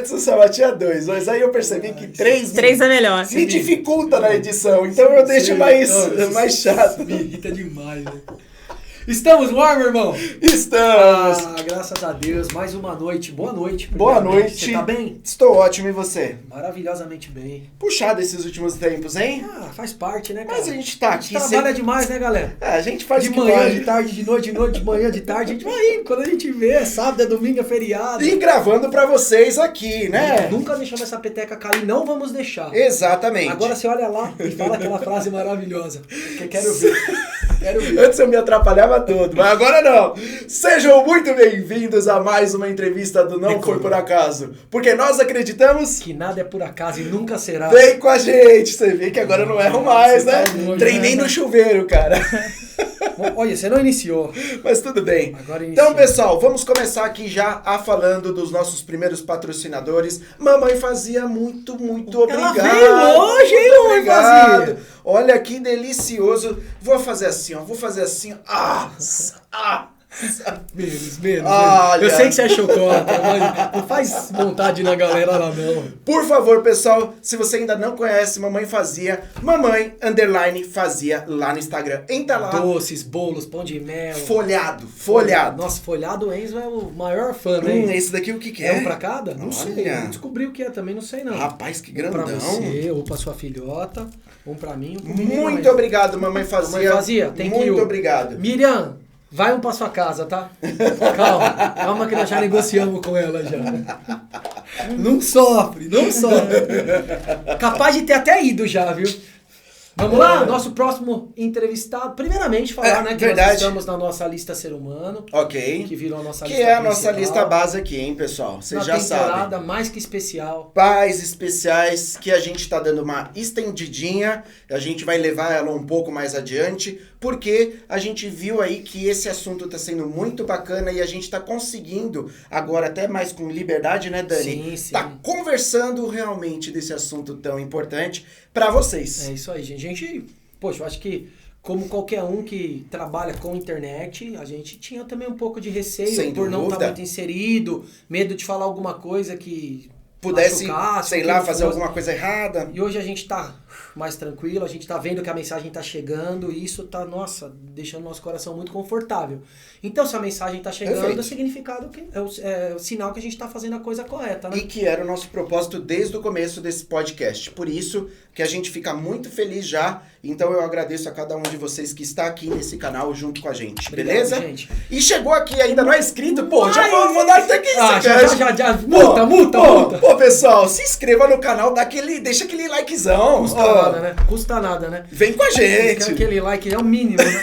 Antes eu só batia 2, mas aí eu percebi que 3 é melhor. me dificulta na edição, então eu deixo mais chato. Me irrita demais, né? Estamos no ar, meu irmão? Estamos! Graças a Deus, mais uma noite. Boa noite. Boa noite. Você tá bem? Estou ótimo, e você? Maravilhosamente bem. Puxado esses últimos tempos, hein? Faz parte, né, cara? Mas a gente tá aqui trabalha demais, né, galera? A gente faz de o que manhã, pode. de tarde, de noite, de manhã, de tarde. A gente vai indo. Quando a gente vê, é sábado, é domingo, é feriado. E gravando pra vocês aqui, né? Nunca deixamos essa peteca cair, não vamos deixar. Exatamente. Agora você olha lá e fala aquela frase maravilhosa. Que eu quero ver. Antes eu me atrapalhava todo, mas agora não. Sejam muito bem-vindos a mais uma entrevista do Não Foi Por Acaso. Porque nós acreditamos que nada é por acaso e nunca será. Vem com a gente. Você vê que agora eu não erro mais, né? Treinei no chuveiro, cara. Olha, você não iniciou. Mas tudo bem. Agora iniciou. Então, pessoal, vamos começar aqui já falando dos nossos primeiros patrocinadores. Mamãe Fazia, muito obrigado. Ela veio hoje, hein, Mamãe Fazia? Olha que delicioso. Vou fazer assim, ó. Menos. Olha. Eu sei que você é chocota, mas não faz vontade na galera lá, não. Por favor, pessoal, se você ainda não conhece Mamãe Fazia, Mamãe_Fazia lá no Instagram. Entra lá. Doces, bolos, pão de mel. Folhado. Nossa, folhado, o Enzo é o maior fã, né? Esse daqui o que é? É um pra cada? Não sei. Eu descobri o que é, também não sei não. Rapaz, que grandão. Um pra você, ou pra sua filhota, um pra mim, um pra Muito obrigado, Mamãe Fazia. Mamãe Fazia, tem que ir. Muito obrigado. Miriam, vai um pra sua casa, tá? Calma que nós já negociamos com ela já. Não sofre. Capaz de ter até ido já, viu? Vamos lá, nosso próximo entrevistado. Primeiramente falar, né, que verdade. nós estamos na nossa lista Ser Humano. Ok. Que virou a nossa lista Que é a nossa principal. lista base aqui, hein, pessoal? Vocês já sabem. Uma temporada mais que especial. Pais especiais que a gente tá dando uma estendidinha. A gente vai levar ela um pouco mais adiante. Porque a gente viu aí que esse assunto tá sendo muito bacana e a gente tá conseguindo, agora até mais com liberdade, né, Dani? Sim. Tá conversando realmente desse assunto tão importante pra vocês. É isso aí, gente. Poxa, eu acho que como qualquer um que trabalha com internet, a gente tinha também um pouco de receio Sem por não dúvida. estar muito inserido, medo de falar alguma coisa que Pudesse, machucasse, sei que lá, não fazer fosse. alguma coisa errada. E hoje a gente tá mais tranquilo, a gente tá vendo que a mensagem tá chegando e isso tá, deixando nosso coração muito confortável. Então, se a mensagem tá chegando, Perfeito. é significado que é o sinal que a gente tá fazendo a coisa correta, né? E que era o nosso propósito desde o começo desse podcast. Por isso que a gente fica muito feliz já. Então eu agradeço a cada um de vocês que está aqui nesse canal junto com a gente. Obrigado, beleza? gente. E chegou aqui ainda não é inscrito, pô, já vou dar até 15 já. Multa. Pô, pessoal, se inscreva no canal, deixa aquele likezão. Custa nada, né? Vem com a gente. Aquele like é o mínimo, né?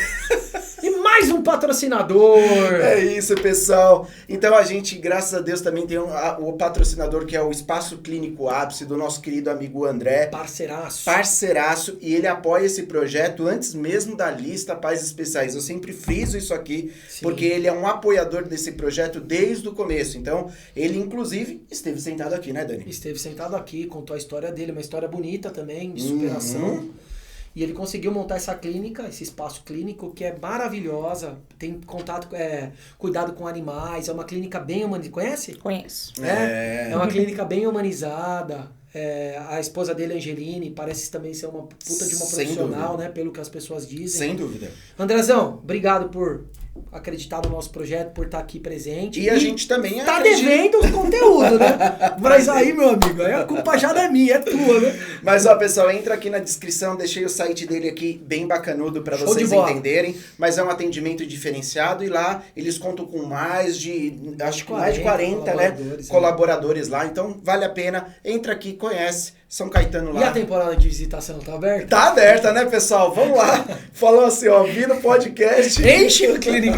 E mais um patrocinador! É isso, pessoal. Então a gente, graças a Deus, também tem o patrocinador que é o Espaço Clínico Ápice, do nosso querido amigo André. Parceiraço. E ele apoia esse projeto antes mesmo da lista Pais Especiais. Eu sempre friso isso aqui, Sim. porque ele é um apoiador desse projeto desde o começo. Então, ele, inclusive, esteve sentado aqui, né, Dani? Esteve sentado aqui, contou a história dele, uma história bonita também, de superação. E ele conseguiu montar essa clínica, esse espaço clínico, que é maravilhosa. Tem cuidado com animais. É uma clínica bem humanizada. Conhece? Conheço. É uma clínica bem humanizada. A esposa dele, Angeline, parece também ser uma puta de uma Sem profissional, dúvida. né? Pelo que as pessoas dizem. Sem dúvida. Andrezão, obrigado por acreditar no nosso projeto, por estar aqui presente. E a gente também tá devendo o conteúdo, né? Mas aí, meu amigo, aí a culpa já não é minha, é tua, né? Mas, ó, pessoal, entra aqui na descrição, deixei o site dele aqui bem bacanudo pra vocês entenderem. Mas é um atendimento diferenciado e lá eles contam com mais de 40, né, colaboradores lá. Então, vale a pena. Entra aqui, conhece. São Caetano lá. E a temporada de visitação tá aberta? Tá aberta, né, pessoal? Vamos lá. Falou assim, ó, vi no podcast. Enche a clínica.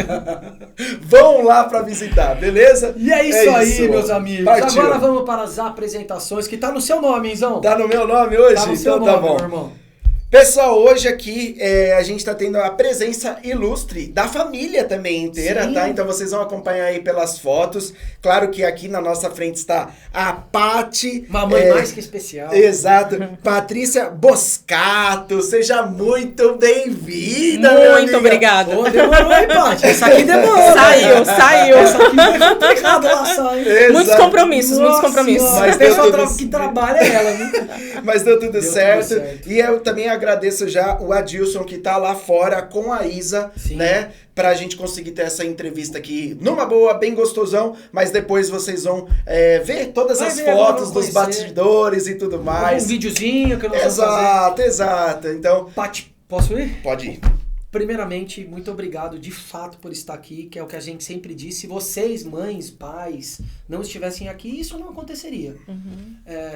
Vão lá pra visitar, beleza? E é isso aí, meus amigos. Partiu. Agora vamos para as apresentações, que tá no seu nome, Enzão. Tá no meu nome hoje? Tá no seu então nome, tá bom. meu irmão. Pessoal, hoje aqui a gente está tendo a presença ilustre da família também inteira, tá? Então vocês vão acompanhar aí pelas fotos. Claro que aqui na nossa frente está a Paty. Mamãe mais que especial. Exato. Patrícia Boscato, seja muito bem-vinda, Muito obrigada. Oh, demorou, hein, Paty? Essa aqui demorou. Saiu. Essa aqui foi complicado lá só, hein? Muitos compromissos. Mas o pessoal que trabalha é ela, viu? Mas deu tudo certo. E eu também agradeço já o Adilson, que tá lá fora com a Isa, né? Pra gente conseguir ter essa entrevista aqui numa boa, bem gostosão, mas depois vocês vão ver todas as fotos dos bastidores e tudo mais. Um videozinho que eu não sei fazer. Exato. Então, Paty, posso ir? Pode ir. Primeiramente, muito obrigado de fato por estar aqui, que é o que a gente sempre disse. Se vocês, mães, pais, não estivessem aqui, isso não aconteceria.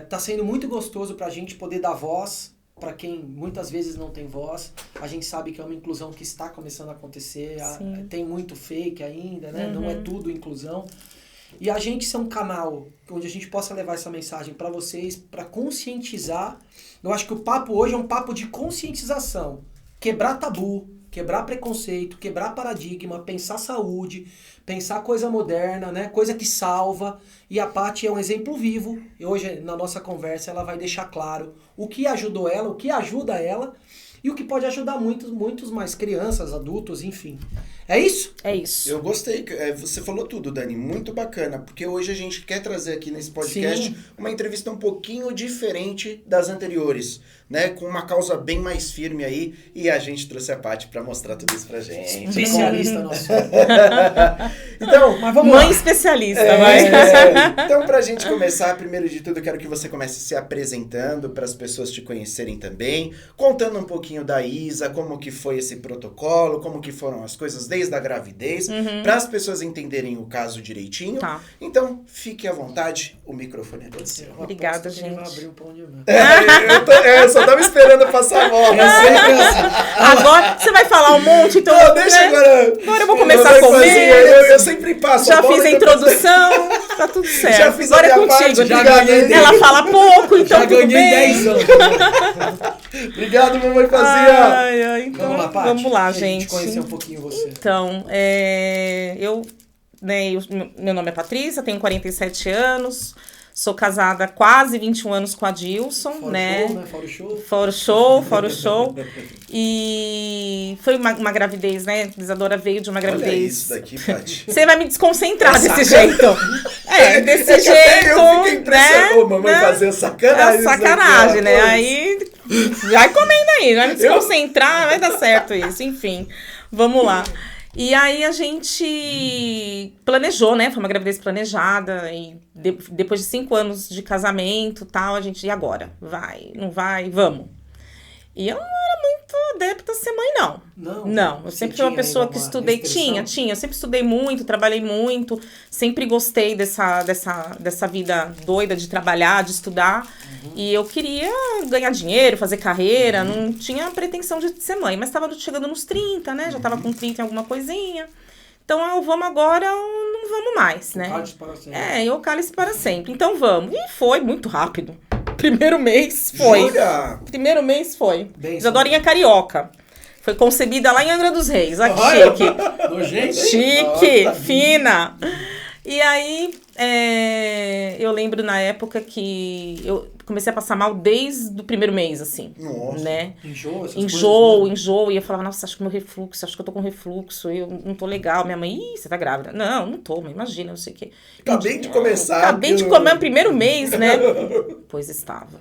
Tá sendo muito gostoso pra gente poder dar voz para quem muitas vezes não tem voz. A gente sabe que é uma inclusão que está começando a acontecer. Tem muito fake ainda, né? Não é tudo inclusão. E a gente ser um canal onde a gente possa levar essa mensagem para vocês, para conscientizar. Eu acho que o papo hoje é um papo de conscientização. Quebrar tabu, quebrar preconceito, quebrar paradigma, pensar saúde, pensar coisa moderna, né? Coisa que salva. E a Paty é um exemplo vivo. E hoje, na nossa conversa, ela vai deixar claro o que ajudou ela, o que ajuda ela e o que pode ajudar muitos mais crianças, adultos, enfim. É isso? É isso. Eu gostei. Você falou tudo, Dani. Muito bacana. Porque hoje a gente quer trazer aqui nesse podcast uma entrevista um pouquinho diferente das anteriores, né? Com uma causa bem mais firme aí. E a gente trouxe a Paty pra mostrar tudo isso pra gente. Especialista nosso. Então, mas vamos Mãe lá. especialista, Então, pra gente começar, primeiro de tudo, eu quero que você comece se apresentando para as pessoas te conhecerem também, contando um pouquinho da Isa, como que foi esse protocolo, como que foram as coisas desde a gravidez, para as pessoas entenderem o caso direitinho. Tá. Então, fique à vontade, o microfone é todo seu. Obrigada, gente. Vai abrir o pão de mel. Eu só tava esperando passar a bola. Agora você vai falar um monte, então. Não, deixa agora. Agora eu vou começar a comer. Eu sempre passo Já a bola. fiz a introdução, tá tudo certo. Já fiz a agora é minha contigo. parte, já ganhei. Ela fala pouco, então Já tudo ganhei bem. 10 anos. Obrigado, mamãe fazia. Então, Vamos lá, Paty. vamos lá, A gente gente. conhecer um pouquinho você. Então, meu nome é Patrícia, tenho 47 anos, sou casada há quase 21 anos com a Adilson, Fora né? o show, né? Fora o show. Fora o show. E foi uma gravidez, né? A Isadora veio de uma gravidez. Olha isso daqui, Paty. Você vai me desconcentrar desse jeito. Desse jeito. Eu fiquei impressionado. Né? Mamãe fazer sacanagem. É sacanagem, né? Aqui, Aí vai comendo aí, vai me desconcentrar, vai dar certo isso. Enfim, vamos lá. E aí a gente planejou, né? Foi uma gravidez planejada. E depois de 5 anos de casamento e tal, a gente, e agora? Vai, não vai? Vamos. E eu não era muito adepta a ser mãe, não. Não, eu sempre fui uma pessoa que estudei. Tinha. Eu sempre estudei muito, trabalhei muito. Sempre gostei dessa vida doida de trabalhar, de estudar. E eu queria ganhar dinheiro, fazer carreira. Não tinha pretensão de ser mãe. Mas estava chegando nos 30, né? Já estava com 30 em alguma coisinha. Então, vamos agora ou não vamos mais, né? Cálice para sempre. O cálice para sempre. Então, vamos. E foi muito rápido. Primeiro mês foi. Jura? Primeiro mês foi. Bem, Isadorinha Carioca. Foi concebida lá em Angra dos Reis. Olha que chique. Nojento. Chique, fina. E aí, eu lembro na época que eu comecei a passar mal desde o primeiro mês, assim. Nossa. Né? Enjoo. E eu falava, nossa, acho que meu refluxo, acho que eu tô com refluxo, eu não tô legal. Minha mãe, você tá grávida? Não tô, mas imagina, não sei o quê. Acabei de começar. Acabei de comer o primeiro mês, né? Pois estava.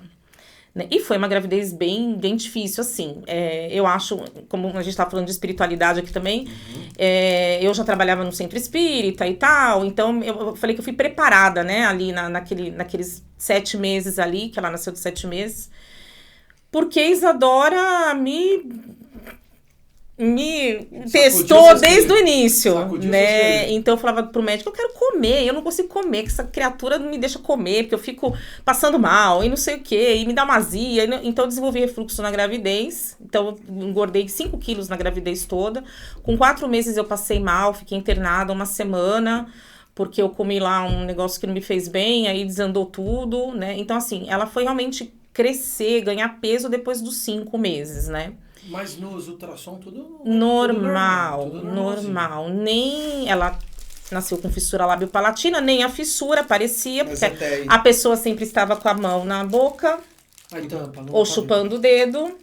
E foi uma gravidez bem difícil, assim. Eu acho, como a gente estava falando de espiritualidade aqui também, eu já trabalhava no centro espírita e tal, então eu falei que eu fui preparada, né, ali naqueles 7 meses ali, que ela nasceu de 7 meses, porque Isadora me testou desde o início, né? Então eu falava pro médico, eu quero comer, eu não consigo comer, que essa criatura não me deixa comer, porque eu fico passando mal e não sei o quê, e me dá uma azia. Então eu desenvolvi refluxo na gravidez, então eu engordei 5 quilos na gravidez toda. Com 4 meses eu passei mal, fiquei internada 1 semana, porque eu comi lá um negócio que não me fez bem, aí desandou tudo, né? Então assim, ela foi realmente crescer, ganhar peso depois dos 5 meses, né? Mas nos ultrassom tudo normal. Assim. Nem ela nasceu com fissura lábio-palatina, nem a fissura aparecia, Mas porque até aí... a pessoa sempre estava com a mão na boca, ou chupando o dedo,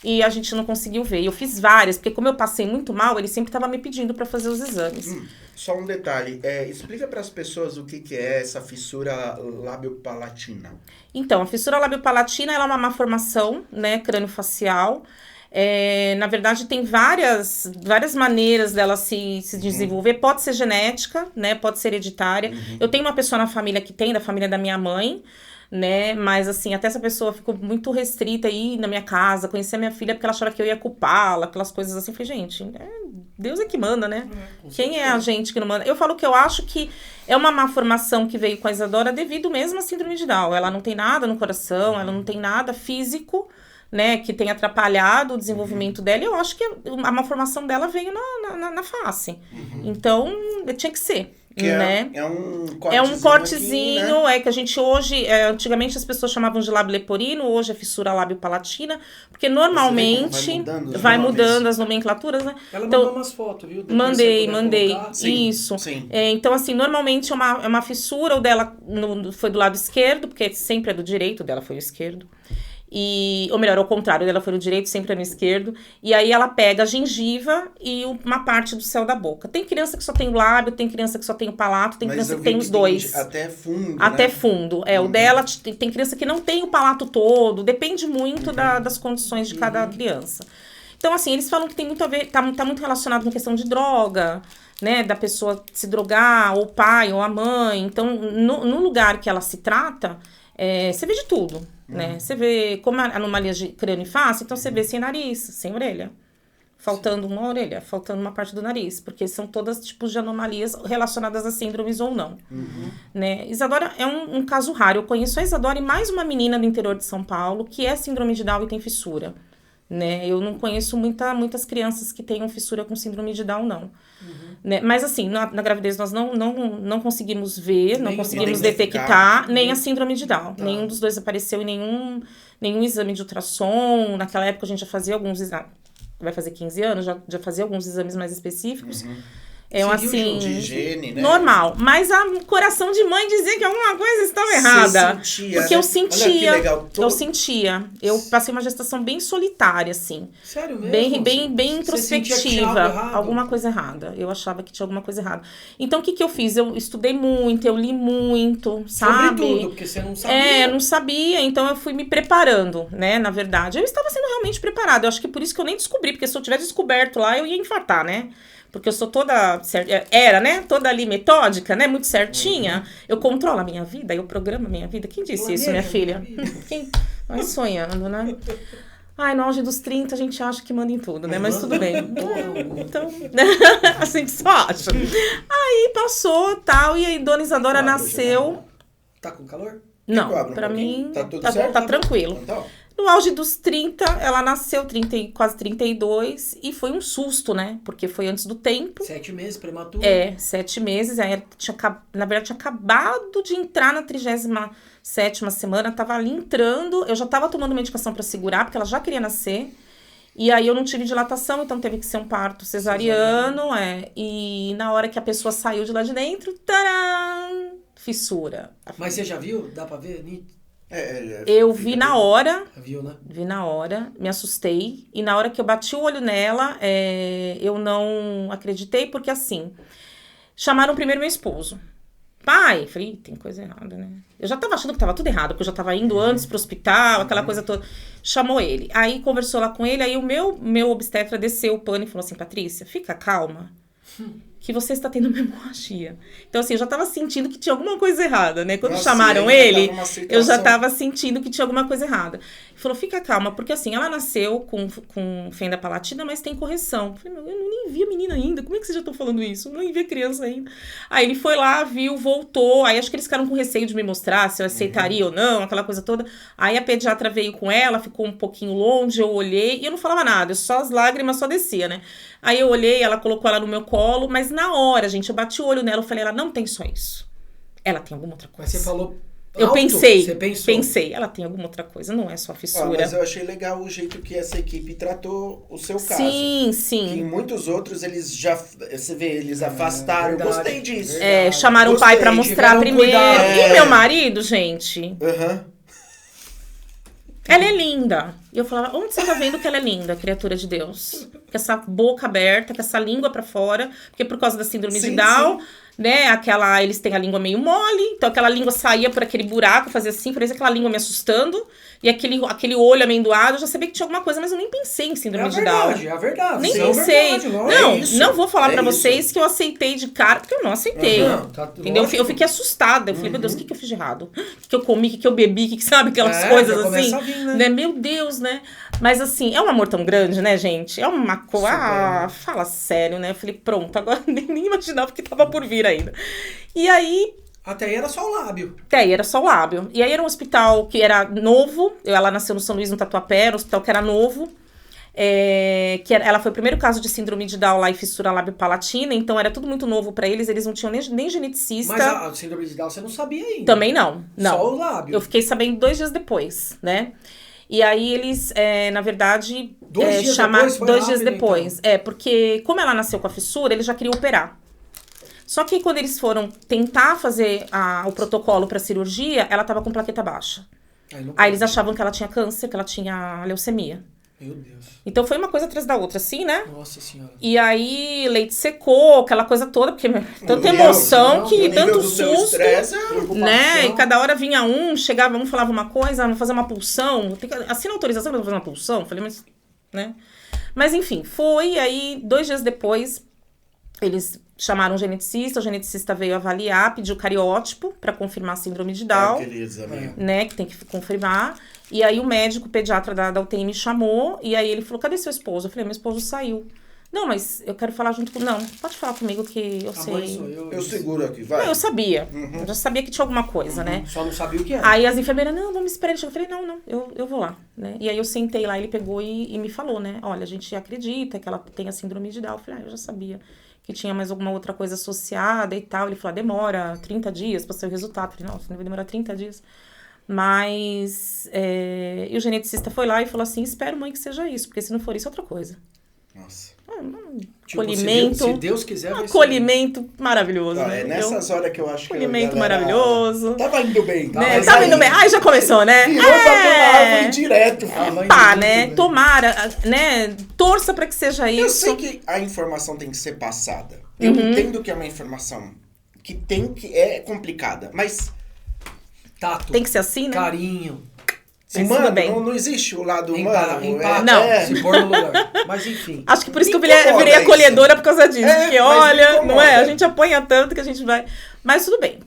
e a gente não conseguiu ver. E eu fiz várias, porque como eu passei muito mal, ele sempre estava me pedindo para fazer os exames. Só um detalhe, explica para as pessoas o que é essa fissura lábio-palatina. Então, a fissura lábio-palatina ela é uma malformação, né, crânio-facial. Na verdade, tem várias maneiras dela se desenvolver. Pode ser genética, né? Pode ser hereditária. Eu tenho uma pessoa na família que tem, da família da minha mãe, né? Mas, assim, até essa pessoa ficou muito restrita aí na minha casa, conhecer a minha filha porque ela achava que eu ia culpá-la, aquelas coisas assim. Eu falei, gente, Deus é que manda, né? Quem é a gente que não manda? Eu falo que eu acho que é uma malformação que veio com a Isadora devido mesmo à síndrome de Down. Ela não tem nada no coração, ela não tem nada físico, né, que tem atrapalhado o desenvolvimento dela. E eu acho que a malformação dela veio na face. Então, tinha que ser. Que né? É um cortezinho aqui, né? Que a gente hoje... antigamente as pessoas chamavam de lábio leporino, hoje é fissura lábio-palatina, porque normalmente vai mudando as nomenclaturas, né? Ela mandou umas fotos, viu? Depois mandei. Sim, isso. Sim. Então, assim, normalmente é uma fissura, o dela foi do lado esquerdo, porque sempre é do direito, o dela foi o esquerdo. Ou melhor, ao contrário, ela foi no direito, sempre é no esquerdo. E aí ela pega a gengiva e uma parte do céu da boca. Tem criança que só tem o lábio, tem criança que só tem o palato, tem criança que tem os dois. Até fundo, Até né? fundo. O dela, tem criança que não tem o palato todo, depende muito das condições de cada criança. Então, assim, eles falam que tem muito a ver, tá muito relacionado com questão de droga, né? Da pessoa se drogar, ou o pai, ou a mãe. Então, no lugar que ela se trata, você vê de tudo. Né? Você vê como anomalias de crânio e face, então você vê sem nariz, sem orelha. Faltando uma orelha, faltando uma parte do nariz. Porque são todas tipos de anomalias relacionadas a síndromes ou não. Né? Isadora é um caso raro. Eu conheço a Isadora e mais uma menina do interior de São Paulo que é síndrome de Down e tem fissura. Né? Eu não conheço muitas crianças que tenham fissura com síndrome de Down, não. Né? Mas assim, na gravidez nós não conseguimos ver, não conseguimos detectar, nem a síndrome de Down. Tá. Nenhum dos dois apareceu em nenhum exame de ultrassom. Naquela época a gente já fazia alguns exames. Vai fazer 15 anos, já fazia alguns exames mais específicos. Assim, de higiene, né? Normal. Mas o coração de mãe dizia que alguma coisa estava errada. Sentia, porque né? eu sentia. Olha que legal. Eu sentia. Eu passei uma gestação bem solitária, assim. Sério mesmo? Bem introspectiva. Alguma coisa errada. Eu achava que tinha alguma coisa errada. Então, o que eu fiz? Eu estudei muito, eu li muito, sabe? Sobre tudo, porque você não sabia. Eu não sabia. Então, eu fui me preparando, né? Na verdade, eu estava sendo realmente preparada. Eu acho que por isso que eu nem descobri. Porque se eu tivesse descoberto lá, eu ia infartar, né? Porque eu sou toda... Era, né? Toda ali metódica, né? Muito certinha. Eu controlo a minha vida, eu programo a minha vida. Quem disse isso, minha filha? Quem? Nós sonhando, né? No auge dos 30 a gente acha que manda em tudo, né? Mas tudo bem. Então, a gente só acha. Aí passou, tal, e aí Dona Isadora nasceu... Tá com calor? Não, pra mim tá tudo certo? Tá tranquilo. Então. No auge dos 30, ela nasceu, quase 32, e foi um susto, né? Porque foi antes do tempo. 7 meses, prematuro. 7 meses. Aí na verdade, tinha acabado de entrar na 37ª semana, tava ali entrando. Eu já tava tomando medicação pra segurar, porque ela já queria nascer. E aí eu não tive dilatação, então teve que ser um parto cesariano. E na hora que a pessoa saiu de lá de dentro, tcharam! Fissura. Mas você já viu? Dá pra ver? Eu vi na hora. Viu, né? Vi na hora, me assustei. E na hora que eu bati o olho nela, eu não acreditei, porque assim, chamaram primeiro meu esposo. Pai, falei, tem coisa errada, né? Eu já tava achando que tava tudo errado, porque eu já tava indo antes pro hospital, aquela coisa toda. Chamou ele. Aí conversou lá com ele, aí o meu obstetra desceu o pano e falou assim, Patrícia, fica calma. Que você está tendo uma hemorragia. Então, assim, eu já estava sentindo que tinha alguma coisa errada, né? Quando chamaram ele, eu já estava sentindo que tinha alguma coisa errada. Ele falou, fica calma, porque assim, ela nasceu com fenda palatina, mas tem correção. Eu falei, eu nem vi a menina ainda, como é que vocês já estão falando isso? Eu nem vi a criança ainda. Aí ele foi lá, viu, voltou, aí acho que eles ficaram com receio de me mostrar se eu aceitaria ou não, aquela coisa toda. Aí a pediatra veio com ela, ficou um pouquinho longe, eu olhei, e eu não falava nada, só as lágrimas só descia, né? Aí eu olhei, ela colocou ela no meu colo, mas na hora, gente, eu bati o olho nela, eu falei, ela não tem só isso. Ela tem alguma outra coisa. Mas você falou Eu Alto? pensei. Você pensou? Pensei. Ela tem alguma outra coisa, não é só fissura. Mas eu achei legal o jeito que essa equipe tratou o seu caso. Sim, Que sim. em muitos outros eles já, você vê, eles afastaram. verdade, Eu gostei disso. Chamaram o pai pra mostrar tiveram primeiro. cuidado. E meu marido, gente? Aham. Ela é linda. E eu falava, onde você tá vendo que ela é linda, criatura de Deus? Com essa boca aberta, com essa língua pra fora. Porque por causa da síndrome de Down, né? Eles têm a língua meio mole. Então aquela língua saía por aquele buraco, fazia assim, parecia aquela língua me assustando. E aquele olho amendoado, eu já sabia que tinha alguma coisa, mas eu nem pensei em síndrome de Down. É a verdade. Nem Sim, pensei. É verdade, Não vou falar pra isso. vocês que eu aceitei de cara, porque eu não aceitei. Entendeu? lógico. Eu fiquei assustada. Eu falei, meu Deus, o que eu fiz de errado? O que eu comi, o que eu bebi, sabe? Aquelas coisas já assim. começa a vir, né? Meu Deus, né? Mas assim, é um amor tão grande, né, gente? É uma coisa. Fala sério, né? Eu falei, pronto, agora nem imaginava que tava por vir ainda. E aí. Até aí era só o lábio. Até aí era só o lábio. E aí era um hospital que era novo. Ela nasceu no São Luís, no Tatuapé, era um hospital que era novo. Ela foi o primeiro caso de síndrome de Down lá e fissura lábio-palatina, então era tudo muito novo pra eles não tinham nem geneticista. Mas a síndrome de Down você não sabia ainda. Também não. Só o lábio. Eu fiquei sabendo 2 dias depois, né? E aí eles, na verdade, 2 dias chamaram depois? Foi 2 dias rápido, depois. então. Porque como ela nasceu com a fissura, eles já queriam operar. Só que quando eles foram tentar fazer o protocolo pra cirurgia, ela tava com plaqueta baixa. Aí eles achavam que ela tinha câncer, que ela tinha leucemia. Meu Deus. Então foi uma coisa atrás da outra, assim, né? Nossa senhora. E aí, leite secou, aquela coisa toda, porque tanta emoção que tanto susto, né? E cada hora vinha chegava um, falava uma coisa, vamos fazer uma pulsão, assina autorização pra fazer uma pulsão. Falei, mas, né? Mas enfim, foi, aí 2 dias depois, eles chamaram um geneticista, o geneticista veio avaliar, pediu cariótipo pra confirmar a síndrome de Down, né? Que tem que confirmar. E aí o médico, o pediatra da UTI me chamou, e aí ele falou, cadê seu esposo? Eu falei, meu esposo saiu. Não, mas eu quero falar junto com... Não, pode falar comigo que eu sei. Eu seguro aqui, vai. Não, eu sabia. Eu já sabia que tinha alguma coisa, né? Só não sabia o que era. Aí as enfermeiras, não, vamos esperar. Eu falei, não, eu vou lá, né? E aí eu sentei lá, ele pegou e me falou, né? Olha, a gente acredita que ela tem a síndrome de Down. Eu falei, eu já sabia que tinha mais alguma outra coisa associada e tal. Ele falou, demora 30 dias pra ser o resultado. Eu falei, nossa, não vai demorar 30 dias. Mas, e o geneticista foi lá e falou assim, espero, mãe, que seja isso, porque se não for isso, é outra coisa. Nossa. Acolhimento. Se Deus quiser, um acolhimento maravilhoso. Ah, né? nessas horas que eu acho que acolhimento maravilhoso. Tava indo bem, tá? Né? Tava indo bem. Ai, já começou, né? Virou pra árvore direto. Pá, né? Tomara, né? Torça pra que seja isso. Eu sei que a informação tem que ser passada. Eu entendo que é uma informação que é complicada, mas... Tato. Tem que ser assim, né? Carinho. Humano, não existe o lado humano. Não. Se pôr no lugar. Mas enfim. Acho que por isso que eu virei acolhedora por causa disso. Porque olha, não é? A gente apanha tanto que a gente vai... Mas tudo bem.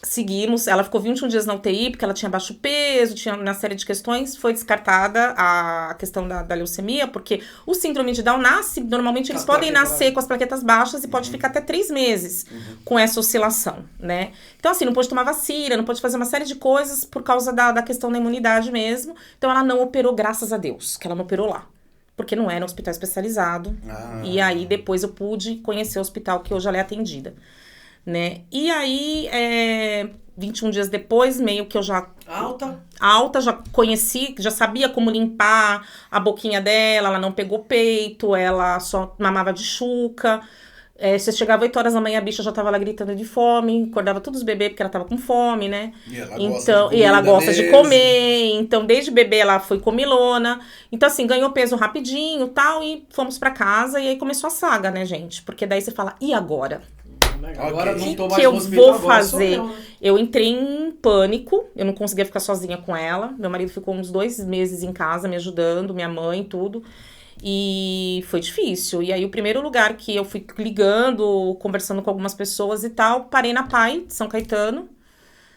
Seguimos. Ela ficou 21 dias na UTI porque ela tinha baixo peso, tinha uma série de questões. Foi descartada a questão da leucemia, porque o síndrome de Down nasce... Normalmente eles podem nascer com as plaquetas baixas e pode ficar até 3 meses com essa oscilação, né? Então, assim, não pode tomar vacina, não pode fazer uma série de coisas por causa da questão da imunidade mesmo. Então, ela não operou, graças a Deus, que ela não operou lá. Porque não era um hospital especializado. E aí, depois eu pude conhecer o hospital que hoje ela é atendida. Né? E aí, 21 dias depois, meio que eu já... Alta, já conheci, já sabia como limpar a boquinha dela, ela não pegou peito, ela só mamava de chuca. Você chegava 8 horas da manhã, a bicha já tava lá gritando de fome, acordava todos os bebês porque ela tava com fome, né? E ela gosta de comer, então desde bebê ela foi comilona. Então assim, ganhou peso rapidinho e tal, e fomos pra casa, e aí começou a saga, né, gente? Porque daí você fala, e agora? Agora não tô O mais que eu no hospital, vou fazer? eu, né? Eu entrei em pânico, eu não conseguia ficar sozinha com ela. Meu marido ficou uns 2 meses em casa me ajudando, minha mãe, tudo. E foi difícil. E aí o primeiro lugar que eu fui ligando, conversando com algumas pessoas e tal, parei na PAI de São Caetano,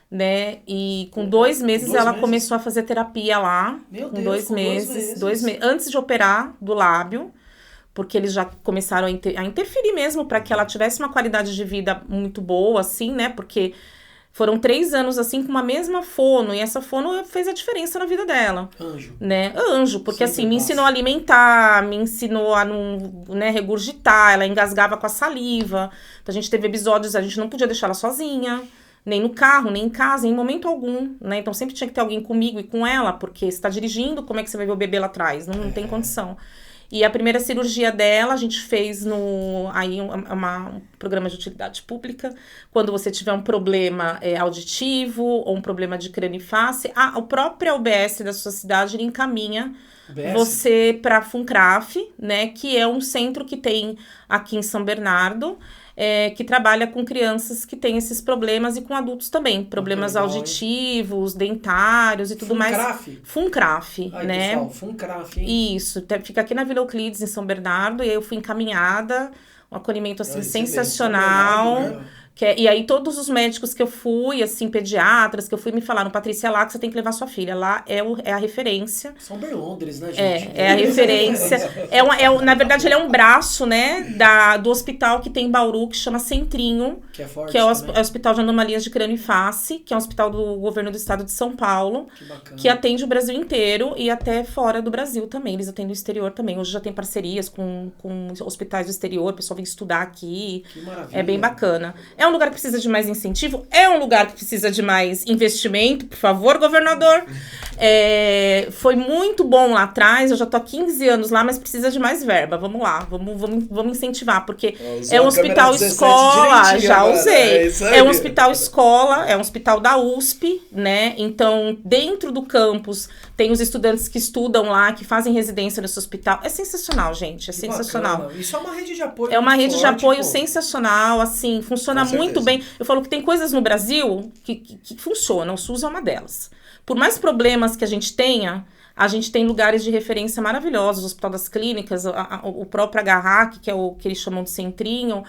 né? E com 2 meses ela começou a fazer terapia lá. Meu com Deus, 2 meses. 2 meses. Antes de operar do lábio. Porque eles já começaram a interferir mesmo para que ela tivesse uma qualidade de vida muito boa, assim, né? Porque foram 3 anos, assim, com uma mesma fono. E essa fono fez a diferença na vida dela. Anjo. Né? Anjo. Porque, assim, me ensinou a alimentar, me ensinou a não, né, regurgitar. Ela engasgava com a saliva. Então, a gente teve episódios, a gente não podia deixar ela sozinha, Nem no carro, nem em casa, em momento algum, né? Então sempre tinha que ter alguém comigo e com ela, porque você tá dirigindo, como é que você vai ver o bebê lá atrás? Não tem condição. E a primeira cirurgia dela, a gente fez um programa de utilidade pública. Quando você tiver um problema auditivo ou um problema de crânio e face, o próprio UBS da sua cidade ele encaminha você para a FUNCRAF, né? Que é um centro que tem aqui em São Bernardo, que trabalha com crianças que têm esses problemas e com adultos também. Problemas auditivos, dentários e tudo mais. FUNCRAF, né? Pessoal, FUNCRAF, hein? Isso, fica aqui na Vila Euclides, em São Bernardo, e aí eu fui encaminhada, um acolhimento, assim, sensacional. E aí todos os médicos que eu fui, assim, pediatras que eu fui, me falaram, Patrícia, é lá que você tem que levar sua filha. Lá é a referência. São Berlondres, né, gente? É a referência. Na verdade, ele é um braço, né, do hospital que tem em Bauru, que chama Centrinho. Que é forte que é o Hospital de Anomalias de Crânio e Face, que é um hospital do governo do estado de São Paulo. Que bacana. Que atende o Brasil inteiro e até fora do Brasil também. Eles atendem o exterior também. Hoje já tem parcerias com hospitais do exterior, o pessoal vem estudar aqui. Que maravilha. É bem bacana. É um lugar que precisa de mais incentivo, é um lugar que precisa de mais investimento, por favor, governador. Foi muito bom lá atrás, eu já tô há 15 anos lá, mas precisa de mais verba. Vamos lá, vamos incentivar, porque é um hospital escola, já usei. É um hospital escola, é um hospital da USP, né? Então, dentro do campus, tem os estudantes que estudam lá, que fazem residência nesse hospital. É sensacional, gente, é sensacional. Bacana. Isso é uma rede de apoio. É uma rede de apoio sensacional, assim, funciona muito bem. Eu falo que tem coisas no Brasil que funcionam, o SUS é uma delas. Por mais problemas que a gente tenha, a gente tem lugares de referência maravilhosos, o Hospital das Clínicas, o próprio HRAC, que é o que eles chamam de Centrinho,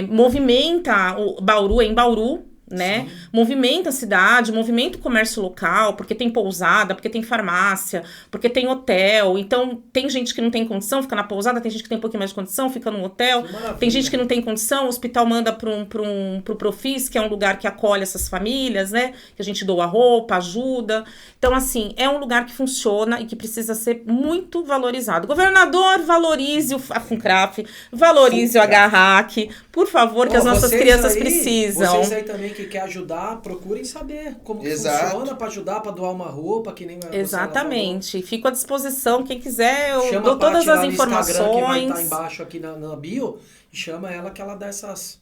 movimenta o Bauru, em Bauru, né? Sim. Movimenta a cidade, movimenta o comércio local, porque tem pousada, porque tem farmácia, porque tem hotel. Então, tem gente que não tem condição, fica na pousada, tem gente que tem um pouquinho mais de condição, fica no hotel. Tem gente que não tem condição, o hospital manda pro Profis, que é um lugar que acolhe essas famílias, né? Que a gente doa roupa, ajuda. Então, assim, é um lugar que funciona e que precisa ser muito valorizado. Governador, valorize a FUNCRAF, valorize o HRAC, por favor, que as nossas crianças precisam. Vocês aí também que quer ajudar, procurem saber como que funciona para ajudar, para doar uma roupa, que nem exatamente. Fico à disposição, quem quiser, eu dou todas as informações. Que vai estar embaixo aqui na bio, e chama ela que ela dá essas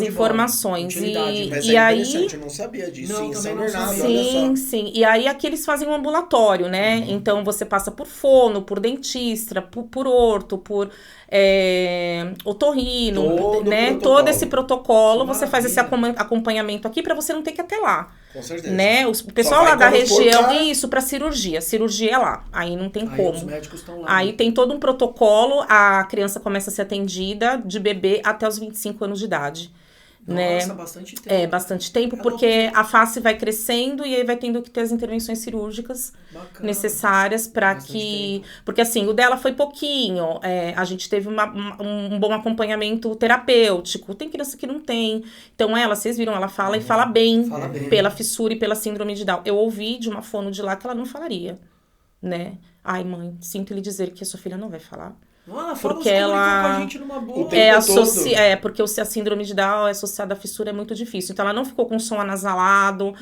informações. Mas e é interessante, eu não sabia disso. Não, também não sabia. Sim. E aí aqui eles fazem um ambulatório, né? Então você passa por fono, por dentista, por orto, por otorrino, né? Todo esse protocolo, você faz esse acompanhamento aqui para você não ter que ir até lá. Com certeza. Né? O pessoal lá da região, isso, para cirurgia é lá. Aí não tem como. Os médicos estão lá. Aí tem todo um protocolo, a criança começa a ser atendida de bebê até os 25 anos de idade. Nossa, bastante tempo. Bastante tempo, porque a face vai crescendo e aí vai tendo que ter as intervenções cirúrgicas necessárias para que... Tempo. Porque assim, o dela foi pouquinho, a gente teve um bom acompanhamento terapêutico, tem criança que não tem. Então vocês viram, ela fala e fala bem pela fissura e pela síndrome de Down. Eu ouvi de uma fono de lá que ela não falaria, né? Ai, mãe, sinto lhe dizer que a sua filha não vai falar. Ela porque ela com a gente numa boa. Porque a síndrome de Down associada à fissura é muito difícil. Então ela não ficou com som anasalado.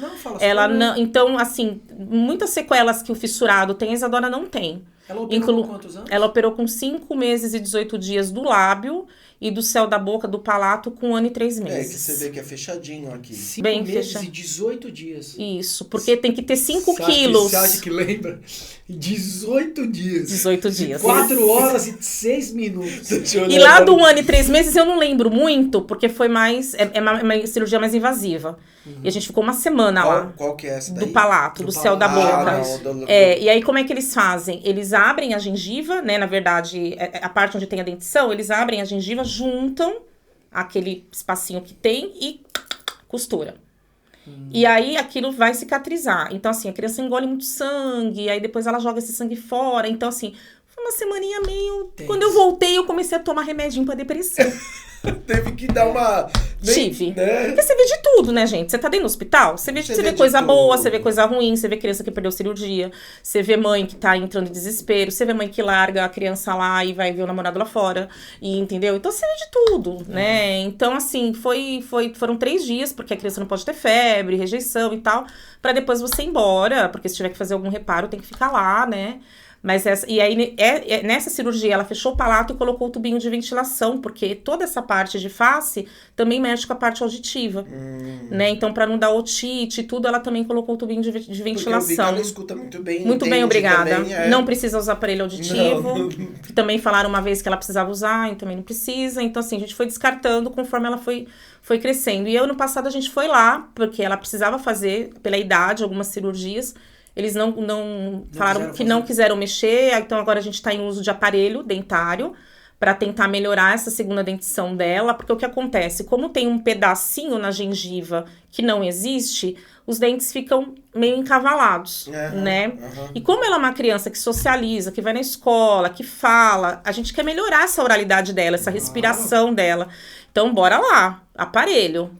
Então, assim, muitas sequelas que o fissurado tem, a Isadora não tem. Ela operou com quantos anos? Ela operou com 5 meses e 18 dias do lábio e do céu da boca, do palato, com 1 ano e 3 meses. Que você vê que é fechadinho aqui. 5 meses e 18 dias. Isso, porque tem que ter 5 quilos. Você acha que lembra? 18 dias. 18 dias. 4 horas e 6 minutos. E lá do 1 ano e 3 meses eu não lembro muito, porque foi mais... É uma cirurgia mais invasiva. E a gente ficou uma semana lá. Qual que é essa daí? Do palato, do céu da boca. E aí como é que eles fazem? Eles abrem a gengiva, né? Na verdade, a parte onde tem a dentição, eles abrem a gengiva, juntam aquele espacinho que tem e costura. E aí aquilo vai cicatrizar. Então, assim, a criança engole muito sangue, aí depois ela joga esse sangue fora. Então, assim, foi uma semaninha meio... Quando eu voltei, eu comecei a tomar remedinho pra depressão. Teve que dar uma... Tive. Né? Porque você vê de tudo, né, gente? Você tá dentro do hospital, você vê coisa boa, você vê coisa ruim, você vê criança que perdeu cirurgia, você vê mãe que tá entrando em desespero, você vê mãe que larga a criança lá e vai ver o namorado lá fora, e entendeu? Então você vê de tudo, né? Então, assim, foram 3 dias, porque a criança não pode ter febre, rejeição e tal, pra depois você ir embora, porque se tiver que fazer algum reparo, tem que ficar lá, né? Mas nessa cirurgia ela fechou o palato e colocou o tubinho de ventilação, porque toda essa parte de face também mexe com a parte auditiva, né? Então, para não dar otite e tudo, ela também colocou o tubinho de ventilação. Porque eu vi que ela escuta muito bem. Muito bem, obrigada. Também, Não precisa usar aparelho auditivo. Não. Também falaram uma vez que ela precisava usar, e também não precisa. Então, assim, a gente foi descartando conforme ela foi crescendo. E ano passado a gente foi lá, porque ela precisava fazer, pela idade, algumas cirurgias. Eles não falaram que não quiseram mexer, então agora a gente está em uso de aparelho dentário para tentar melhorar essa segunda dentição dela, porque o que acontece, como tem um pedacinho na gengiva que não existe, os dentes ficam meio encavalados, né? E como ela é uma criança que socializa, que vai na escola, que fala, a gente quer melhorar essa oralidade dela, essa respiração dela. Então, bora lá, aparelho.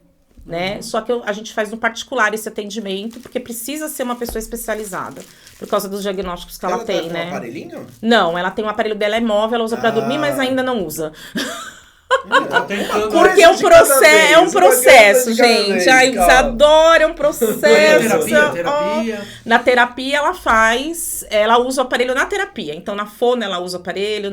Né? Só que a gente faz no particular esse atendimento, porque precisa ser uma pessoa especializada, por causa dos diagnósticos que ela tem, né? Um aparelhinho? Não, ela tem um aparelho dela, é móvel, ela usa pra dormir, mas ainda não usa. Porque é um processo, gente. Ai, eles adoram processo. Terapia. Na terapia ela usa o aparelho na terapia. Então, na fono ela usa o aparelho,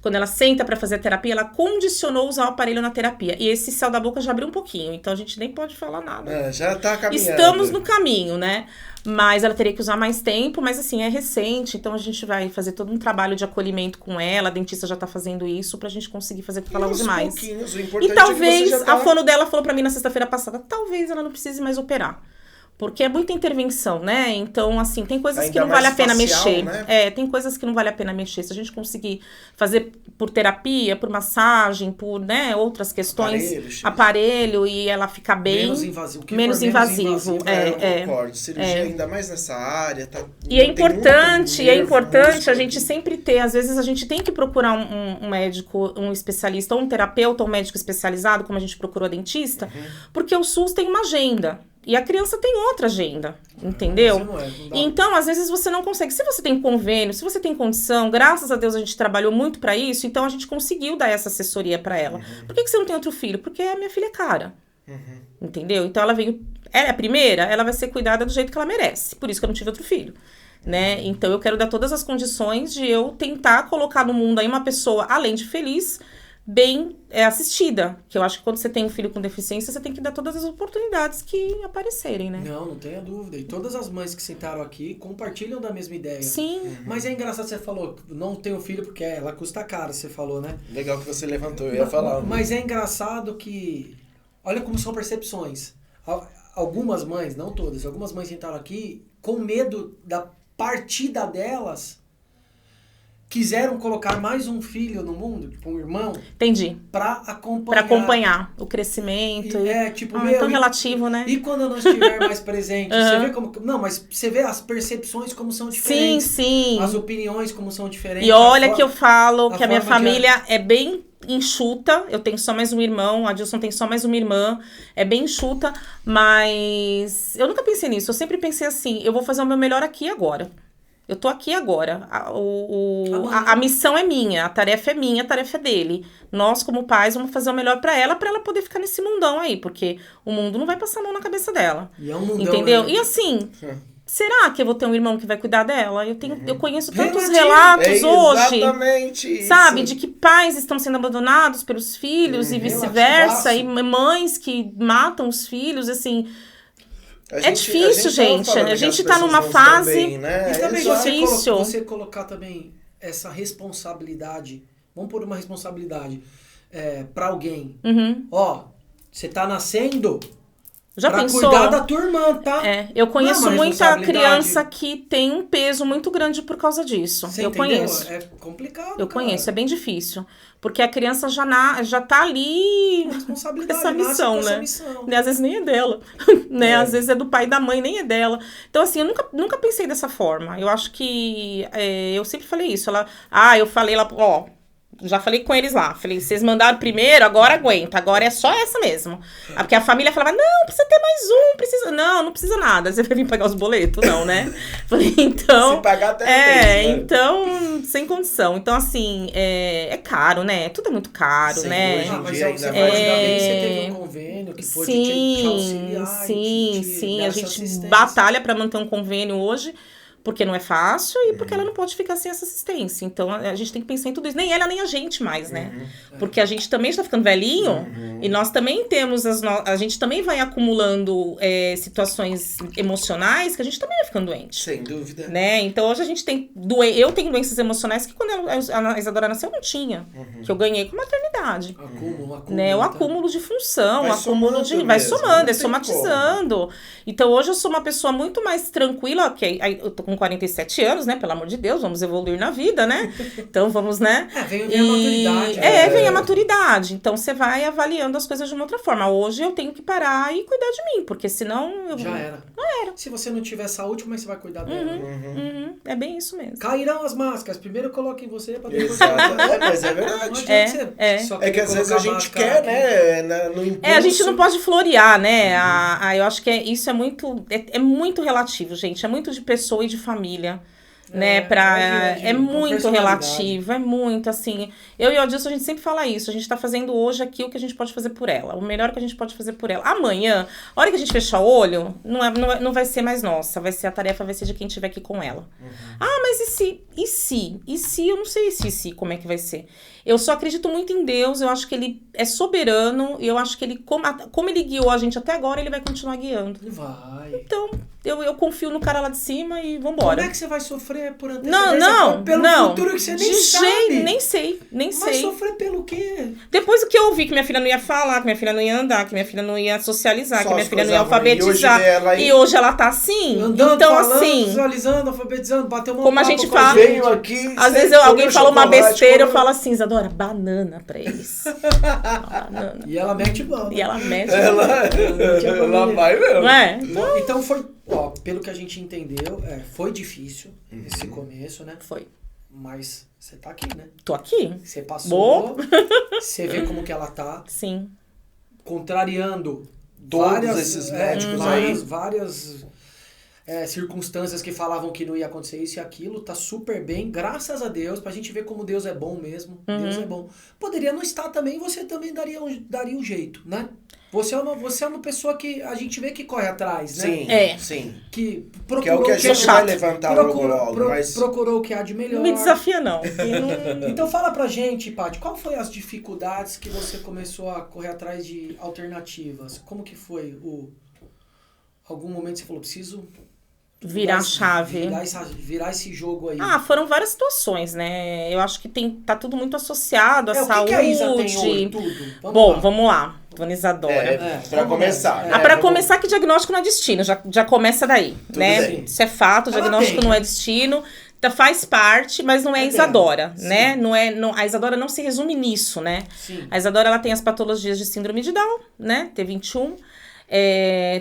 quando ela senta pra fazer a terapia, ela condicionou usar o aparelho na terapia. E esse céu da boca já abriu um pouquinho, então a gente nem pode falar nada. Já tá caminhando. Estamos no caminho, né? Mas ela teria que usar mais tempo, mas assim, é recente, então a gente vai fazer todo um trabalho de acolhimento com ela, a dentista já tá fazendo isso pra gente conseguir fazer com que ela use mais. E talvez, a fono dela falou pra mim na sexta-feira passada, talvez ela não precise mais operar. Porque é muita intervenção, né? Então, assim, tem coisas que não vale a pena mexer. Né? Tem coisas que não vale a pena mexer. Se a gente conseguir fazer por terapia, por massagem, por, né, outras questões, aparelho e ela ficar bem... Menos invasivo. Eu concordo. Cirurgia ainda mais nessa área. E é importante a gente sempre ter, às vezes a gente tem que procurar um médico, um especialista, ou um terapeuta, ou um médico especializado, como a gente procurou a dentista, porque o SUS tem uma agenda. E a criança tem outra agenda, entendeu? Então, às vezes você não consegue. Se você tem convênio, se você tem condição, graças a Deus a gente trabalhou muito pra isso, então a gente conseguiu dar essa assessoria pra ela. Por que você não tem outro filho? Porque a minha filha é cara. Entendeu? Então ela veio... Ela é a primeira, ela vai ser cuidada do jeito que ela merece. Por isso que eu não tive outro filho. Né? Então eu quero dar todas as condições de eu tentar colocar no mundo aí uma pessoa, além de feliz, bem assistida. Que eu acho que quando você tem um filho com deficiência, você tem que dar todas as oportunidades que aparecerem, né? Não tenha dúvida. E todas as mães que sentaram aqui compartilham da mesma ideia. Sim. Mas é engraçado, você falou, não tenho filho porque ela custa caro, você falou, né? Legal que você levantou, eu ia falar. Mas é engraçado que... Olha como são percepções. Algumas mães, não todas, algumas mães sentaram aqui com medo da partida delas, quiseram colocar mais um filho no mundo, tipo um irmão. Entendi. Pra acompanhar o crescimento. Tão relativo, né? E quando eu não estiver mais presente, você vê como... Não, mas você vê as percepções como são diferentes. Sim. As opiniões como são diferentes. E olha que eu falo que a minha família é bem enxuta. Eu tenho só mais um irmão, a Dilson tem só mais uma irmã. É bem enxuta, mas eu nunca pensei nisso. Eu sempre pensei assim, eu vou fazer o meu melhor aqui e agora. Eu tô aqui agora. A missão é minha, a tarefa é minha, a tarefa é dele. Nós, como pais, vamos fazer o melhor pra ela poder ficar nesse mundão aí, porque o mundo não vai passar a mão na cabeça dela. E é um mundão, entendeu? Né? E assim, será que eu vou ter um irmão que vai cuidar dela? Eu conheço tantos relatos hoje. Exatamente. Sabe? De que pais estão sendo abandonados pelos filhos e vice-versa, e mães que matam os filhos, assim. É difícil, gente. A gente tá numa fase também, né? E também difícil. Você colocar também essa responsabilidade, vamos pôr uma responsabilidade pra alguém. Ó, você tá nascendo Já pra pensou? cuidar da tua irmã, tá? Eu conheço muita criança que tem um peso muito grande por causa disso. Você eu entendeu? conheço. É complicado, Eu conheço, é bem difícil. Porque a criança já tá ali com essa missão, né? Às vezes nem é dela, né? Às vezes é do pai e da mãe, nem é dela. Então, assim, eu nunca pensei dessa forma. Eu acho que... eu sempre falei isso. Eu falei lá, ó... já falei com eles lá. Falei, vocês mandaram primeiro, agora aguenta. Agora é só essa mesmo. Porque a família falava, não, precisa ter mais um, precisa... Não precisa nada. Você vai vir pagar os boletos? Não, né? Falei, então... Se pagar até né? Então, sem condição. Então, assim, é caro, né? Tudo é muito caro, né? Mas ainda bem você teve um convênio que pode te auxiliar. Sim. A gente batalha para manter um convênio hoje, porque não é fácil e porque ela não pode ficar sem essa assistência. Então, a gente tem que pensar em tudo isso. Nem ela, nem a gente mais, né? Porque a gente também está ficando velhinho e nós também temos a gente também vai acumulando situações emocionais que a gente também vai ficando doente. Sem dúvida. Né? Então, hoje a gente tem... Eu tenho doenças emocionais que quando a Isadora nasceu, eu não tinha. Que eu ganhei com maternidade. Acúmulo. Né? O acúmulo de função, vai acúmulo de... Vai somando, somatizando. Como. Então, hoje eu sou uma pessoa muito mais tranquila, ok, eu tô com 47 anos, né? Pelo amor de Deus, vamos evoluir na vida, né? Então, vamos, né? Vem a maturidade. Vem a maturidade. Então, você vai avaliando as coisas de uma outra forma. Hoje, eu tenho que parar e cuidar de mim, porque senão... Já era. Se você não tiver saúde, como é que você vai cuidar dela? É bem isso mesmo. Cairão as máscaras. Primeiro coloque em você, pra depois... Mas é verdade. É que às vezes a gente quer, né? No impulso. A gente não pode florear, né? Eu acho que isso é muito... É muito relativo, gente. É muito de pessoa e de família. Né, é muito relativo, é muito assim. Eu e o Adilson, a gente sempre fala isso. A gente tá fazendo hoje aqui o que a gente pode fazer por ela, o melhor que a gente pode fazer por ela. Amanhã, a hora que a gente fechar o olho, não vai ser mais nossa, vai ser a tarefa, vai ser de quem estiver aqui com ela. Mas e se? Eu não sei se como é que vai ser. Eu só acredito muito em Deus, eu acho que ele é soberano, e eu acho que ele, como ele guiou a gente até agora, ele vai continuar guiando. Vai. Então, eu confio no cara lá de cima e vambora. Como é que você vai sofrer por antecedência? Pelo futuro que você nem sabe. Nem sei. Mas sofrer pelo quê? Depois que eu ouvi que minha filha não ia falar, que minha filha não ia andar, que minha filha não ia socializar, que minha filha não ia alfabetizar. E hoje ela tá assim. Andando, então, falando, assim, socializando, alfabetizando, bateu uma como a gente fala. Veio aqui, às vezes alguém fala uma besteira, eu falo assim, Isadora, banana pra eles. Banana. E ela mete bala. E ela mete ela vai mesmo. Não é? Então foi, pelo que a gente entendeu, foi difícil esse começo, né? Foi. Mas você tá aqui, né? Tô aqui. Você passou, você vê como que ela tá. Sim. Contrariando todos esses médicos aí. Várias circunstâncias que falavam que não ia acontecer isso e aquilo, tá super bem, graças a Deus, pra gente ver como Deus é bom mesmo. Deus é bom. Poderia não estar também, você também daria um jeito, né? Você é uma pessoa que a gente vê que corre atrás, né? Sim. Que procurou que é o que a gente vai levantar logo, mas... Procurou o que há de melhor. Não me desafia, não. Então fala pra gente, Paty, qual foi as dificuldades que você começou a correr atrás de alternativas? Como que foi algum momento você falou, preciso... Virar a chave. Virar esse jogo aí. Foram várias situações, né? Eu acho que tá tudo muito associado à saúde. O que a Isa tem hoje, tudo? Vamos lá. Dona Isadora. Pra começar. Pra começar, que diagnóstico não é destino. Já começa daí, né? Bem. Isso é fato, diagnóstico não é destino. Faz parte, mas não é Isadora, né? A Isadora não se resume nisso, né? Sim. A Isadora, ela tem as patologias de síndrome de Down, né? T21,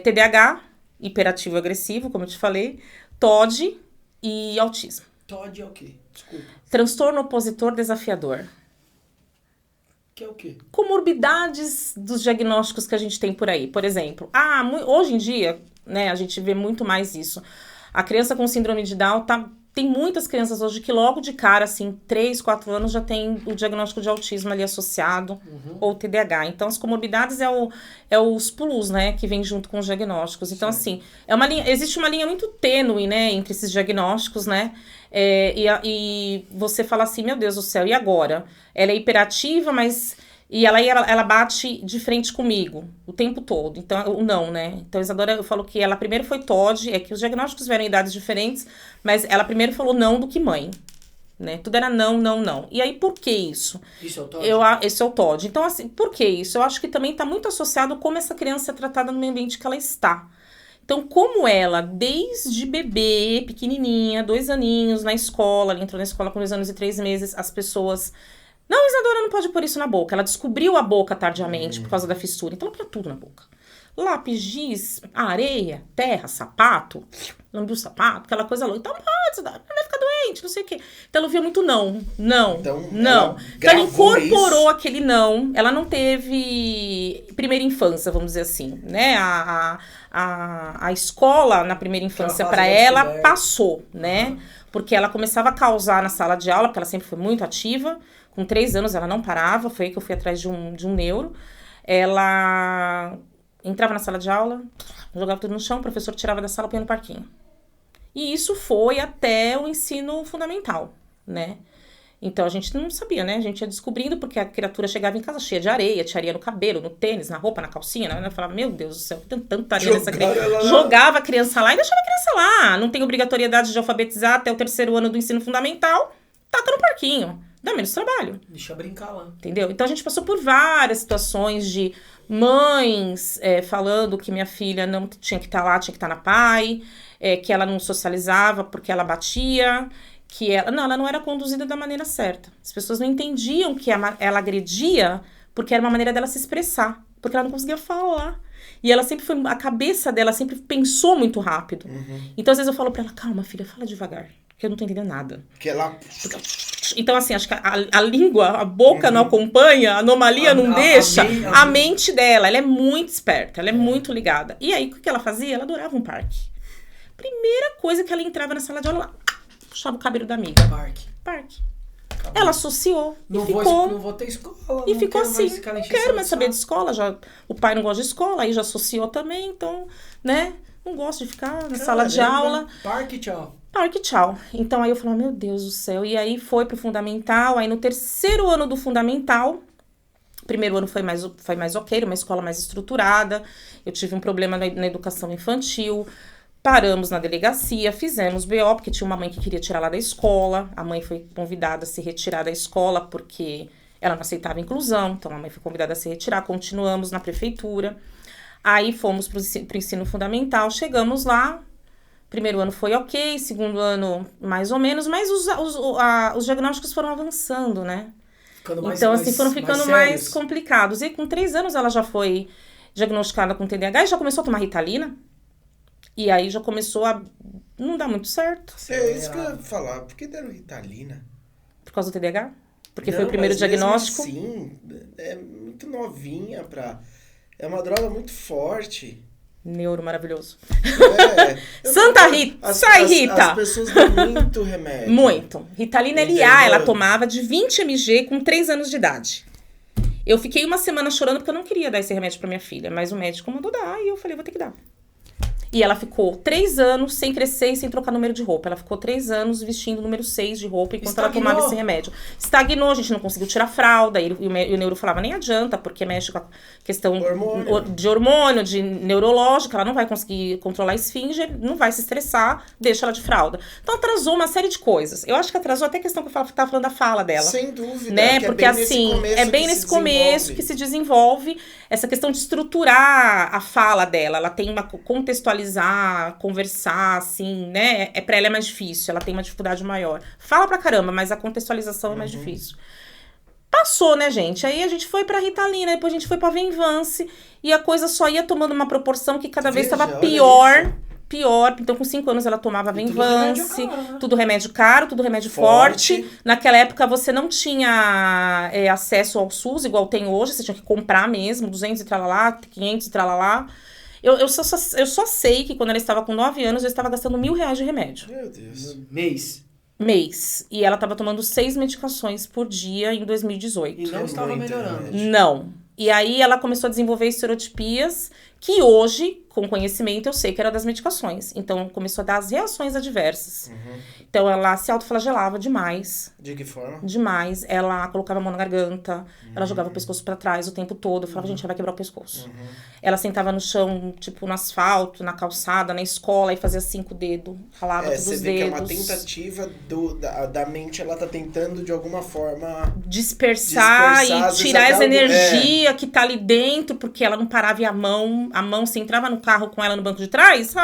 TDAH, hiperativo agressivo, como eu te falei, TOD e autismo. TOD é o quê? Desculpa. Transtorno opositor desafiador. Que é o quê? Comorbidades dos diagnósticos que a gente tem por aí. Por exemplo, hoje em dia, né, a gente vê muito mais isso. A criança com síndrome de Down tem muitas crianças hoje que logo de cara, assim, 3, 4 anos já tem o diagnóstico de autismo ali associado, ou TDAH. Então, as comorbidades é os plus, né, que vem junto com os diagnósticos. Então, assim, existe uma linha muito tênue, né, entre esses diagnósticos, né, e você fala assim, meu Deus do céu, e agora? Ela é hiperativa, mas... E ela bate de frente comigo o tempo todo. Então, o não, né? Então, Isadora, eu falo que ela primeiro foi TOD, que os diagnósticos vieram em idades diferentes, mas ela primeiro falou não do que mãe, né? Tudo era não, não, não. E aí, por que isso? Isso é o TOD? Esse é o TOD. Então, assim, por que isso? Eu acho que também está muito associado como essa criança é tratada no meio ambiente que ela está. Então, como ela, desde bebê, pequenininha, 2 aninhos, na escola, ela entrou na escola com 2 anos e 3 meses, as pessoas... Não, Isadora não pode pôr isso na boca. Ela descobriu a boca tardiamente por causa da fissura. Então ela põe tudo na boca. Lápis, giz, areia, terra, sapato. Lambiu o sapato, aquela coisa louca. Então pode, Isadora, não vai ficar doente. gente, não sei o quê. Então ela ouvia muito não. Então ela incorporou isso. Aquele não. Ela não teve primeira infância, vamos dizer assim, né? A escola na primeira infância para ela passou, né? Porque ela começava a causar na sala de aula, porque ela sempre foi muito ativa. Com 3 anos ela não parava, foi aí que eu fui atrás de um neuro. Ela entrava na sala de aula, jogava tudo no chão, o professor tirava da sala e punha no parquinho. E isso foi até o ensino fundamental, né? Então a gente não sabia, né? A gente ia descobrindo porque a criatura chegava em casa cheia de areia, tinha areia no cabelo, no tênis, na roupa, na calcinha, né? Eu falava, meu Deus do céu, tem tanta areia nessa criança. Jogava a criança lá e deixava a criança lá. Não tem obrigatoriedade de alfabetizar até o 3º ano do ensino fundamental, taca no parquinho. Dá menos trabalho. Deixa brincar lá. Entendeu? Então a gente passou por várias situações de mães falando que minha filha não tinha que estar lá, tinha que estar na PAI, que ela não socializava porque ela batia, que ela não era conduzida da maneira certa. As pessoas não entendiam que ela agredia porque era uma maneira dela se expressar, porque ela não conseguia falar. E ela sempre a cabeça dela sempre pensou muito rápido. Então às vezes eu falo pra ela, calma filha, fala devagar. Porque eu não tô entendendo nada. Então, assim, acho que a língua, a boca não acompanha, a anomalia não deixa. A mente dela, ela é muito esperta, ela é muito ligada. E aí, o que ela fazia? Ela adorava um parque. Primeira coisa que ela entrava na sala de aula, ela puxava o cabelo da amiga. Parque. Acabou. Ela associou não vou ter escola. E ficou assim, não quero mais saber de escola. O pai não gosta de escola, aí já associou também. Então, né, não gosto de ficar na sala de aula. Parque, tchau. Então aí eu falei, meu Deus do céu. E aí foi pro fundamental. Aí no 3º ano do fundamental, primeiro ano foi mais ok, uma escola mais estruturada. Eu tive um problema na educação infantil. Paramos na delegacia, fizemos BO, porque tinha uma mãe que queria tirar ela da escola. A mãe foi convidada a se retirar da escola porque ela não aceitava inclusão. Então a mãe foi convidada a se retirar. Continuamos na prefeitura. Aí fomos pro ensino fundamental. Chegamos lá. Primeiro ano foi ok, 2º ano mais ou menos, mas os diagnósticos foram avançando, né? Então, assim, foram ficando mais complicados. E com 3 anos ela já foi diagnosticada com TDAH e já começou a tomar Ritalina. E aí já começou a não dar muito certo. É isso que eu ia falar. Por que deram Ritalina? Por causa do TDAH? Porque foi o primeiro diagnóstico? Sim, é muito novinha pra... É uma droga muito forte. Neuro maravilhoso. Santa Rita, Rita. As pessoas dão muito remédio. Muito. Ritalina LA, ela tomava de 20 mg com 3 anos de idade. Eu fiquei uma semana chorando porque eu não queria dar esse remédio pra minha filha, mas o médico mandou dar e eu falei, vou ter que dar. E ela ficou 3 anos sem crescer e sem trocar número de roupa. Ela ficou 3 anos vestindo o número 6 de roupa enquanto ela tomava esse remédio. Estagnou, a gente não conseguiu tirar fralda. E o neuro falava, nem adianta, porque mexe com a questão de hormônio, de neurológica. Ela não vai conseguir controlar a esfinge, não vai se estressar, deixa ela de fralda. Então atrasou uma série de coisas. Eu acho que atrasou até a questão que eu tava falando da fala dela. Sem dúvida. Né? Porque assim, é bem nesse começo que se desenvolve essa questão de estruturar a fala dela. Ela tem uma contextualização, conversar, assim, né? Pra ela é mais difícil, ela tem uma dificuldade maior. Fala pra caramba, mas a contextualização é mais difícil. Passou, né, gente? Aí a gente foi pra Ritalina, depois a gente foi pra Venvance, e a coisa só ia tomando uma proporção que cada vez estava pior. Então, com 5 anos ela tomava Venvance, tudo remédio caro, tudo remédio forte. Naquela época você não tinha acesso ao SUS, igual tem hoje, você tinha que comprar mesmo, 200 e tralalá, 500 e tralalá. Eu só sei que quando ela estava com 9 anos, eu estava gastando R$1.000 de remédio. Meu Deus. Mês. E ela estava tomando 6 medicações por dia em 2018. E não estava melhorando. Não. E aí ela começou a desenvolver estereotipias que hoje, com conhecimento, eu sei que era das medicações. Então, começou a dar as reações adversas. Então, ela se autoflagelava demais. De que forma? Demais. Ela colocava a mão na garganta, ela jogava o pescoço pra trás o tempo todo. Eu falava, gente, ela vai quebrar o pescoço. Ela sentava no chão, tipo, no asfalto, na calçada, na escola, e fazia 5 dedos, ralava todos os dedos. Você vê que é uma tentativa da mente, ela tá tentando, de alguma forma... Dispersar e tirar essa energia que tá ali dentro, porque ela não parava e a mão, você entrava no carro com ela no banco de trás,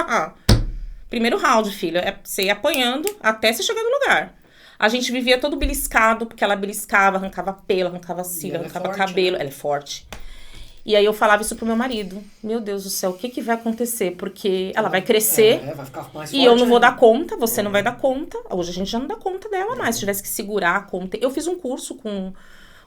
primeiro round, filho, é você ir apanhando até você chegar no lugar. A gente vivia todo beliscado, porque ela beliscava, arrancava pelo, arrancava cílio, arrancava cabelo. Né? Ela é forte. E aí eu falava isso pro meu marido. Meu Deus do céu, o que vai acontecer? Porque ela vai crescer vai ficar mais e forte, eu não vou né? dar conta, você não vai dar conta. Hoje a gente já não dá conta dela mais. Se tivesse que segurar a conta. Eu fiz um curso com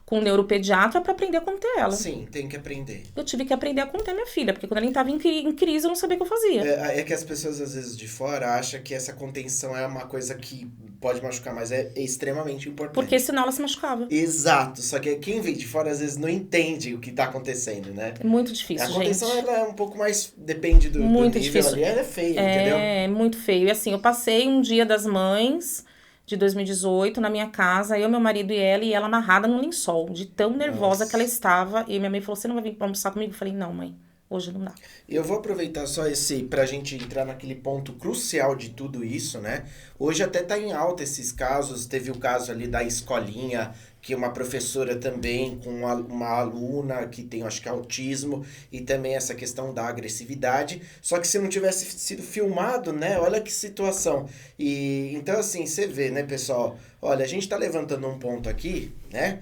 um neuropediatra para aprender a conter ela. Sim, tem que aprender. Eu tive que aprender a conter minha filha, porque quando ela estava em crise, eu não sabia o que eu fazia. É que as pessoas, às vezes, de fora acham que essa contenção é uma coisa que pode machucar, mas é extremamente importante. Porque senão ela se machucava. Exato, só que quem vem de fora, às vezes, não entende o que tá acontecendo, né? É muito difícil, a contenção, gente. ela é um pouco mais, depende do Muito nível difícil. ali, ela é feia, entendeu? É, muito feio. E assim, eu passei um Dia das Mães de 2018 na minha casa, eu, meu marido e ela amarrada no lençol, de tão nervosa que ela estava. E minha mãe falou, você não vai vir almoçar comigo? Eu falei, não, mãe, hoje não dá. Eu vou aproveitar só pra gente entrar naquele ponto crucial de tudo isso, né? Hoje até tá em alta esses casos, teve o caso ali da escolinha, que uma professora também com uma aluna que tem, acho que, autismo, e também essa questão da agressividade. Só que se não tivesse sido filmado, né? Olha que situação. E então, assim, você vê, né, pessoal? Olha, a gente tá levantando um ponto aqui, né?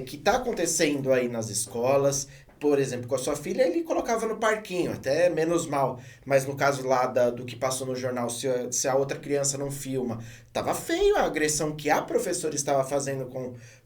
Que tá acontecendo aí nas escolas. Por exemplo, com a sua filha, ele colocava no parquinho, até menos mal. Mas no caso lá do que passou no jornal, se a outra criança não filma, tava feio a agressão que a professora estava fazendo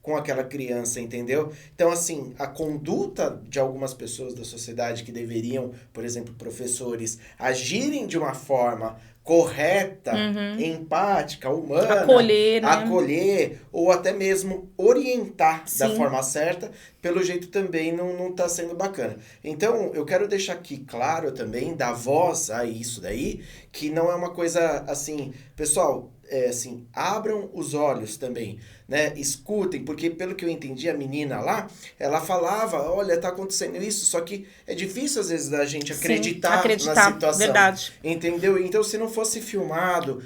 com aquela criança, entendeu? Então, assim, a conduta de algumas pessoas da sociedade que deveriam, por exemplo, professores, agirem de uma forma correta, empática, humana, acolher ou até mesmo orientar da forma certa, pelo jeito também não tá sendo bacana. Então, eu quero deixar aqui claro também, dar voz a isso daí, que não é uma coisa assim, pessoal, assim, abram os olhos também, né? Escutem, porque pelo que eu entendi, a menina lá, ela falava, olha, tá acontecendo isso, só que é difícil às vezes da gente acreditar na situação. Verdade. Entendeu? Então, se não fosse filmado,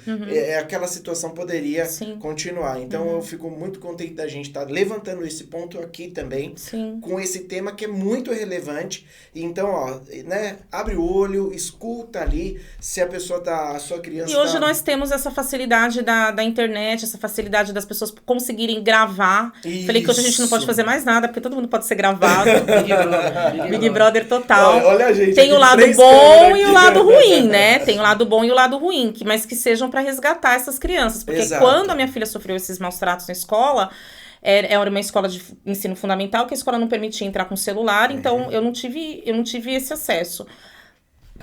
aquela situação poderia continuar. Então, eu fico muito contente da gente estar levantando esse ponto aqui também, com esse tema que é muito relevante. Então, ó, né, abre o olho, escuta ali, se a sua criança... E hoje nós temos essa facilidade da internet, essa facilidade das pessoas conseguirem gravar. Isso. Falei que hoje a gente não pode fazer mais nada, porque todo mundo pode ser gravado. Big Brother total. Olha, gente, tem o lado bom e o lado ruim, né? Tem o lado bom e o lado ruim, mas que sejam para resgatar essas crianças. Porque quando a minha filha sofreu esses maus tratos na escola, era uma escola de ensino fundamental, que a escola não permitia entrar com celular, então eu não tive esse acesso.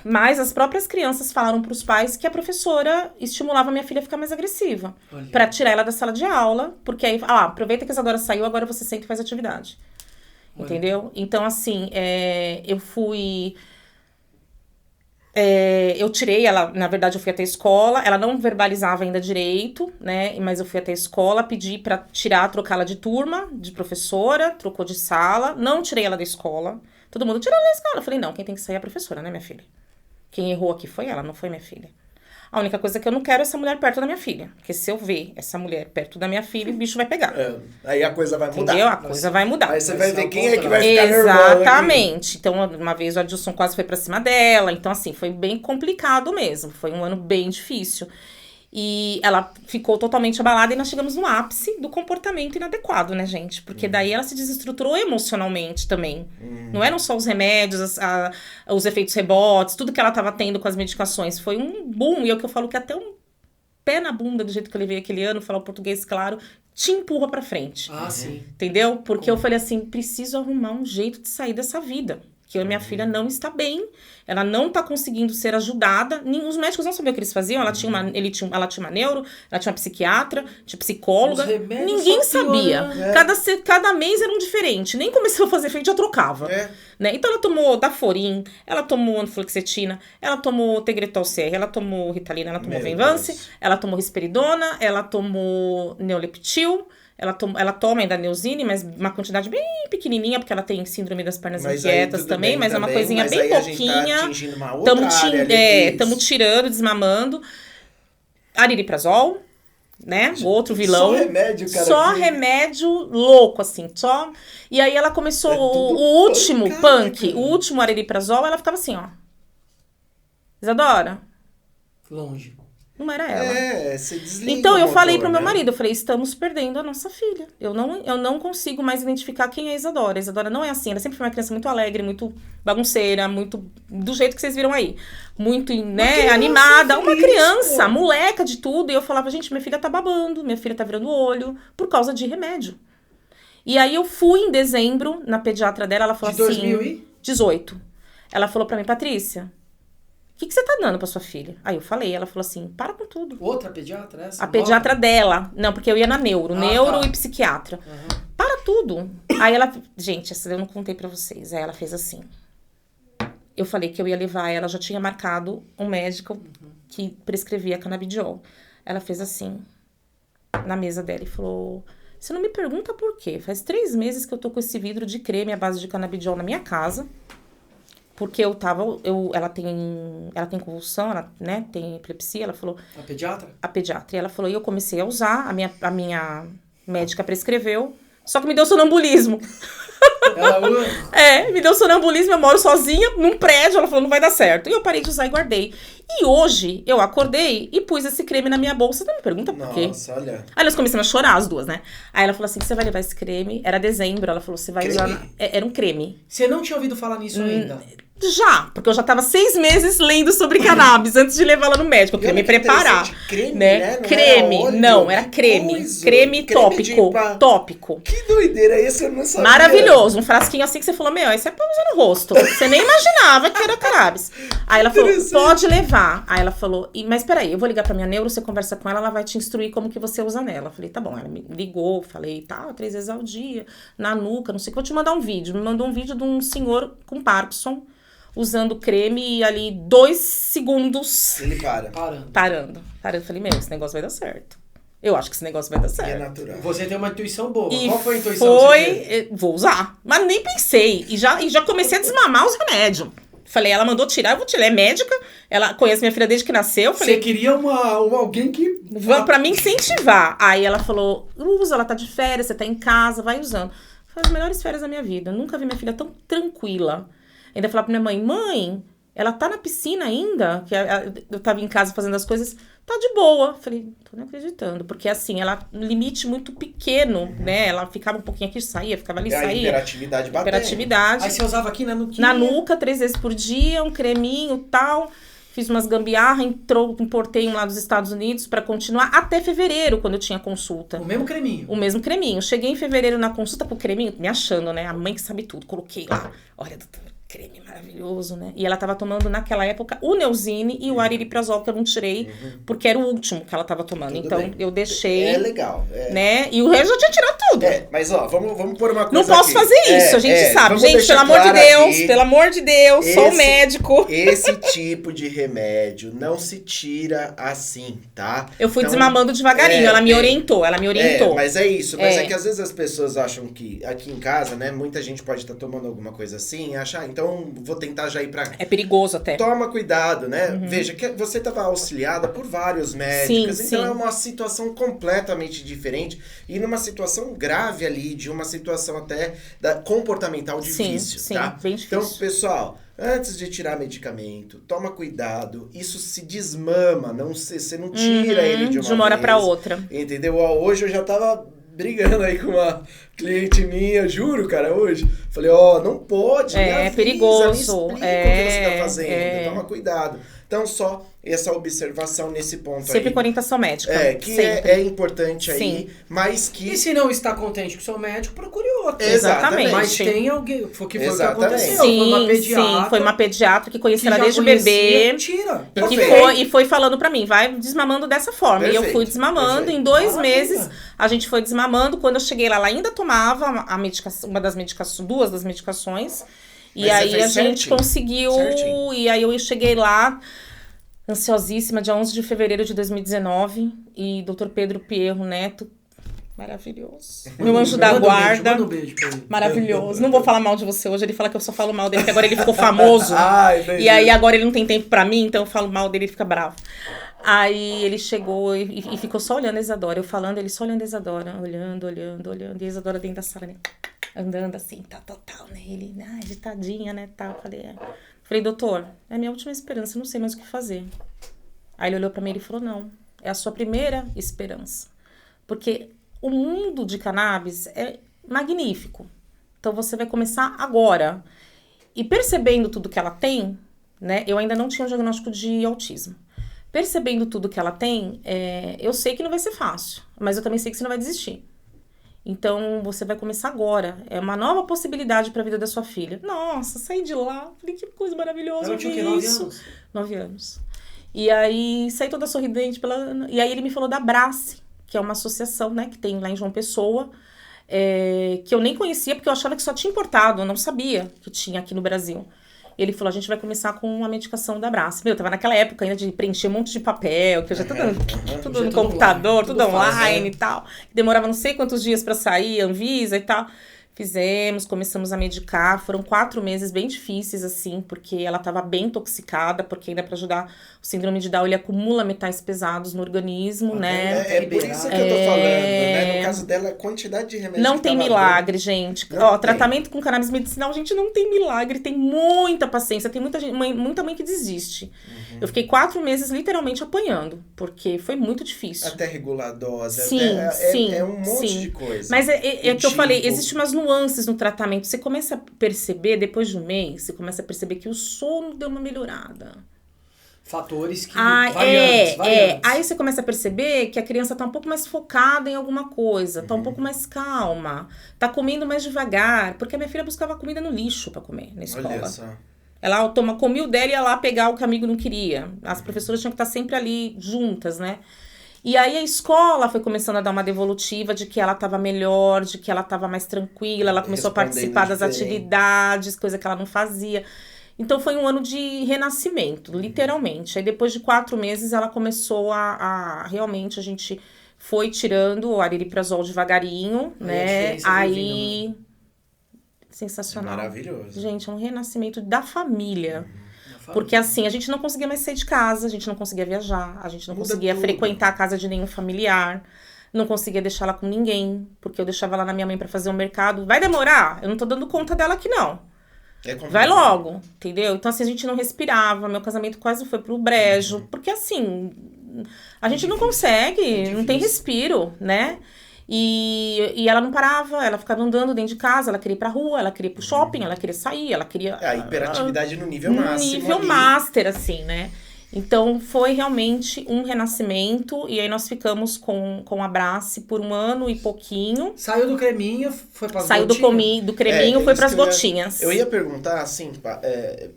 Mas as próprias crianças falaram para os pais que a professora estimulava a minha filha a ficar mais agressiva. Para tirar ela da sala de aula, porque aí, aproveita que a Isadora saiu, agora você senta e faz atividade. Entendeu? Então, assim, eu tirei ela, na verdade eu fui até a escola, ela não verbalizava ainda direito, né, mas eu fui até a escola, pedi pra trocá-la de turma, de professora, trocou de sala, não tirei ela da escola, todo mundo tirou ela da escola, eu falei, não, quem tem que sair é a professora, né, minha filha? Quem errou aqui foi ela, não foi minha filha. A única coisa que eu não quero é essa mulher perto da minha filha. Porque se eu ver essa mulher perto da minha filha, o bicho vai pegar. Aí a coisa vai mudar. Entendeu? A coisa vai mudar. Aí você vai ver quem é que vai ficar nervoso. Exatamente. Então, uma vez o Adilson quase foi pra cima dela. Então, assim, foi bem complicado mesmo. Foi um ano bem difícil. E ela ficou totalmente abalada e nós chegamos no ápice do comportamento inadequado, né, gente? Porque daí ela se desestruturou emocionalmente também. Não eram só os remédios, os efeitos rebotes, tudo que ela estava tendo com as medicações. Foi um boom. E é o que eu falo que até um pé na bunda, do jeito que eu levei aquele ano, falar o português claro, te empurra pra frente. Sim. Entendeu? Porque eu falei assim, preciso arrumar um jeito de sair dessa vida. Que a minha filha não está bem, ela não está conseguindo ser ajudada. Os médicos não sabiam o que eles faziam. Ela tinha uma neuro, ela tinha uma psiquiatra, tinha psicóloga. Ninguém sabia. Cada mês era um diferente. Nem começou a fazer efeito, já trocava. Né? Então ela tomou Daforin, ela tomou anfluoxetina, ela tomou Tegretol CR, ela tomou Ritalina, ela tomou Venvance, ela tomou Risperidona, ela tomou Neuleptil. Ela toma ainda Neosine, mas uma quantidade bem pequenininha, porque ela tem síndrome das pernas inquietas também, mas é uma coisinha bem pouquinha. Estamos tirando, desmamando. Aripiprazol, né? O outro vilão. Só remédio, cara. Só remédio louco, assim. E aí ela começou o último o último aripiprazol, ela ficava assim, ó. Isadora. Longe. Não era ela. Você desliga. Então, eu motor, falei pro meu né? marido, eu falei, estamos perdendo a nossa filha. Eu não consigo mais identificar quem é a Isadora. A Isadora não é assim, ela sempre foi uma criança muito alegre, muito bagunceira, muito do jeito que vocês viram aí. Muito, né, animada. Uma criança, moleca de tudo. E eu falava, gente, minha filha tá babando, minha filha tá virando olho, por causa de remédio. E aí eu fui em dezembro na pediatra dela, ela falou de assim... 2018. Ela falou pra mim, Patrícia... O que você tá dando pra sua filha? Aí eu falei, ela falou assim, para com tudo. Outra pediatra essa? A pediatra dela. Não, porque eu ia na neuro e psiquiatra. Uhum. Para tudo. Aí ela, gente, essa eu não contei pra vocês. Aí ela fez assim. Eu falei que eu ia levar ela, já tinha marcado um médico que prescrevia canabidiol. Ela fez assim, na mesa dela e falou, você não me pergunta por quê. Faz 3 meses que eu tô com esse vidro de creme à base de canabidiol na minha casa. Porque ela tem convulsão, ela, né, tem epilepsia, ela falou... A pediatra? A pediatra. E ela falou, e eu comecei a usar, a minha médica prescreveu, só que me deu sonambulismo. Me deu sonambulismo, eu moro sozinha num prédio, ela falou, não vai dar certo. E eu parei de usar e guardei. E hoje, eu acordei e pus esse creme na minha bolsa. Não me pergunta por quê. Nossa, olha. Aí nós começamos a chorar, as duas, né? Aí ela falou assim, você vai levar esse creme? Era dezembro, ela falou, você vai usar... Era um creme. Você não tinha ouvido falar nisso ainda? Já, porque eu já tava 6 meses lendo sobre cannabis antes de levar ela no médico. Eu queria me preparar. Creme, né? Não creme, era óleo, não, era creme. Coisa. Creme tópico. Tópico. Que doideira, esse eu não sabia. Maravilhoso. Um frasquinho assim que você falou, meu, esse é pra usar no rosto. Você nem imaginava que era cannabis. Aí ela falou, pode levar. Aí ela falou, mas peraí, eu vou ligar pra minha neuro, você conversa com ela, ela vai te instruir como que você usa nela. Eu falei, tá bom. Ela me ligou, falei, 3 vezes ao dia, na nuca, não sei o que, vou te mandar um vídeo. Me mandou um vídeo de um senhor com Parkinson, usando creme e ali 2 segundos... Ele Parando. Eu falei, meu, esse negócio vai dar certo. Eu acho que esse negócio vai dar certo. É natural. Você tem uma intuição boa. E qual foi a intuição que você teve? Vou usar. Mas nem pensei. E já comecei a desmamar os remédios. Falei, ela mandou tirar, eu vou tirar. É médica, ela conhece minha filha desde que nasceu. Falei, você queria alguém que... Pra me incentivar. Aí ela falou, usa, ela tá de férias, você tá em casa, vai usando. Foi as melhores férias da minha vida. Eu nunca vi minha filha tão tranquila. Ainda falar pra minha mãe, ela tá na piscina ainda? Que eu tava em casa fazendo as coisas, tá de boa. Falei, tô não acreditando. Porque assim, ela, um limite muito pequeno, né? Ela ficava um pouquinho aqui, saía, ficava ali, saía. A hiperatividade batendo. Aí você usava aqui na nuquinha? Na nuca, 3 vezes por dia, um creminho e tal. Fiz umas gambiarra, importei um lá dos Estados Unidos pra continuar até fevereiro, quando eu tinha consulta. O mesmo creminho? O mesmo creminho. Cheguei em fevereiro na consulta com o creminho, me achando, né? A mãe que sabe tudo. Coloquei lá. Olha, doutora, creme maravilhoso, né? E ela tava tomando naquela época o Neosine e o aripiprazol, que eu não tirei, porque era o último que ela tava tomando. Tudo então, bem. eu deixei. É legal. Né? E o resto eu já tinha tirado tudo. Mas ó, vamos pôr uma coisa não posso aqui. fazer isso, a gente sabe. Gente, pelo amor de Deus, sou médico. Esse tipo de remédio não se tira assim, tá? Eu fui desmamando devagarinho, ela me orientou. Mas é isso. Mas é que às vezes as pessoas acham que aqui em casa, né, muita gente pode estar tomando alguma coisa assim e achar, então vou tentar já ir pra... É perigoso até. Toma cuidado, né? Veja, que você estava auxiliada por vários médicos, então é uma situação completamente diferente e numa situação grave ali, de uma situação até comportamental difícil, tá? Bem difícil. Então, pessoal, antes de tirar medicamento, toma cuidado, isso se desmama, você não tira ele de uma hora pra outra. Entendeu? Hoje eu já tava brigando aí com uma cliente minha, juro, cara, hoje. Falei, não pode, é perigoso. Me explica o que você tá fazendo, toma cuidado. Então, só essa observação nesse ponto aí. Sempre com orientação médica. Que é importante aí, Sim. Mas que... E se não está contente com o seu médico, procure outro. Exatamente. Mas tem alguém, foi o que aconteceu. Sim, foi uma pediatra. Foi uma pediatra que conhecia ela desde o bebê. Tira. E foi falando pra mim, vai desmamando dessa forma. Perfeito, e eu fui desmamando. Em 2 meses, a gente foi desmamando. Quando eu cheguei lá, ela ainda tomava a medicação, 2 das medicações. E aí a gente conseguiu... Certinho. E aí eu cheguei lá... Ansiosíssima, dia 11 de fevereiro de 2019. E Dr. Pedro Pierro Neto, maravilhoso. Meu anjo da guarda. Manda um beijo pra ele. Maravilhoso. Não vou falar mal de você hoje. Ele fala que eu só falo mal dele, porque agora ele ficou famoso. Entendi. E aí agora ele não tem tempo pra mim, então eu falo mal dele e fica bravo. Aí ele chegou e ficou só olhando a Isadora. Eu falando, ele só olhando a Isadora. Olhando. E a Isadora dentro da sala, né? Andando assim, tal, né? Ele, agitadinha, né? Tal. Falei, Falei, doutor, é a minha última esperança, não sei mais o que fazer. Aí ele olhou pra mim e falou, não, é a sua primeira esperança. Porque o mundo de cannabis é magnífico. Então você vai começar agora. E percebendo tudo que ela tem, né? Eu ainda não tinha o diagnóstico de autismo. Percebendo tudo que ela tem, eu sei que não vai ser fácil. Mas eu também sei que você não vai desistir. Então, você vai começar agora. É uma nova possibilidade para a vida da sua filha. Nossa, saí de lá. Falei, que coisa maravilhosa. Ela tinha o quê? 9 anos? 9 anos. E aí, saí toda sorridente. E aí, ele me falou da Abrace, que é uma associação, né, que tem lá em João Pessoa, que eu nem conhecia, porque eu achava que só tinha importado. Eu não sabia que tinha aqui no Brasil. Ele falou, a gente vai começar com a medicação da Abrace. Meu, eu tava naquela época ainda de preencher um monte de papel, que eu já tudo no computador, tudo online e tal. Demorava não sei quantos dias pra sair, Anvisa e tal. Fizemos, começamos a medicar. Foram 4 meses bem difíceis, assim, porque ela tava bem intoxicada, porque ainda pra ajudar o síndrome de Down, ele acumula metais pesados no organismo, né? É por isso que eu tô falando, né? No caso dela, a quantidade de remédio não tem milagre, gente. Tratamento com cannabis medicinal, gente, não tem milagre. Tem muita paciência. Tem muita mãe que desiste. Eu fiquei 4 meses literalmente apanhando, porque foi muito difícil. Até regular a dose. Sim, é um monte de coisa. Mas é que eu falei, existe umas nuances no tratamento. Você começa a perceber, depois de um mês, você começa a perceber que o sono deu uma melhorada. Fatores que... variantes. Aí você começa a perceber que a criança tá um pouco mais focada em alguma coisa, tá um pouco mais calma, tá comendo mais devagar, porque a minha filha buscava comida no lixo pra comer na escola. Olha só. Ela comia o dela e ia lá pegar o que o amigo não queria. As professoras tinham que estar sempre ali juntas, né? E aí a escola foi começando a dar uma devolutiva de que ela estava melhor, de que ela estava mais tranquila, ela começou a participar das atividades, coisa que ela não fazia. Então foi um ano de renascimento, literalmente. Aí depois de 4 meses ela começou realmente, a gente foi tirando o aripiprazol devagarinho, né? Aí... sensacional. Maravilhoso. Gente, é um renascimento da família. Porque assim, a gente não conseguia mais sair de casa, a gente não conseguia viajar, a gente não conseguia frequentar a casa de nenhum familiar, não conseguia deixar ela com ninguém, porque eu deixava ela na minha mãe pra fazer um mercado. Vai demorar? Eu não tô dando conta dela aqui, não. Vai logo, entendeu? Então assim, a gente não respirava, meu casamento quase foi pro brejo, porque assim, a gente não consegue, não tem respiro, né? E ela não parava, ela ficava andando dentro de casa, ela queria ir pra rua, ela queria ir pro shopping, ela queria sair, ela queria... A hiperatividade no nível máximo. No nível master, assim, né? Então, foi realmente um renascimento, e aí nós ficamos com a Abrace por 1 ano e pouquinho. Saiu do creminho, foi pras gotinhas? Saiu do creminho, foi pras gotinhas. Eu ia perguntar, assim,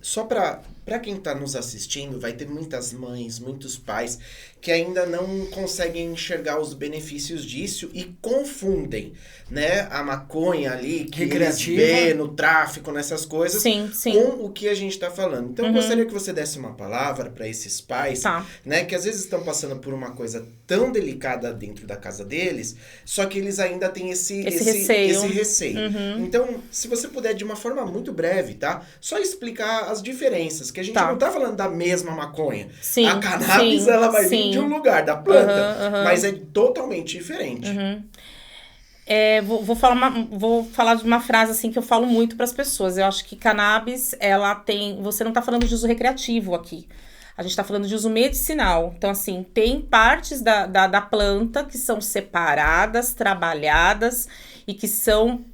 só pra quem tá nos assistindo, vai ter muitas mães, muitos pais que ainda não conseguem enxergar os benefícios disso e confundem, né, a maconha ali, que eles vê no tráfico, nessas coisas, com o que a gente tá falando. Então, eu gostaria que você desse uma palavra para esses pais, né, que às vezes estão passando por uma coisa tão delicada dentro da casa deles, só que eles ainda têm esse receio. Então, se você puder, de uma forma muito breve, tá? Só explicar as diferenças, que a gente não tá falando da mesma maconha. A cannabis, ela vai vir de um lugar, da planta, mas é totalmente diferente. Vou falar de uma frase assim que eu falo muito para as pessoas. Eu acho que cannabis, ela tem... Você não tá falando de uso recreativo aqui. A gente tá falando de uso medicinal. Então, assim, tem partes da planta que são separadas, trabalhadas e que são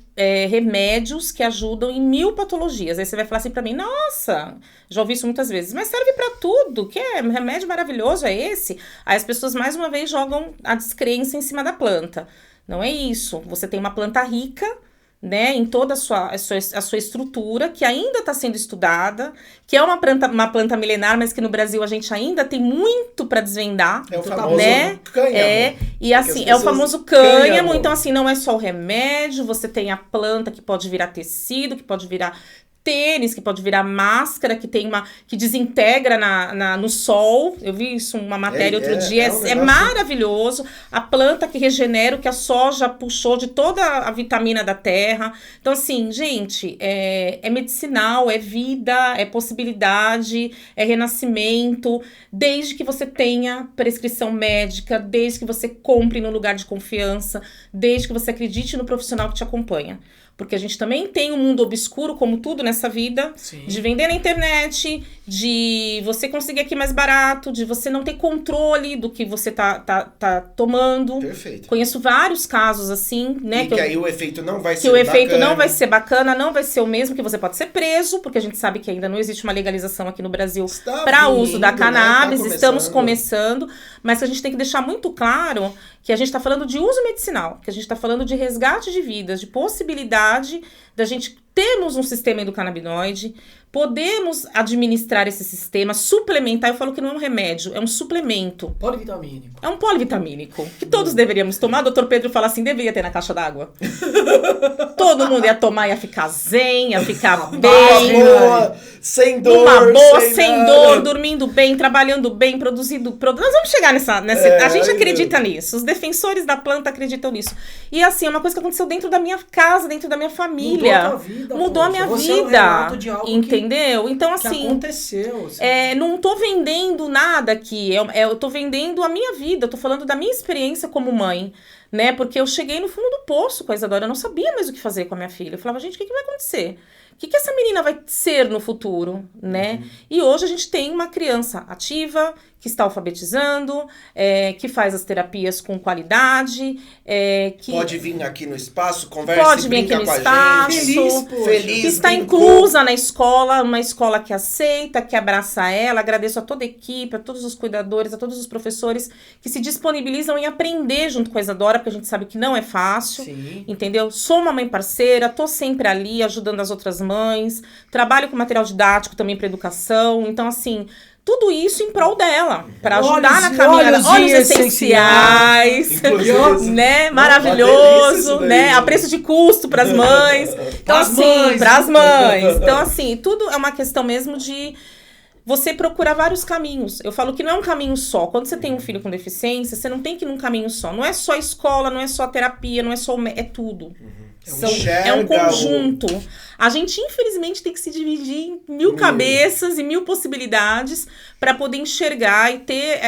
remédios que ajudam em 1000 patologias. Aí você vai falar assim pra mim, nossa, já ouvi isso muitas vezes, mas serve pra tudo, que remédio maravilhoso é esse? Aí as pessoas mais uma vez jogam a descrença em cima da planta. Não é isso. Você tem uma planta rica, né, em toda a sua estrutura, que ainda está sendo estudada, que é uma planta milenar, mas que no Brasil a gente ainda tem muito para desvendar. É o famoso cânhamo. E assim, é o famoso cânhamo. Então, assim, não é só o remédio, você tem a planta que pode virar tecido, que pode virar tênis, que pode virar máscara, que desintegra no sol. Eu vi isso, uma matéria outro dia. É maravilhoso. A planta que regenera o que a soja puxou de toda a vitamina da terra. Então, assim, gente, é medicinal, é vida, é possibilidade, é renascimento, desde que você tenha prescrição médica, desde que você compre no lugar de confiança, desde que você acredite no profissional que te acompanha. Porque a gente também tem um mundo obscuro, como tudo nessa nessa vida, Sim. de vender na internet, de você conseguir aqui mais barato, de você não ter controle do que você tá tomando. Perfeito. Conheço vários casos assim, né? E que aí o efeito não vai ser bacana. Que o efeito não vai ser bacana, não vai ser o mesmo, que você pode ser preso, porque a gente sabe que ainda não existe uma legalização aqui no Brasil para uso da cannabis, né? Estamos começando, mas que a gente tem que deixar muito claro que a gente está falando de uso medicinal, que a gente está falando de resgate de vidas, de possibilidade da gente termos um sistema endocannabinoide, podemos administrar esse sistema, suplementar. Eu falo que não é um remédio, é um suplemento. Polivitamínico. É um polivitamínico, que todos deveríamos tomar. O Dr. Pedro fala assim, deveria ter na caixa d'água. Todo mundo ia tomar, ia ficar zen, ia ficar bem. Boa, sem dor. Uma boa, sem dor, dormindo bem, trabalhando bem, produzindo. Nós vamos chegar nessa a gente acredita nisso. Os defensores da planta acreditam nisso. E assim, é uma coisa que aconteceu dentro da minha casa, dentro da minha família. Mudou a tua vida. Mudou a minha vida. É um relato de algo entendeu? Então, assim. Que aconteceu. Assim. Não tô vendendo nada aqui. Eu tô vendendo a minha vida. Eu tô falando da minha experiência como mãe. Né? Porque eu cheguei no fundo do poço com a Isadora. Eu não sabia mais o que fazer com a minha filha. Eu falava, gente, o que vai acontecer? O que essa menina vai ser no futuro, né? E hoje a gente tem uma criança ativa, que está alfabetizando, que faz as terapias com qualidade, que... Pode vir aqui no espaço, conversa pode vir aqui no espaço, feliz, que está inclusa na escola, uma escola que aceita, que abraça ela. Agradeço a toda a equipe, a todos os cuidadores, a todos os professores que se disponibilizam em aprender junto com a Isadora, porque a gente sabe que não é fácil, Sim. Entendeu? Sou uma mãe parceira, tô sempre ali ajudando as outras mães, trabalho com material didático também para educação, então assim... Tudo isso em prol dela, para ajudar na caminhada. Óleos essenciais, né? Maravilhoso, né? A preço de custo para as mães. Então, assim, para as mães. Então, assim, tudo é uma questão mesmo de você procurar vários caminhos. Eu falo que não é um caminho só. Quando você tem um filho com deficiência, você não tem que ir num caminho só. Não é só a escola, não é só a terapia, não é só é tudo. É um conjunto. A gente, infelizmente, tem que se dividir em 1000 cabeças e 1000 possibilidades para poder enxergar e ter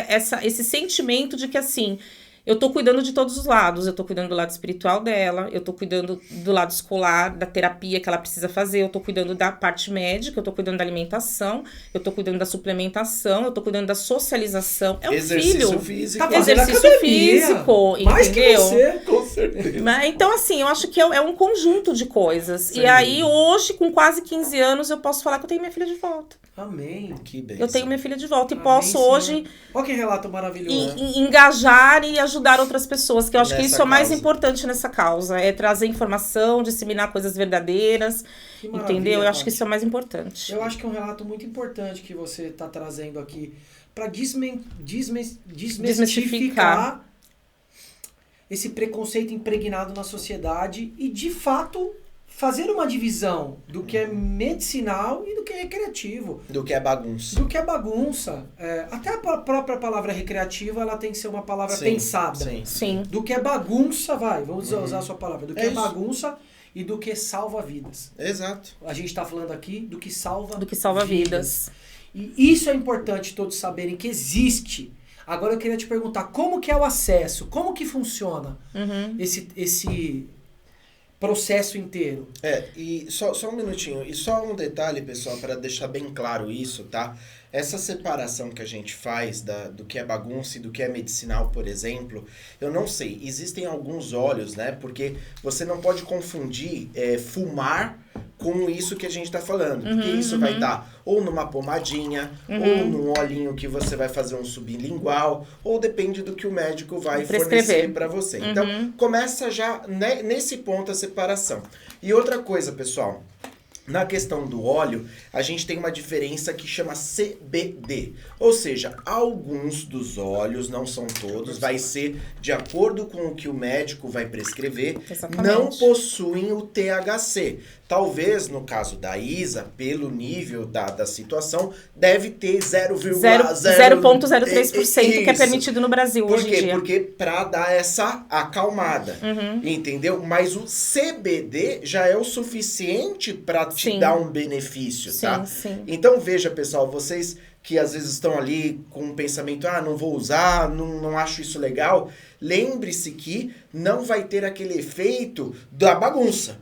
esse sentimento de que, assim, eu tô cuidando de todos os lados. Eu tô cuidando do lado espiritual dela, eu tô cuidando do lado escolar, da terapia que ela precisa fazer, eu tô cuidando da parte médica, eu tô cuidando da alimentação, eu tô cuidando da suplementação, eu tô cuidando da socialização. É um exercício filho. Físico. Tá exercício físico, mais entendeu? Que você, com certeza. Mas, então, assim, eu acho que é um conjunto de coisas. Sim. E aí, hoje, com quase 15 anos, eu posso falar que eu tenho minha filha de volta. Amém. Que bênção. Eu tenho minha filha de volta. E Amém, posso senhor. hoje... Olha que relato maravilhoso. Engajar e ajudar outras pessoas. Que eu acho que isso é o mais causa. Importante nessa causa. É trazer informação, disseminar coisas verdadeiras. Entendeu? Eu acho que isso é o mais importante. Eu acho que é um relato muito importante que você está trazendo aqui. Para desmistificar esse preconceito impregnado na sociedade e, de fato... fazer uma divisão do que é medicinal e do que é recreativo. Do que é bagunça. Do que é bagunça. Até a própria palavra recreativa, ela tem que ser uma palavra pensada. Sim. Do que é bagunça, vamos usar a sua palavra. Do que é bagunça e do que salva vidas. Exato. A gente está falando aqui do que salva vidas. E isso é importante todos saberem que existe. Agora eu queria te perguntar, como que é o acesso? Como que funciona esse processo inteiro? E só um minutinho, e só um detalhe, pessoal, para deixar bem claro isso, tá? Essa separação que a gente faz do que é bagunça e do que é medicinal, por exemplo, eu não sei, existem alguns óleos, né? Porque você não pode confundir fumar com isso que a gente tá falando. Porque isso vai estar ou numa pomadinha, ou num olhinho que você vai fazer um sublingual, ou depende do que o médico vai fornecer para você. Então, começa já nesse ponto a separação. E outra coisa, pessoal, na questão do óleo, a gente tem uma diferença que chama CBD. Ou seja, alguns dos óleos, não são todos, vai ser de acordo com o que o médico vai prescrever, não possuem o THC. Talvez, no caso da Isa, pelo nível da situação, deve ter 0,03%, que é permitido no Brasil hoje em dia. Porque para dar essa acalmada, entendeu? Mas o CBD já é o suficiente para te dar um benefício, tá? Sim. Então veja, pessoal, vocês que às vezes estão ali com um pensamento, não vou usar, não acho isso legal, lembre-se que não vai ter aquele efeito da bagunça.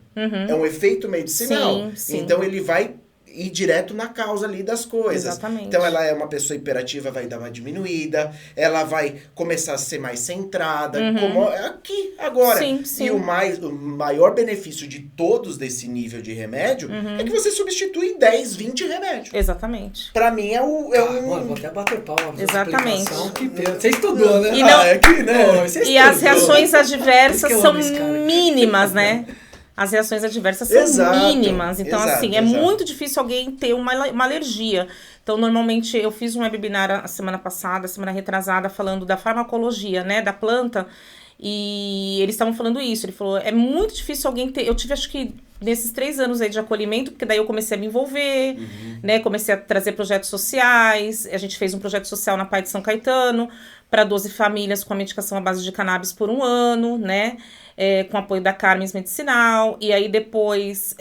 É um efeito medicinal. Sim. Então ele vai ir direto na causa ali das coisas. Exatamente. Então ela é uma pessoa hiperativa, vai dar uma diminuída, ela vai começar a ser mais centrada, como aqui, agora. Sim. E o maior benefício de todos desse nível de remédio é que você substitui 10, 20 remédios. Exatamente. Pra mim é um... Mano, vou até bater palma. Exatamente. Você estudou, né? E, não, aqui, né? E as reações adversas são mínimas, né? As reações adversas são mínimas. Então, assim, é muito difícil alguém ter uma alergia. Então, normalmente, eu fiz um webinar a semana passada, semana retrasada, falando da farmacologia, né, da planta. E eles estavam falando isso. Ele falou, é muito difícil alguém ter... Eu tive, acho que, nesses 3 anos aí de acolhimento, porque daí eu comecei a me envolver, né, comecei a trazer projetos sociais. A gente fez um projeto social na Pai de São Caetano, para 12 famílias com a medicação à base de cannabis por 1 ano, né? Com apoio da Carmes Medicinal, e aí depois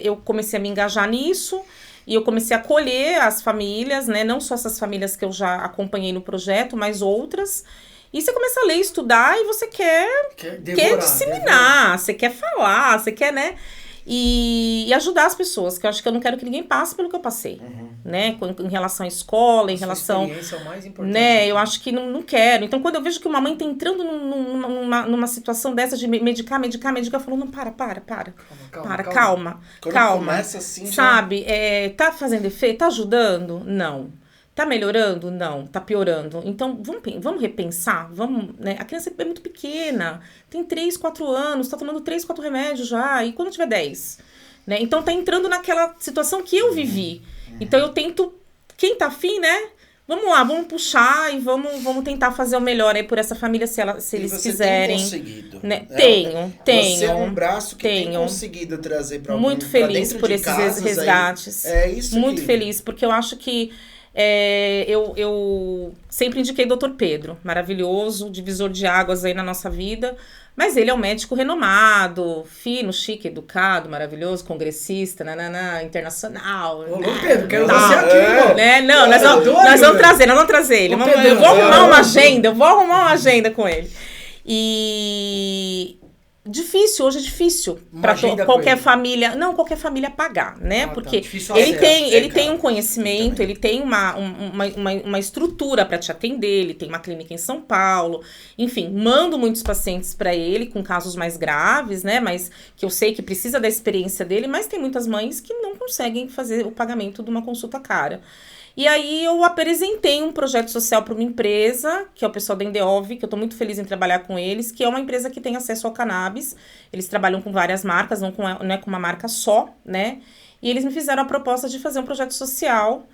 eu comecei a me engajar nisso, e eu comecei a acolher as famílias, né, não só essas famílias que eu já acompanhei no projeto, mas outras, e você começa a ler, estudar, e você quer disseminar, você quer falar, você quer, né, e ajudar as pessoas, que eu acho que eu não quero que ninguém passe pelo que eu passei, né, em relação à escola, em relação... experiência é o mais importante. Né, eu acho que não quero. Então, quando eu vejo que uma mãe tá entrando numa situação dessa de medicar, eu falo, não, para. Calma. Quando começa assim, sabe, tá fazendo efeito? Tá ajudando? Não. Tá melhorando? Não. Tá piorando? Então, vamos repensar? Né? A criança é muito pequena, tem 3, 4 anos, tá tomando 3, 4 remédios já, e quando tiver 10? Né? Então, tá entrando naquela situação que eu vivi. Então, eu tento, quem tá afim, né? Vamos lá, vamos puxar e vamos tentar fazer o melhor aí por essa família, se eles quiserem. Tem conseguido. Né? Tenho. Você é um braço que tem conseguido trazer pra alguém. Muito feliz por esses resgates. Aí. Isso muito feliz, porque eu acho que eu sempre indiquei Dr. Pedro, maravilhoso, divisor de águas aí na nossa vida, mas ele é um médico renomado, fino, chique, educado, maravilhoso, congressista, internacional. Ô, Pedro, quero você aqui, irmão. Né? Não, nós vamos trazer ele. Eu vou arrumar uma agenda com ele. E... hoje é difícil para qualquer família, qualquer família pagar, né? Porque ele tem um conhecimento, ele tem uma estrutura para te atender, ele tem uma clínica em São Paulo, enfim, mando muitos pacientes para ele com casos mais graves, né? Mas que eu sei que precisa da experiência dele, mas tem muitas mães que não conseguem fazer o pagamento de uma consulta cara. E aí eu apresentei um projeto social para uma empresa, que é o pessoal da Endeov, que eu estou muito feliz em trabalhar com eles, que é uma empresa que tem acesso ao cannabis. Eles trabalham com várias marcas, não é com uma marca só, né? E eles me fizeram a proposta de fazer um projeto social,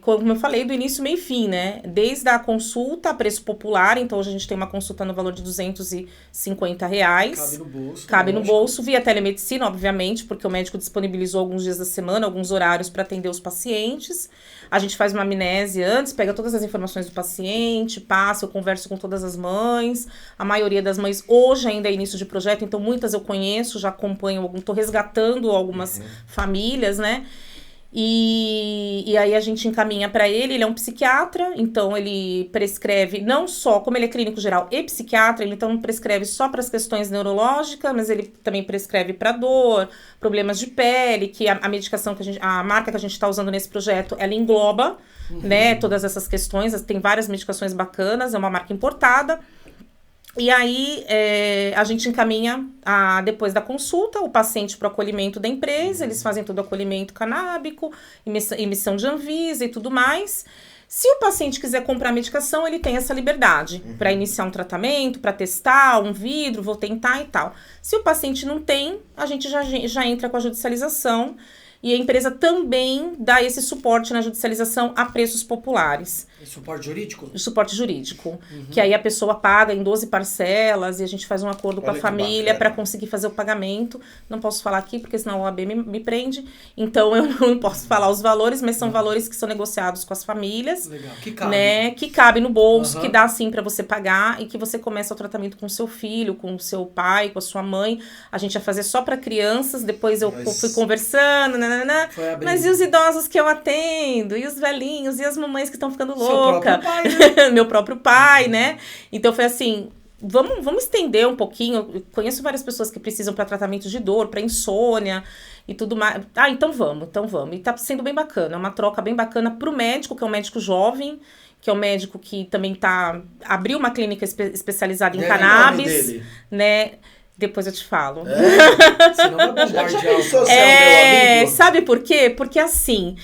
como eu falei, do início, meio e fim, né? Desde a consulta a preço popular, então hoje a gente tem uma consulta no valor de R$250. Cabe no bolso, via telemedicina, obviamente, porque o médico disponibilizou alguns dias da semana, alguns horários para atender os pacientes. A gente faz uma amnese antes, pega todas as informações do paciente, passa, eu converso com todas as mães. A maioria das mães hoje ainda é início de projeto, então muitas eu conheço, já acompanho, estou resgatando algumas famílias, né? E aí a gente encaminha para ele é um psiquiatra, então ele prescreve não só, como ele é clínico geral e psiquiatra, ele então não prescreve só para as questões neurológicas, mas ele também prescreve para dor, problemas de pele, que a medicação a marca que a gente está usando nesse projeto, ela engloba, né, todas essas questões, tem várias medicações bacanas, é uma marca importada. E aí, a gente encaminha, depois da consulta, o paciente para o acolhimento da empresa, eles fazem todo o acolhimento canábico, emissão de Anvisa e tudo mais. Se o paciente quiser comprar medicação, ele tem essa liberdade para iniciar um tratamento, para testar um vidro, vou tentar e tal. Se o paciente não tem, a gente já entra com a judicialização. E a empresa também dá esse suporte na judicialização a preços populares. Suporte jurídico? Suporte jurídico. Que aí a pessoa paga em 12 parcelas e a gente faz um acordo com a família para conseguir fazer o pagamento. Não posso falar aqui, porque senão a OAB me prende. Então, eu não posso falar os valores, mas são valores que são negociados com as famílias. Legal. Que cabe. Né? Que cabe no bolso, que dá sim para você pagar e que você começa o tratamento com o seu filho, com o seu pai, com a sua mãe. A gente ia fazer só para crianças, depois eu fui conversando, mas e os idosos que eu atendo? E os velhinhos? E as mamães que estão ficando loucas? Seu próprio pai, né? Meu próprio pai, né? Então foi assim, vamos estender um pouquinho. Eu conheço várias pessoas que precisam para tratamento de dor, para insônia e tudo mais. Então vamos. E tá sendo bem bacana, é uma troca bem bacana pro médico, que é um médico jovem, que é um médico que também abriu uma clínica especializada em cannabis, né? Depois eu te falo. Senão vai bombardear sabe por quê? Porque assim,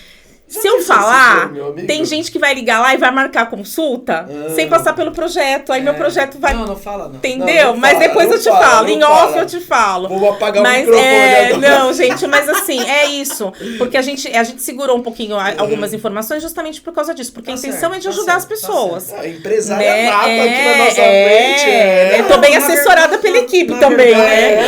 se eu falar, tem gente que vai ligar lá e vai marcar a consulta sem passar pelo projeto. Aí meu projeto vai... Não fala não. Entendeu? Não, mas depois eu te falo. Em off eu te falo. Vou apagar o microfone agora. Não, gente, mas assim, é isso. Porque a gente segurou um pouquinho algumas informações justamente por causa disso. Porque a intenção é de ajudar as pessoas. A empresária nata aqui na nossa frente. Eu tô bem assessorada pela equipe também, né?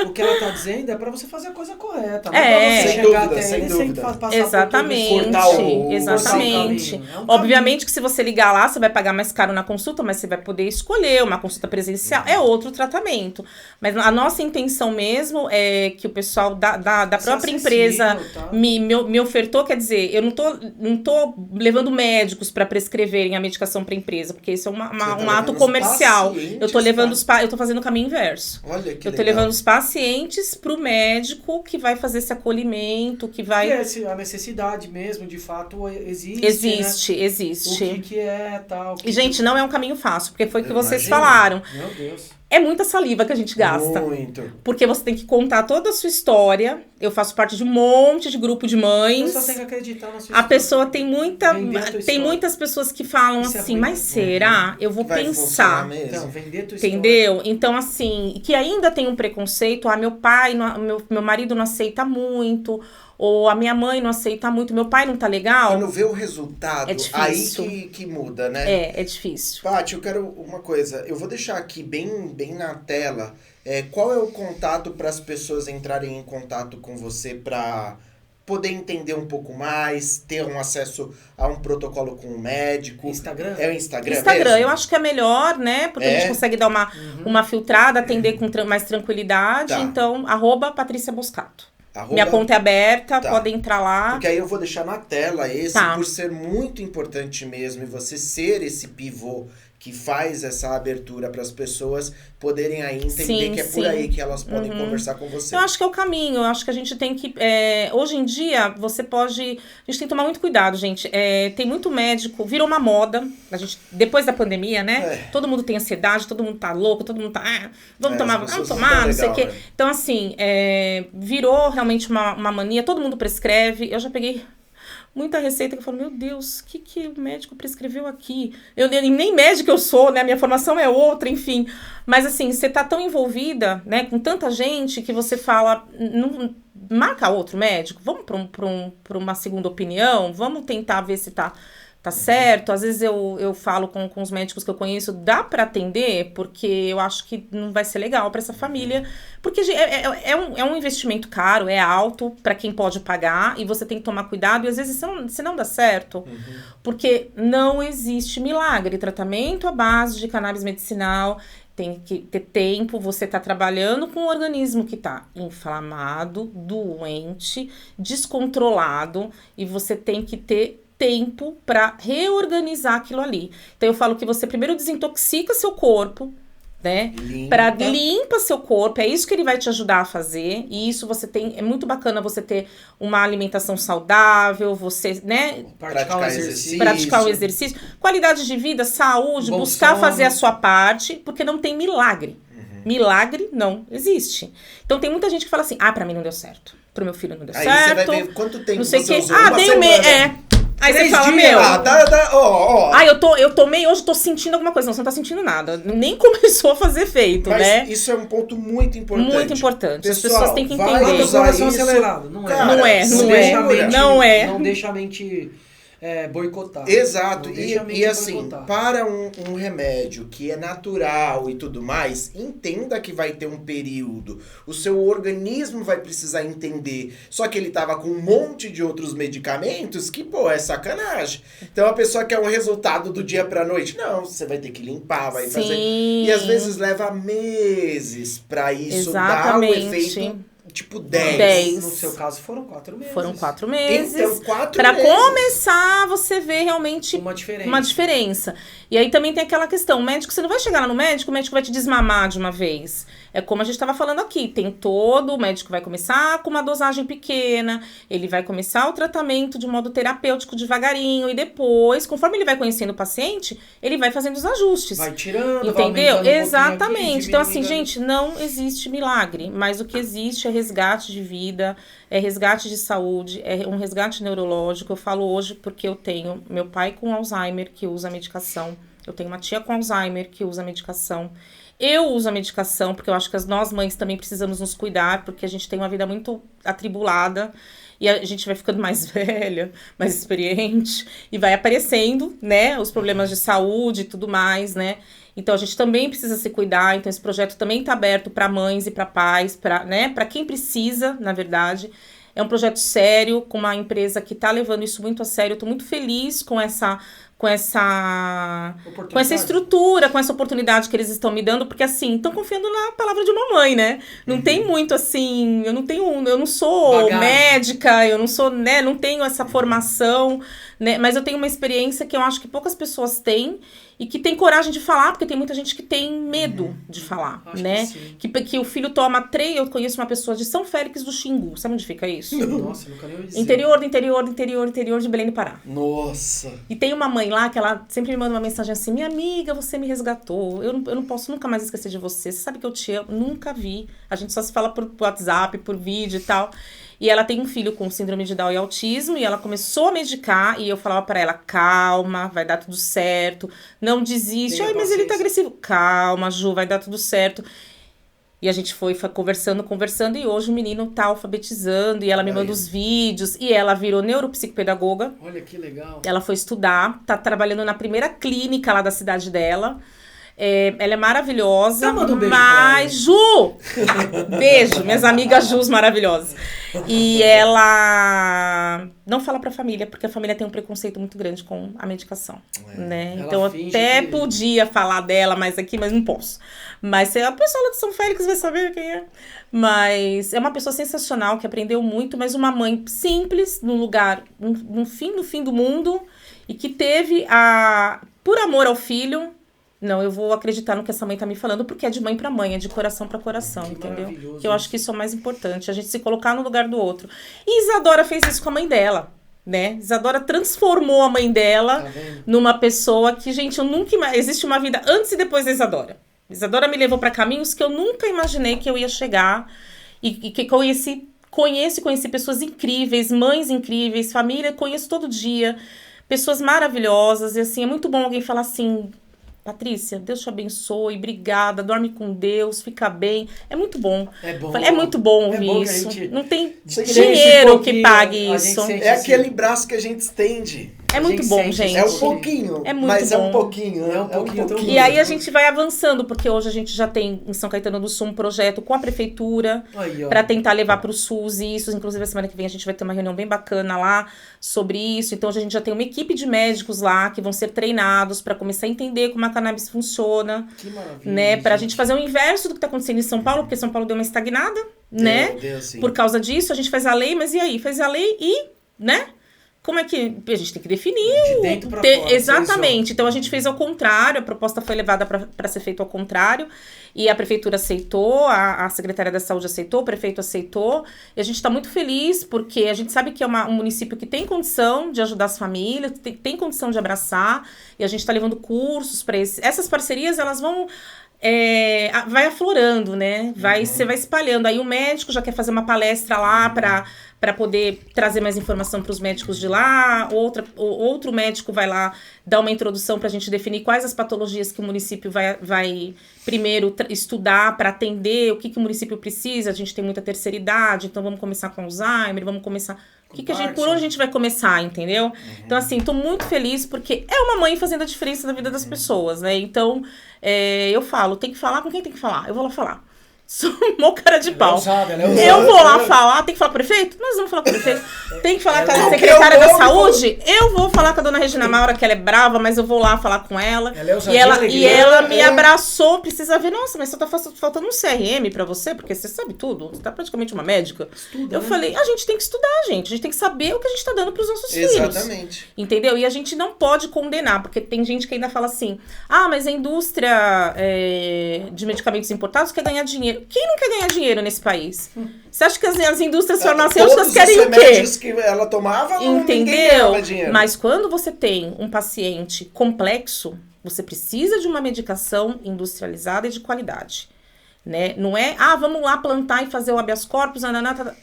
O que ela tá dizendo é pra você fazer a coisa correta. Não é pra você chegar até ele sem passar exatamente. Exatamente. Obviamente que se você ligar lá, você vai pagar mais caro na consulta, mas você vai poder escolher uma consulta presencial. É outro tratamento. Mas a nossa intenção mesmo é que o pessoal da própria empresa me ofertou, quer dizer, eu não tô levando médicos para prescreverem a medicação para a empresa, porque isso é um ato comercial. Eu tô levando eu tô fazendo o caminho inverso. Olha que eu tô levando os pacientes pro médico que vai fazer esse acolhimento, que vai... a necessidade mesmo, de fato, existe. Existe. O que é tal. E, gente, não é um caminho fácil, porque foi o que vocês falaram. Meu Deus. É muita saliva que a gente gasta. Muito. Porque você tem que contar toda a sua história. Eu faço parte de um monte de grupo de mães. A pessoa tem que acreditar na sua história. A pessoa tem muitas pessoas que falam isso assim, mas será? Eu vou pensar. Então, vender tua entendeu? História. Então, assim, que ainda tem um preconceito. Meu pai, meu marido não aceita muito. Ou a minha mãe não aceita muito, meu pai não tá legal. Quando vê o resultado, aí que muda, né? É difícil. Paty, eu quero uma coisa. Eu vou deixar aqui bem na tela. Qual é o contato para as pessoas entrarem em contato com você para poder entender um pouco mais, ter um acesso a um protocolo com o médico? Instagram? É o Instagram Instagram, mesmo? eu acho que é melhor, né? Porque a gente consegue dar uma filtrada, atender com mais tranquilidade. Tá. Então, @Patrícia Boscato. Arroba... Minha conta é aberta, podem entrar lá. Porque aí eu vou deixar na tela por ser muito importante mesmo, e você ser esse pivô que faz essa abertura para as pessoas poderem aí entender que é por aí que elas podem conversar com você. Eu acho que é o caminho, eu acho que a gente tem que... hoje em dia, você pode... A gente tem que tomar muito cuidado, gente. Tem muito médico, virou uma moda. Depois da pandemia, né? Todo mundo tem ansiedade, todo mundo tá louco, todo mundo tá... Vamos tomar, não sei o quê. Então, assim, virou realmente uma mania, todo mundo prescreve. Eu já peguei... muita receita que eu falo, meu Deus, o que o médico prescreveu aqui? Nem médica eu sou, né? A minha formação é outra, enfim. Mas assim, você tá tão envolvida, né, com tanta gente que você fala, não, marca outro médico, vamos para uma segunda opinião, vamos tentar ver se tá certo. Às vezes eu falo com os médicos que eu conheço, dá para atender, porque eu acho que não vai ser legal para essa família, porque é um investimento caro, é alto para quem pode pagar, e você tem que tomar cuidado, e às vezes se não dá certo, porque não existe milagre. Tratamento à base de cannabis medicinal tem que ter tempo, você tá trabalhando com um organismo que tá inflamado, doente, descontrolado, e você tem que ter tempo para reorganizar aquilo ali. Então eu falo que você primeiro desintoxica seu corpo, né? Limpa seu corpo, é isso que ele vai te ajudar a fazer. E isso é muito bacana você ter uma alimentação saudável, você, né? Praticar o exercício. Qualidade de vida, saúde, buscar fazer a sua parte, porque não tem milagre. Milagre não existe. Então tem muita gente que fala assim, pra mim não deu certo, pro meu filho não deu certo. Aí você vai ver quanto tempo você usou. Dei um mês, Aí você fala, eu tomei hoje, tô sentindo alguma coisa. Não, você não tá sentindo nada. Nem começou a fazer efeito, né? Isso é um ponto muito importante. Muito importante. Pessoal, as pessoas têm que entender. Coração acelerado. Não é. Não deixa a mente boicotar. Exato. E assim, boicotar. Para um remédio que é natural e tudo mais, entenda que vai ter um período. O seu organismo vai precisar entender. Só que ele tava com um monte de outros medicamentos que, pô, é sacanagem. Então a pessoa quer um resultado do dia pra noite. Não, você vai ter que limpar, vai fazer. E às vezes leva meses pra isso dar o efeito. Tipo 10. No seu caso foram 4 meses. Foram 4 meses. Então, 4 pra meses. Começar, você vê realmente uma diferença. E aí também tem aquela questão, o médico, você não vai chegar lá no médico, o médico vai te desmamar de uma vez. É como a gente estava falando aqui, o médico vai começar com uma dosagem pequena, ele vai começar o tratamento de modo terapêutico devagarinho, e depois, conforme ele vai conhecendo o paciente, ele vai fazendo os ajustes. Vai tirando, entendeu? Vai exatamente. Aqui, então assim, gente, não existe milagre, mas o que existe é resgate de vida, é resgate de saúde, é um resgate neurológico. Eu falo hoje porque eu tenho meu pai com Alzheimer que usa medicação, eu tenho uma tia com Alzheimer que usa medicação. Eu uso a medicação porque eu acho que nós mães também precisamos nos cuidar, porque a gente tem uma vida muito atribulada e a gente vai ficando mais velha, mais experiente e vai aparecendo, né, os problemas de saúde e tudo mais, né? Então a gente também precisa se cuidar, então esse projeto também está aberto para mães e para pais, para quem precisa, na verdade. É um projeto sério, com uma empresa que está levando isso muito a sério. Eu estou muito feliz com essa estrutura, com essa oportunidade que eles estão me dando, porque assim, estão confiando na palavra de uma mãe, né? Não tem muito assim, eu não sou bagagem. Médica, eu não sou, né, não tenho essa formação, né, mas eu tenho uma experiência que eu acho que poucas pessoas têm e que tem coragem de falar, porque tem muita gente que tem medo de falar, acho né? Que o filho toma 3, eu conheço uma pessoa de São Félix do Xingu, sabe onde fica isso? Nossa, nunca nem ouvi dizer. Interior de Belém do Pará. Nossa! E tem uma mãe lá que ela sempre me manda uma mensagem assim, minha amiga, você me resgatou, eu não posso nunca mais esquecer de você sabe que eu te amo, nunca vi, a gente só se fala por WhatsApp, por vídeo e tal. E ela tem um filho com síndrome de Down e autismo, e ela começou a medicar, e eu falava pra ela, calma, vai dar tudo certo, não desiste. Ai, mas ele tá agressivo. Calma, Ju, vai dar tudo certo. E a gente foi conversando, e hoje o menino tá alfabetizando, e ela me manda os vídeos, e ela virou neuropsicopedagoga. Olha que legal. Ela foi estudar, tá trabalhando na primeira clínica lá da cidade dela. Ela é maravilhosa, então, manda um beijo mas Ju! Beijo, minhas amigas Jus maravilhosas. E ela não fala pra família, porque a família tem um preconceito muito grande com a medicação, né? Então eu até podia falar dela mais aqui, mas não posso. Mas a pessoa lá de São Félix vai saber quem é. Mas é uma pessoa sensacional, que aprendeu muito, mas uma mãe simples, num lugar, no fim do mundo, e que teve por amor ao filho. Não, eu vou acreditar no que essa mãe tá me falando, porque é de mãe pra mãe, é de coração pra coração, que entendeu? Que eu acho que isso é o mais importante, a gente se colocar no lugar do outro. E Isadora fez isso com a mãe dela, né? Isadora transformou a mãe dela numa pessoa que, gente, eu nunca... Existe uma vida antes e depois da Isadora. Isadora me levou pra caminhos que eu nunca imaginei que eu ia chegar e que conheci pessoas incríveis, mães incríveis, família, conheço todo dia, pessoas maravilhosas, e assim, é muito bom alguém falar assim... Patrícia, Deus te abençoe, obrigada, dorme com Deus, fica bem. É muito bom. É muito bom ouvir isso. Não tem dinheiro que pague isso. É aquele braço que a gente estende. É muito bom, gente. É um pouquinho, é muito mas bom. É um pouquinho. É um pouquinho. E aí a gente vai avançando, porque hoje a gente já tem em São Caetano do Sul um projeto com a prefeitura para tentar levar para o SUS isso. Inclusive, a semana que vem a gente vai ter uma reunião bem bacana lá sobre isso. Então, hoje a gente já tem uma equipe de médicos lá que vão ser treinados para começar a entender como a cannabis funciona. Que maravilha. Né? Para a gente fazer o inverso do que está acontecendo em São Paulo, porque São Paulo deu uma estagnada, né? Por causa disso, a gente faz a lei, mas e aí? Faz a lei e, né? Como é que... A gente tem que definir... De dentro pra fora. Exatamente. Então, a gente fez ao contrário. A proposta foi levada para ser feito ao contrário. E a prefeitura aceitou, a secretária da saúde aceitou, o prefeito aceitou. E a gente está muito feliz, porque a gente sabe que é um município que tem condição de ajudar as famílias, tem condição de abraçar. E a gente está levando cursos para essas parcerias, elas vão... vai aflorando, né? Você vai espalhando. Aí o médico já quer fazer uma palestra lá para poder trazer mais informação para os médicos de lá. Outro médico vai lá dar uma introdução para a gente definir quais as patologias que o município vai primeiro estudar para atender, o que o município precisa. A gente tem muita terceira idade, então vamos começar com Alzheimer, vamos começar Por onde a gente vai começar, entendeu? Então, assim, tô muito feliz porque é uma mãe fazendo a diferença na vida das pessoas, né? Então, eu falo, tem que falar com quem tem que falar. Eu vou lá falar. Sou mó cara de pau. Eu vou lá falar, tem que falar com o prefeito? Nós vamos falar com o prefeito. Tem que falar com a secretária da saúde? Eu vou falar com a dona Regina Maura, que ela é brava, mas eu vou lá falar com ela. E ela me abraçou, precisa ver, nossa, mas só tá faltando um CRM pra você, porque você sabe tudo, você tá praticamente uma médica. Eu falei, a gente tem que estudar, gente. A gente tem que saber o que a gente tá dando pros nossos filhos. Exatamente. Entendeu? E a gente não pode condenar, porque tem gente que ainda fala assim, mas a indústria de medicamentos importados quer ganhar dinheiro. Quem não quer ganhar dinheiro nesse país? Você acha que as indústrias farmacêuticas querem o quê? Todos os remédios que ela tomava, ninguém ganhava dinheiro. Mas quando você tem um paciente complexo, você precisa de uma medicação industrializada e de qualidade. Né? Não é, vamos lá plantar e fazer o habeas corpus,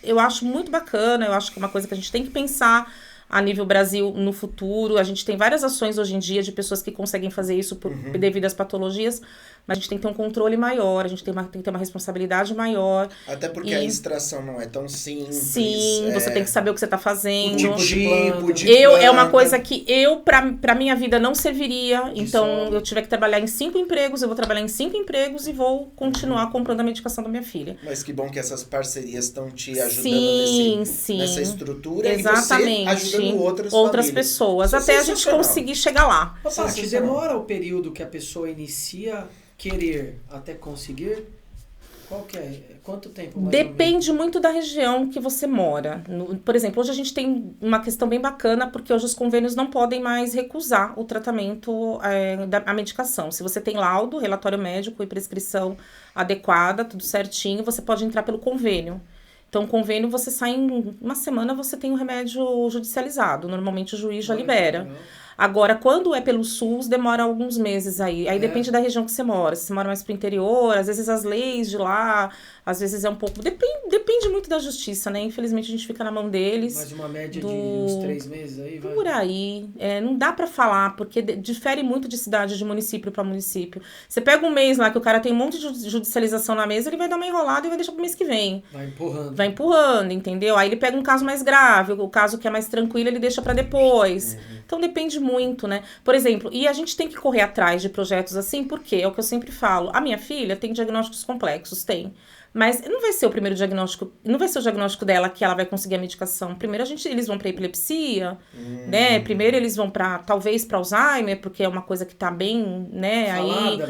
eu acho muito bacana, eu acho que é uma coisa que a gente tem que pensar a nível Brasil no futuro. A gente tem várias ações hoje em dia de pessoas que conseguem fazer isso devido às patologias, mas a gente tem que ter um controle maior, a gente tem que ter uma responsabilidade maior. Até porque a extração não é tão simples. Sim, você tem que saber o que você está fazendo. O tipo de é uma coisa que pra minha vida não serviria, então eu tiver que trabalhar em 5 empregos, eu vou trabalhar em 5 empregos e vou continuar comprando a medicação da minha filha. Mas que bom que essas parcerias estão te ajudando nessa estrutura. Exatamente. E você ajudando outras pessoas, até a gente conseguir chegar lá. Paty, demora o período que a pessoa inicia querer até conseguir? Qual que é? Quanto tempo? Depende muito da região que você mora. Por exemplo, hoje a gente tem uma questão bem bacana, porque hoje os convênios não podem mais recusar o tratamento, a medicação. Se você tem laudo, relatório médico e prescrição adequada, tudo certinho, você pode entrar pelo convênio. Então, o convênio, você sai em uma semana, você tem o remédio judicializado. Normalmente, o juiz já libera. Agora, quando é pelo SUS, demora alguns meses aí. Aí depende da região que você mora. Se você mora mais pro interior, às vezes as leis de lá, às vezes é um pouco... Depende muito da justiça, né? Infelizmente, a gente fica na mão deles. Mas uma média de uns 3 meses aí, vai? Por aí. Não dá pra falar, porque difere muito de cidade, de município pra município. Você pega um mês lá que o cara tem um monte de judicialização na mesa, ele vai dar uma enrolada e vai deixar pro mês que vem. Vai empurrando, entendeu? Aí ele pega um caso mais grave, o caso que é mais tranquilo, ele deixa pra depois. Então, depende muito, né? Por exemplo, e a gente tem que correr atrás de projetos assim, porque é o que eu sempre falo. A minha filha tem diagnósticos complexos, tem. Mas não vai ser o primeiro diagnóstico, não vai ser o diagnóstico dela que ela vai conseguir a medicação. Primeiro eles vão para epilepsia, né? Primeiro eles vão talvez para Alzheimer, porque é uma coisa que tá bem, né,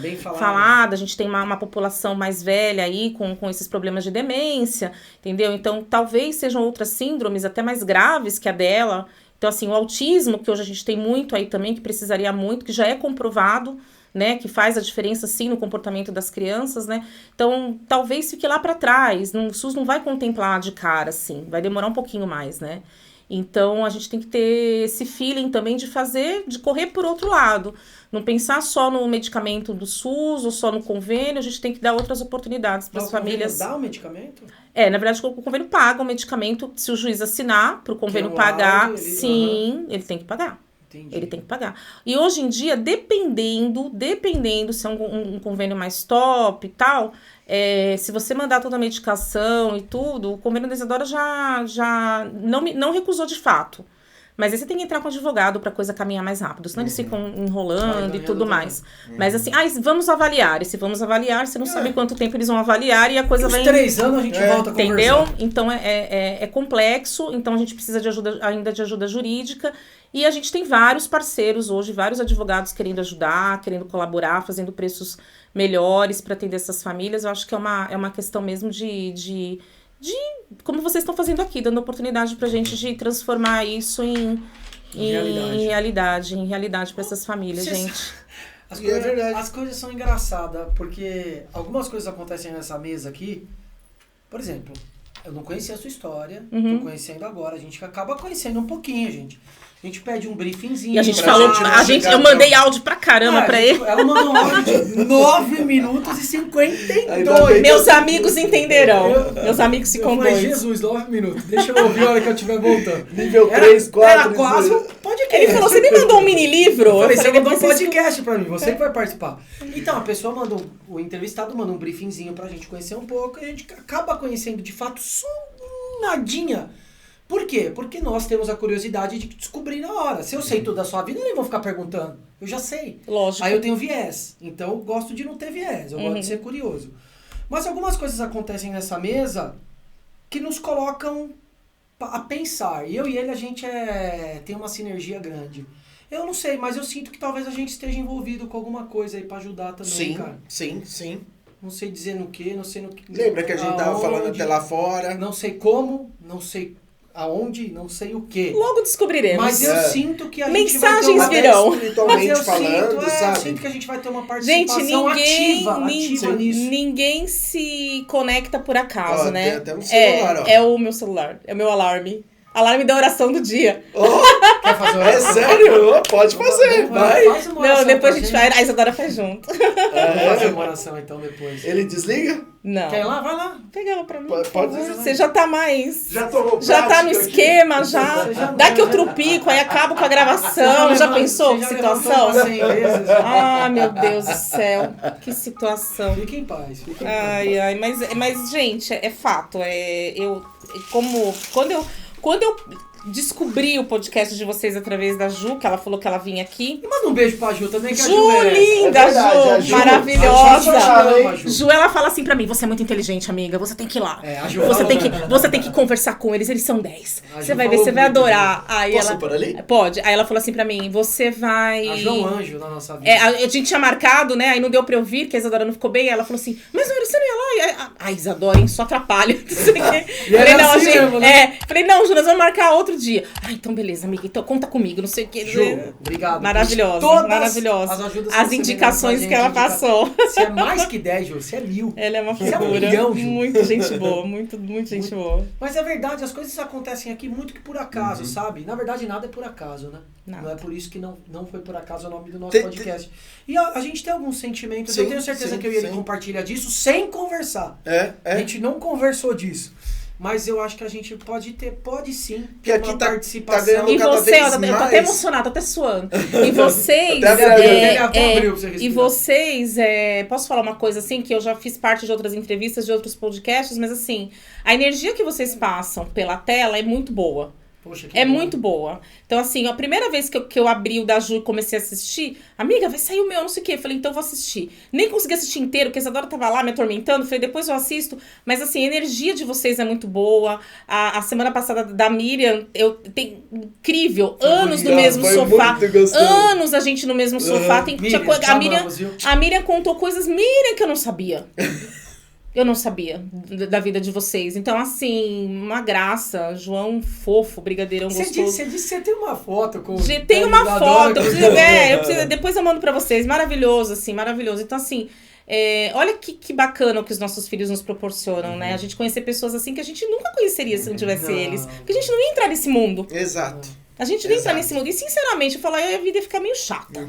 bem falada. A gente tem uma população mais velha aí com esses problemas de demência, entendeu? Então, talvez sejam outras síndromes até mais graves que a dela. Então, assim, o autismo, que hoje a gente tem muito aí também, que precisaria muito, que já é comprovado, né, que faz a diferença, sim, no comportamento das crianças, né? Então, talvez fique lá para trás. O SUS não vai contemplar de cara, assim. Vai demorar um pouquinho mais, né? Então, a gente tem que ter esse feeling também de correr por outro lado. Não pensar só no medicamento do SUS ou só no convênio, a gente tem que dar outras oportunidades para as famílias. Dá o medicamento? Na verdade, o convênio paga o medicamento. Se o juiz assinar para o convênio pagar, ele tem que pagar. Entendi. Ele tem que pagar. E hoje em dia, dependendo se é um convênio mais top e tal, se você mandar toda a medicação e tudo, o convênio da Isadora já não recusou de fato. Mas aí você tem que entrar com o advogado pra coisa caminhar mais rápido, senão eles ficam enrolando e tudo mais. Mas assim, vamos avaliar. E se vamos avaliar, você não sabe quanto tempo eles vão avaliar e a coisa vai... 3 anos a gente volta a conversar. Entendeu? Então é complexo, então a gente precisa ainda de ajuda jurídica. E a gente tem vários parceiros hoje, vários advogados querendo ajudar, querendo colaborar, fazendo preços melhores para atender essas famílias. Eu acho que é uma questão mesmo de como vocês estão fazendo aqui, dando oportunidade pra gente de transformar isso em realidade para essas famílias, gente. As coisas são engraçadas, porque algumas coisas acontecem nessa mesa aqui. Por exemplo, eu não conhecia a sua história, tô conhecendo agora, a gente acaba conhecendo um pouquinho, gente. A gente pede um briefingzinho. E a gente falou, eu mandei áudio pra caramba pra ele. Ela mandou um áudio de 9 minutos e 52. Meus amigos entenderão. Meus amigos ficam doidos. Jesus, 9 minutos. Deixa eu ouvir a hora que eu estiver voltando. Nível 3, 4. Era quase um podcast. Ele falou, você me mandou um mini livro? Eu falei, você mandou um podcast pra mim, você que vai participar. Então, a pessoa mandou, o entrevistado mandou um briefingzinho pra gente conhecer um pouco, e a gente acaba conhecendo, de fato, só nadinha Por quê? Porque nós temos a curiosidade de descobrir na hora. Se eu sei tudo da sua vida, eu nem vou ficar perguntando. Eu já sei. Lógico. Aí eu tenho viés. Então eu gosto de não ter viés. Eu gosto de ser curioso. Mas algumas coisas acontecem nessa mesa que nos colocam a pensar. E eu e ele, a gente tem uma sinergia grande. Eu não sei, mas eu sinto que talvez a gente esteja envolvido com alguma coisa aí pra ajudar também, cara. Sim. Não sei dizer no que, não sei no que. Lembra que a gente tava falando até lá fora? Não sei como, não sei aonde, não sei o que. Logo descobriremos. Mas eu sinto que a gente mensagens vai ter virão. Espiritualmente falando, sabe? Eu sinto que a gente vai ter uma participação gente, ativa nisso. Ninguém se conecta por acaso, né? Tem até um celular, ó. É o meu celular, é o meu alarme. Alarme da oração do dia. Quer fazer uma oração? É sério? Pode fazer, vai. Faz uma oração. Não, depois a gente vai. A Isadora faz junto. Vamos fazer uma oração então depois. Ele desliga? Não. Quer ir lá? Vai lá. Pega ela pra mim. Pode Você já tá mais. Já tomou Já tá no prática esquema, aqui. já. Dá que eu trupico, aí acabo com a gravação. Já pensou que situação? Ah, meu Deus do céu. Que situação. Fique em paz. Ai, mas gente, é fato. Quando eu descobri o podcast de vocês através da Ju, que ela falou que ela vinha aqui. E manda um beijo pra Ju também, que a Ju Ju, linda, É verdade, Ju, maravilhosa. A Ju. Ju, ela fala assim pra mim, você é muito inteligente, amiga, você tem que ir lá. A Ju Você tem que conversar com eles são 10. A Você Ju vai ver, falou você vai muito, adorar. Aí Posso ela ir por ali? Pode. Aí ela falou assim pra mim, você vai... A Ju é um anjo na nossa vida. A gente tinha marcado, né? Aí não deu pra eu vir, que a Isadora não ficou bem. Aí ela falou assim, mas você não ia lá? E aí, a Isadora, hein? Só atrapalha. Falei, não, assim mesmo, né? Falei, não, Ju, nós vamos marcar outro dia. Ah, então beleza, amiga. Então conta comigo, não sei o que. Ju, obrigado. Maravilhosa, maravilhosa. As indicações que ela passou. Você é mais que 10, Ju. Você é 1000. Ela é uma Você é figura. 1 milhão, Ju. Muito gente boa, muito gente boa. Mas é verdade, as coisas acontecem aqui muito que por acaso, sabe? Na verdade, nada é por acaso, né? Nada. Não é por isso que não foi por acaso o nome do nosso podcast. E a gente tem alguns sentimentos, Sim, eu tenho certeza sim, que eu e ele sim. compartilha disso sem conversar. A gente não conversou disso. Mas eu acho que a gente pode sim, Que ter aqui uma tá participação. E cada você, vez eu tô mais. até emocionada, tô até suando. E vocês. Posso falar uma coisa assim, que eu já fiz parte de outras entrevistas, de outros podcasts, mas assim, a energia que vocês passam pela tela é muito boa. Poxa, que É bom. muito boa. Então, assim, a primeira vez que eu abri o da Ju e comecei a assistir, amiga, vai sair o meu, não sei o quê. Eu falei, então eu vou assistir. Nem consegui assistir inteiro, porque a Isadora tava lá me atormentando. Falei, depois eu assisto. Mas, assim, a energia de vocês é muito boa. A semana passada da Miriam, incrível. Anos no mesmo sofá. Anos a gente no mesmo sofá. A Miriam contou coisas, que eu não sabia. Eu não sabia da vida de vocês. Então, assim, uma graça. João fofo, brigadeirão gostoso. Você disse que você tem uma foto com... Tem uma foto. Depois eu mando pra vocês. Maravilhoso, assim, maravilhoso. Então, assim, olha que bacana o que os nossos filhos nos proporcionam, né? A gente conhecer pessoas assim que a gente nunca conheceria se não tivesse eles. Porque a gente não ia entrar nesse mundo. Exato. A gente não ia entrar nesse mundo. E, sinceramente, eu falo, a vida ia ficar meio chata.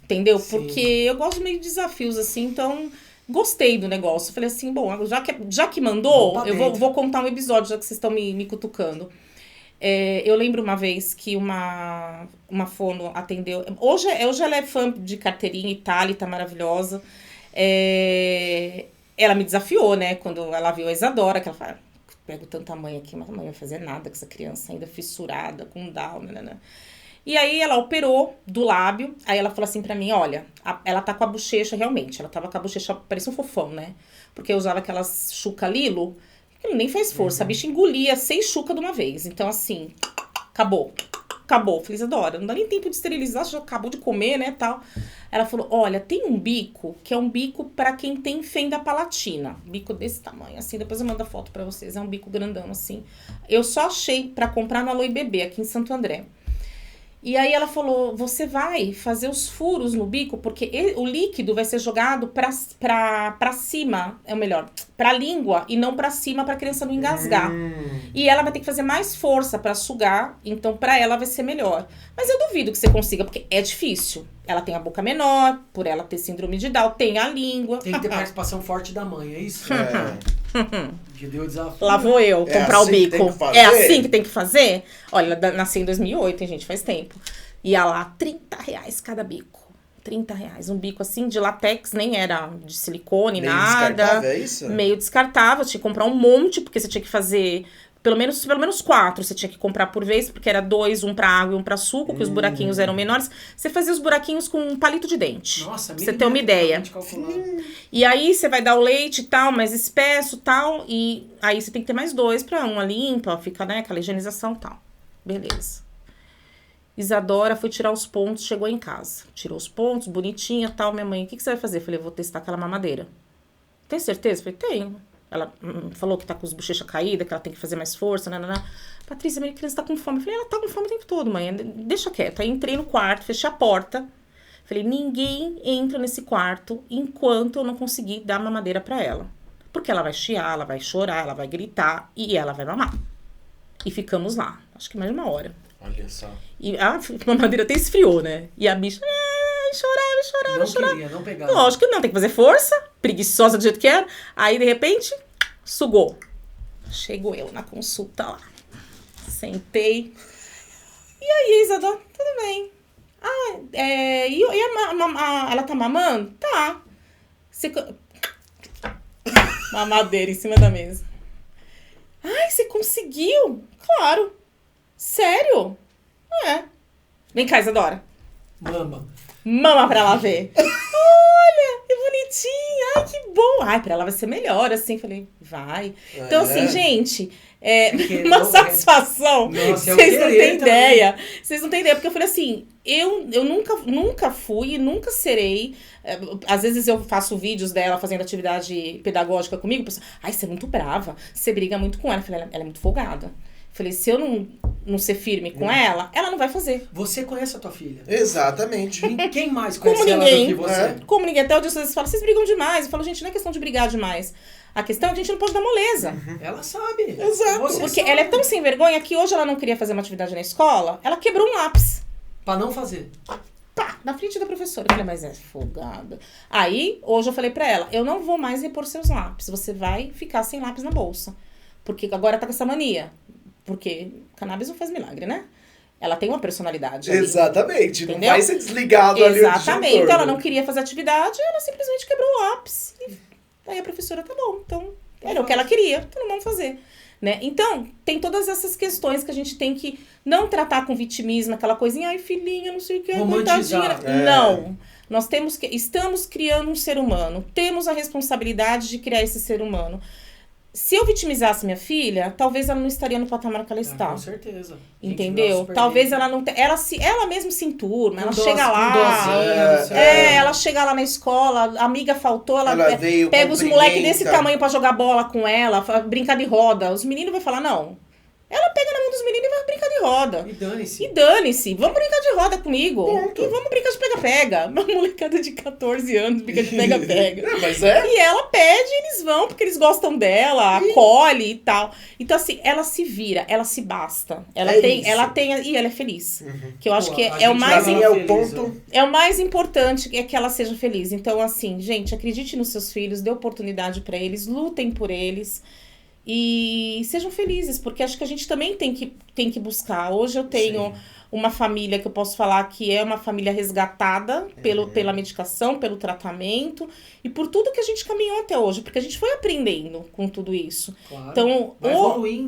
Entendeu? Sim. Porque eu gosto meio de desafios, assim, então... Gostei do negócio. Falei assim, bom, já que mandou, eu vou contar um episódio, já que vocês estão me cutucando. Eu lembro uma vez que uma fono atendeu... Hoje ela é fã de carteirinha e tal, tá maravilhosa. Ela me desafiou, né? Quando ela viu a Isadora, que ela fala, pego tanta mãe aqui, mas a mãe não vai fazer nada com essa criança, ainda fissurada, com Down, né? E aí ela operou do lábio, aí ela falou assim pra mim, olha, ela tá com a bochecha realmente, ela tava com a bochecha, parecia um fofão, né? Porque eu usava aquelas chuca Lilo, que nem fez força, a bicha engolia 6 chuca de uma vez, então assim, acabou. Falei, Isadora, não dá nem tempo de esterilizar, você já acabou de comer, né, tal. Ela falou, olha, tem um bico, que é um bico pra quem tem fenda palatina, bico desse tamanho, assim, depois eu mando a foto pra vocês, é um bico grandão, assim. Eu só achei pra comprar no Aloe Bebê, aqui em Santo André. E aí ela falou, você vai fazer os furos no bico, porque o líquido vai ser jogado pra cima, pra língua e não pra cima, pra criança não engasgar. E ela vai ter que fazer mais força pra sugar, então pra ela vai ser melhor. Mas eu duvido que você consiga, porque é difícil. Ela tem a boca menor, por ela ter síndrome de Down, tem a língua. Tem que ter participação forte da mãe, é isso? Que deu o desafio. Lá vou eu comprar assim o bico. É assim que tem que fazer? Olha, nasci em 2008, hein, gente, faz tempo. Ia lá, R$30 cada bico. R$30. Um bico assim de latex, nem era de silicone, Meio nada. descartável, é isso? Meio descartável. Tinha que comprar um monte, porque você tinha que fazer Pelo menos 4 você tinha que comprar por vez, porque era 2, um pra água e um pra suco, que os buraquinhos eram menores. Você fazia os buraquinhos com um palito de dente. Nossa, pra você ter uma ideia. E aí você vai dar o leite e tal, mais espesso e tal. E aí você tem que ter mais 2 pra uma limpa, fica, né, aquela higienização e tal. Beleza. Isadora foi tirar os pontos, chegou em casa. Tirou os pontos, bonitinha e tal. Minha mãe, o que você vai fazer? Eu falei, vou testar aquela mamadeira. Tem certeza? Eu falei, tenho. Ela falou que tá com os bochechas caídas, que ela tem que fazer mais força, nanana. Patrícia, minha criança tá com fome. Eu falei, ela tá com fome o tempo todo, mãe. Deixa quieto. Aí entrei no quarto, fechei a porta. Falei, ninguém entra nesse quarto enquanto eu não conseguir dar mamadeira pra ela. Porque ela vai chiar, ela vai chorar, ela vai gritar e ela vai mamar. E ficamos lá. Acho que mais de 1 hora. Olha só. E a mamadeira até esfriou, né? E a bicha chorava. Não queria, não pegava. Lógico que não, tem que fazer força. Preguiçosa do jeito que era. Aí, de repente, sugou. Chegou eu na consulta lá. Sentei. E aí, Isadora? Tudo bem. Ela tá mamando? Tá. Mamadeira em cima da mesa. Ai, você conseguiu? Claro. Sério? Vem cá, Isadora. Mama pra ela ver. Olha, que bonitinha. Ai, que bom. Ai, pra ela vai ser melhor, assim. Falei, vai. Então, assim, gente, uma satisfação. Nossa, vocês não têm ideia. Vocês não têm ideia. Porque eu falei assim, eu nunca fui e nunca serei. Às vezes eu faço vídeos dela fazendo atividade pedagógica comigo. Pessoal, ai, você é muito brava. Você briga muito com ela. Eu falei, ela é muito folgada. Falei, se eu não ser firme com ela não vai fazer. Você conhece a tua filha? Exatamente. Quem mais conhece ela do que você? Como ninguém. Até o dia vocês falam, vocês brigam demais. Eu falo, gente, não é questão de brigar demais. A questão é que a gente não pode dar moleza. Ela sabe. Exato. Porque ela é tão sem vergonha que hoje ela não queria fazer uma atividade na escola, ela quebrou um lápis. Pra não fazer. Pá, na frente da professora. Eu falei, mas é folgada. Aí, hoje eu falei pra ela, eu não vou mais repor seus lápis. Você vai ficar sem lápis na bolsa. Porque agora tá com essa mania. Porque cannabis não faz milagre, né? Ela tem uma personalidade. Exatamente. Ali, não vai ser desligado ali. Exatamente. Então ela não queria fazer atividade, ela simplesmente quebrou o lápis. E aí a professora, tá bom, então era o que ela queria, então não vamos fazer. Né? Então, tem todas essas questões que a gente tem que não tratar com vitimismo, aquela coisinha, ai filhinha, não sei o que, romantizar. Não. Nós estamos criando um ser humano, temos a responsabilidade de criar esse ser humano. Se eu vitimizasse minha filha, talvez ela não estaria no patamar que ela está. Com certeza. Entendeu? Talvez ela não... Ela mesmo se enturma, ela chega lá... ela chega lá na escola, a amiga faltou, ela pega os moleques desse tamanho pra jogar bola com ela, brincar de roda. Os meninos vão falar, não... Ela pega na mão dos meninos e vai brincar de roda. E dane-se. Vamos brincar de roda comigo. Ponto. E vamos brincar de pega-pega. Uma molecada de 14 anos brinca de pega-pega. Mas E ela pede e eles vão, porque eles gostam dela, acolhe e tal. Então, assim, ela se vira, ela se basta. E ela é feliz. Que eu acho que é o mais... É o mais importante, é que ela seja feliz. Então, assim, gente, acredite nos seus filhos, dê oportunidade pra eles, lutem por eles. E sejam felizes, porque acho que a gente também tem que buscar. Hoje eu tenho uma família que eu posso falar que é uma família resgatada pela medicação, pelo tratamento e por tudo que a gente caminhou até hoje, porque a gente foi aprendendo com tudo isso. Claro. Então,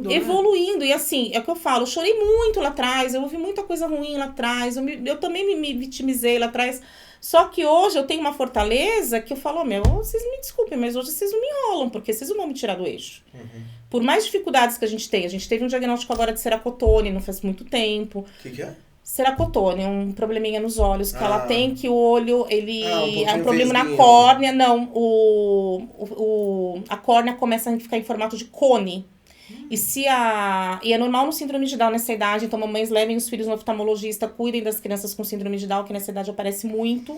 evoluindo. Né? E assim, é o que eu falo, eu chorei muito lá atrás, eu ouvi muita coisa ruim lá atrás, eu também me vitimizei lá atrás. Só que hoje eu tenho uma fortaleza que eu falo, vocês me desculpem, mas hoje vocês não me enrolam, porque vocês não vão me tirar do eixo. Por mais dificuldades que a gente teve um diagnóstico agora de ceracotone, não faz muito tempo. O que é? Ceracotone, um probleminha nos olhos, que ela tem que o olho, é um problema vesguinho. na córnea. Não, a córnea começa a ficar em formato de cone. E é normal no síndrome de Down nessa idade, então mamães levem os filhos no oftalmologista, cuidem das crianças com síndrome de Down, que nessa idade aparece muito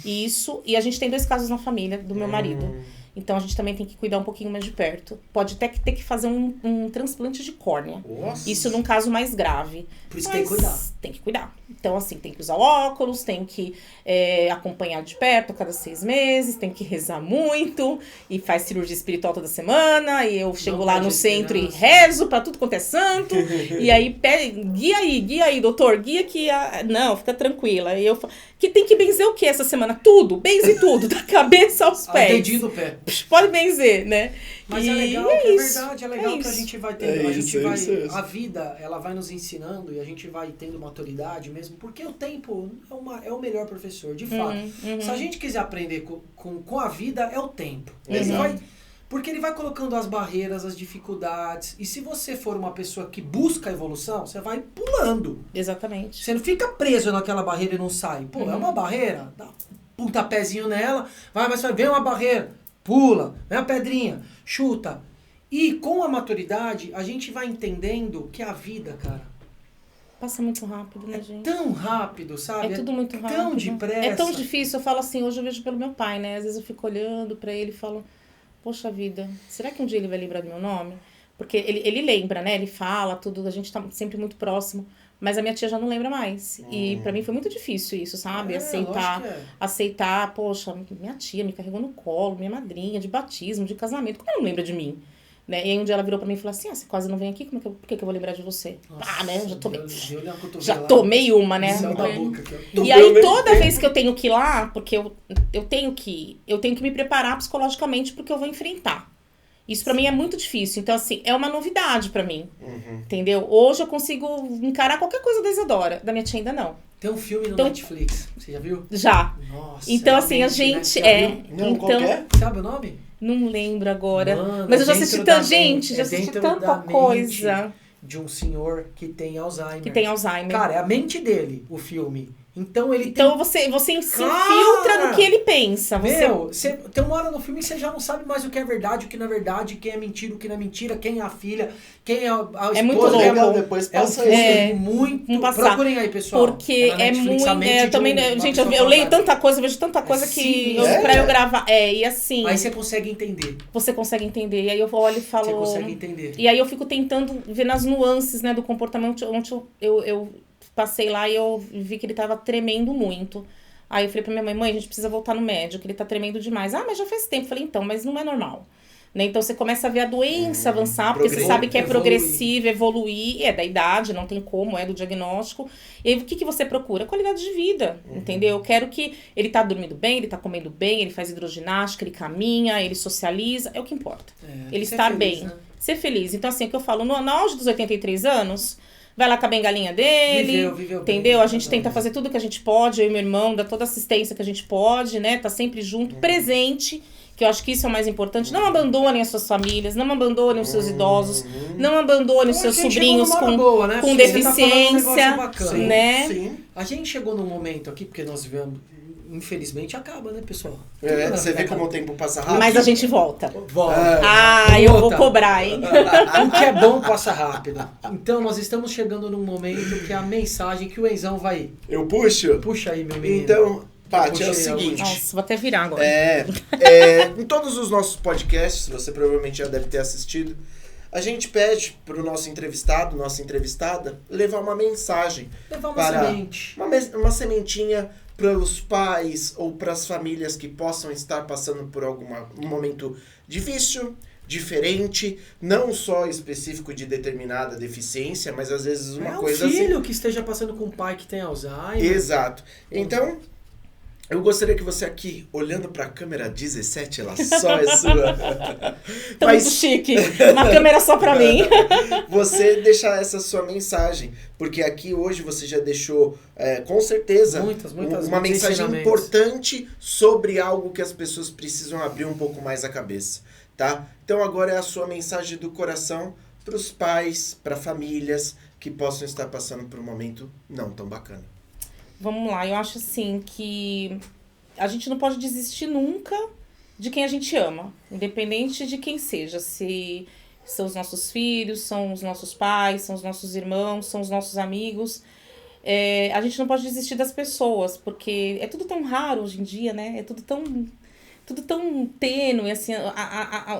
isso. E a gente tem 2 casos na família do meu marido. Então a gente também tem que cuidar um pouquinho mais de perto. Pode até ter que fazer um transplante de córnea. Nossa. Isso num caso mais grave. Por isso tem que cuidar. Tem que cuidar. Então, assim, tem que usar óculos, tem que acompanhar de perto a cada 6 meses, tem que rezar muito, e faz cirurgia espiritual toda semana, e eu chego lá no centro e rezo pra tudo quanto é santo, e aí guia aí, doutor, guia que... Não, fica tranquila. E eu falo, que tem que benzer o que essa semana? Tudo, benze tudo, da cabeça aos pés. Ao dedinho do pé. Pode benzer, né? Mas é legal, é verdade, é legal que a gente vai tendo, a vida, ela vai nos ensinando e a gente vai tendo maturidade mesmo, porque o tempo é o melhor professor, de fato. Se a gente quiser aprender com a vida, é o tempo. Porque ele vai colocando as barreiras, as dificuldades. E se você for uma pessoa que busca a evolução, você vai pulando. Exatamente. Você não fica preso naquela barreira e não sai. Pô, é uma barreira, dá um pontapézinho nela, mas vai ver uma barreira, pula, vem uma pedrinha, chuta. E com a maturidade, a gente vai entendendo que a vida, cara... Passa muito rápido, né, gente? Tão rápido, sabe? É tudo muito rápido. Tão depressa. É tão difícil. Eu falo assim, hoje eu vejo pelo meu pai, né? Às vezes eu fico olhando pra ele e falo... Poxa vida, será que um dia ele vai lembrar do meu nome? Porque ele lembra, né? Ele fala tudo, a gente tá sempre muito próximo. Mas a minha tia já não lembra mais. E pra mim foi muito difícil isso, sabe? Aceitar, poxa, minha tia me carregou no colo, minha madrinha, de batismo, de casamento. Como ela não lembra de mim? Né? E aí um dia ela virou pra mim e falou assim, você quase não vem aqui, por que eu vou lembrar de você? Nossa, né? Já tomei uma, né? E aí toda vez que eu tenho que ir lá, porque eu tenho que me preparar psicologicamente porque eu vou enfrentar. Isso pra mim é muito difícil. Então, assim, é uma novidade pra mim. Entendeu? Hoje eu consigo encarar qualquer coisa da Isadora. Da minha tia ainda não. Tem um filme no Netflix, você já viu? Já. Nossa, então, assim, a gente Não, então, sabe o nome? Não lembro agora. Mano, mas eu já assisti já assisti tanta coisa. De um senhor que tem Alzheimer. Cara, é a mente dele, o filme. Então você se infiltra no que ele pensa. Tem uma hora no filme que você já não sabe mais o que é verdade, o que não é verdade, quem é mentira, o que não é mentira, quem é a filha, quem é a esposa. É muito louco. Depois passa isso. Muito. Procurem aí, pessoal. Porque é muito. Gente, eu leio tanta coisa, vejo tanta coisa que pra eu gravar. E assim. Aí você consegue entender. Você consegue entender. E aí eu olho e falo. Você consegue entender. E aí eu fico tentando ver nas nuances, né, do comportamento. Onde eu passei lá e eu vi que ele tava tremendo muito. Aí eu falei pra minha mãe, a gente precisa voltar no médico, ele tá tremendo demais. Mas já faz tempo. Eu falei, então, mas não é normal. Né? Então você começa a ver a doença avançar, porque você sabe que é progressivo, evoluir, é da idade, não tem como, é do diagnóstico. E aí o que você procura? Qualidade de vida, entendeu? Eu quero que ele tá dormindo bem, ele tá comendo bem, ele faz hidroginástica, ele caminha, ele socializa, é o que importa. Ele estar feliz, bem, né? Ser feliz. Então assim, o que eu falo, no auge dos 83 anos... Vai lá com a bengalinha dele, viveu entendeu? Bem, a gente tenta fazer tudo que a gente pode, eu e meu irmão, dar toda a assistência que a gente pode, né? Tá sempre junto, presente, que eu acho que isso é o mais importante. Não abandonem as suas famílias, não abandonem os seus idosos, não abandonem os seus sobrinhos com deficiência, né? Sim. A gente chegou num momento aqui, porque nós vivemos... Infelizmente acaba, né, pessoal? Você vê como o tempo passa rápido. Mas a gente volta. Volta. Eu vou cobrar, hein? O que é bom passa rápido. Então nós estamos chegando num momento que é a mensagem que o Enzão vai... Eu puxo? Puxa aí, meu menino. Então, Paty, é o seguinte... Nossa, vou até virar agora. Em todos os nossos podcasts, você provavelmente já deve ter assistido, a gente pede para o nosso entrevistado, nossa entrevistada, levar uma mensagem. Levar uma semente. Uma sementinha para os pais ou para as famílias que possam estar passando por um momento difícil, diferente, não só específico de determinada deficiência, mas às vezes uma coisa assim... É um filho que esteja passando com um pai que tem Alzheimer. Exato. Então, eu gostaria que você aqui, olhando para a câmera 17, ela só é sua. Tá muito chique. Uma câmera só para mim. Você deixar essa sua mensagem. Porque aqui hoje você já deixou, com certeza, uma mensagem importante sobre algo que as pessoas precisam abrir um pouco mais a cabeça. Tá? Então agora é a sua mensagem do coração para os pais, para famílias que possam estar passando por um momento não tão bacana. Vamos lá, eu acho assim que a gente não pode desistir nunca de quem a gente ama, independente de quem seja, se são os nossos filhos, são os nossos pais, são os nossos irmãos, são os nossos amigos. A gente não pode desistir das pessoas, porque é tudo tão raro hoje em dia, né? É tudo tão tênue, assim,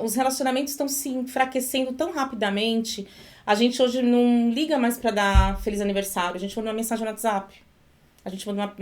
os relacionamentos estão se enfraquecendo tão rapidamente. A gente hoje não liga mais para dar feliz aniversário, a gente manda uma mensagem no WhatsApp. A gente manda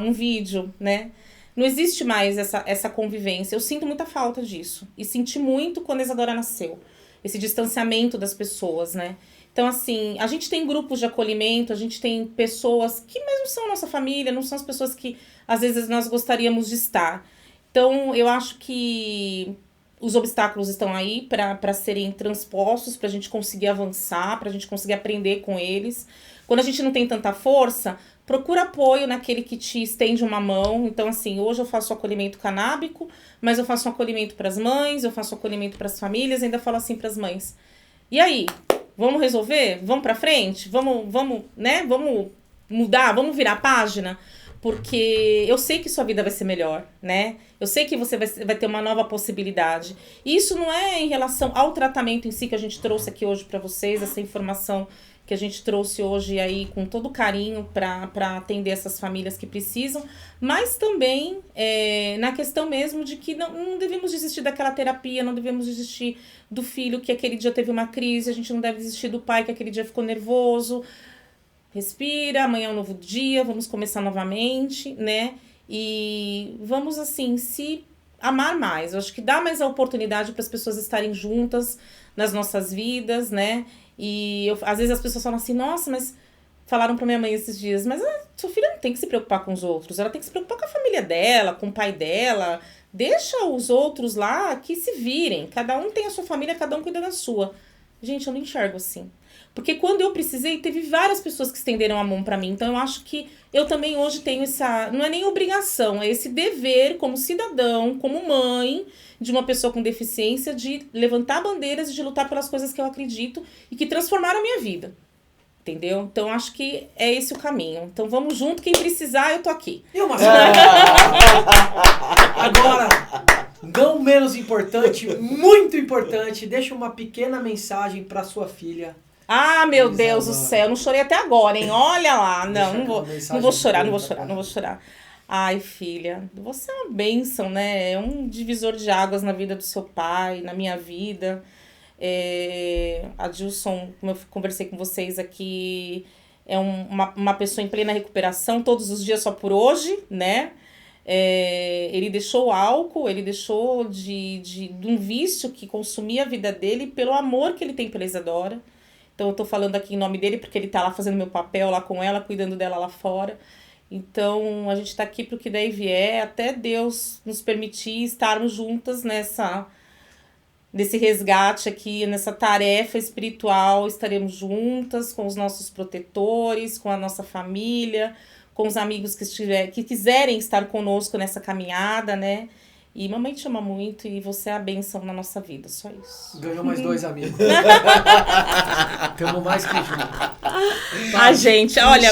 um vídeo, né? Não existe mais essa convivência. Eu sinto muita falta disso. E senti muito quando a Isadora nasceu. Esse distanciamento das pessoas, né? Então, assim, a gente tem grupos de acolhimento, a gente tem pessoas que mesmo são nossa família, não são as pessoas que, às vezes, nós gostaríamos de estar. Então, eu acho que os obstáculos estão aí para serem transpostos, para a gente conseguir avançar, para a gente conseguir aprender com eles. Quando a gente não tem tanta força, procura apoio naquele que te estende uma mão. Então, assim, hoje eu faço acolhimento canábico, mas eu faço um acolhimento para as mães, eu faço acolhimento para as famílias, ainda falo assim para as mães. E aí, vamos resolver? Vamos para frente? Vamos, né? Vamos mudar? Vamos virar a página? Porque eu sei que sua vida vai ser melhor, né? Eu sei que você vai ter uma nova possibilidade. E isso não é em relação ao tratamento em si que a gente trouxe aqui hoje para vocês, essa informação que a gente trouxe hoje aí com todo carinho para atender essas famílias que precisam, mas também na questão mesmo de que não devemos desistir daquela terapia, não devemos desistir do filho que aquele dia teve uma crise, a gente não deve desistir do pai que aquele dia ficou nervoso. Respira, amanhã é um novo dia, vamos começar novamente, né? E vamos, assim, se amar mais. Eu acho que dá mais a oportunidade para as pessoas estarem juntas nas nossas vidas, né? E às vezes as pessoas falam assim, nossa, mas falaram para minha mãe esses dias, mas sua filha não tem que se preocupar com os outros, ela tem que se preocupar com a família dela, com o pai dela. Deixa os outros lá que se virem. Cada um tem a sua família, cada um cuida da sua. Gente, eu não enxergo assim. Porque quando eu precisei, teve várias pessoas que estenderam a mão pra mim. Então eu acho que eu também hoje tenho essa... Não é nem obrigação, é esse dever como cidadão, como mãe de uma pessoa com deficiência, de levantar bandeiras e de lutar pelas coisas que eu acredito e que transformaram a minha vida. Entendeu? Então acho que é esse o caminho. Então vamos junto, quem precisar, eu tô aqui. E uma Agora, não menos importante, muito importante, deixa uma pequena mensagem pra sua filha. Ah, meu Deus do céu, eu não chorei até agora, hein? Olha lá, não vou chorar. Ai, filha, você é uma bênção, né? É um divisor de águas na vida do seu pai, na minha vida. A Dilson, como eu conversei com vocês aqui, é uma pessoa em plena recuperação, todos os dias só por hoje, né? Ele deixou o álcool, ele deixou de um vício que consumia a vida dele pelo amor que ele tem pela Isadora. Então eu tô falando aqui em nome dele porque ele tá lá fazendo meu papel lá com ela, cuidando dela lá fora. Então a gente tá aqui pro que daí vier, até Deus nos permitir estarmos juntas nesse resgate aqui, nessa tarefa espiritual. Estaremos juntas com os nossos protetores, com a nossa família, com os amigos que quiserem estar conosco nessa caminhada, né? E mamãe te ama muito e você é a bênção na nossa vida, só isso. Ganhou mais 2 amigos. Tamo mais que junto. Gente, olha,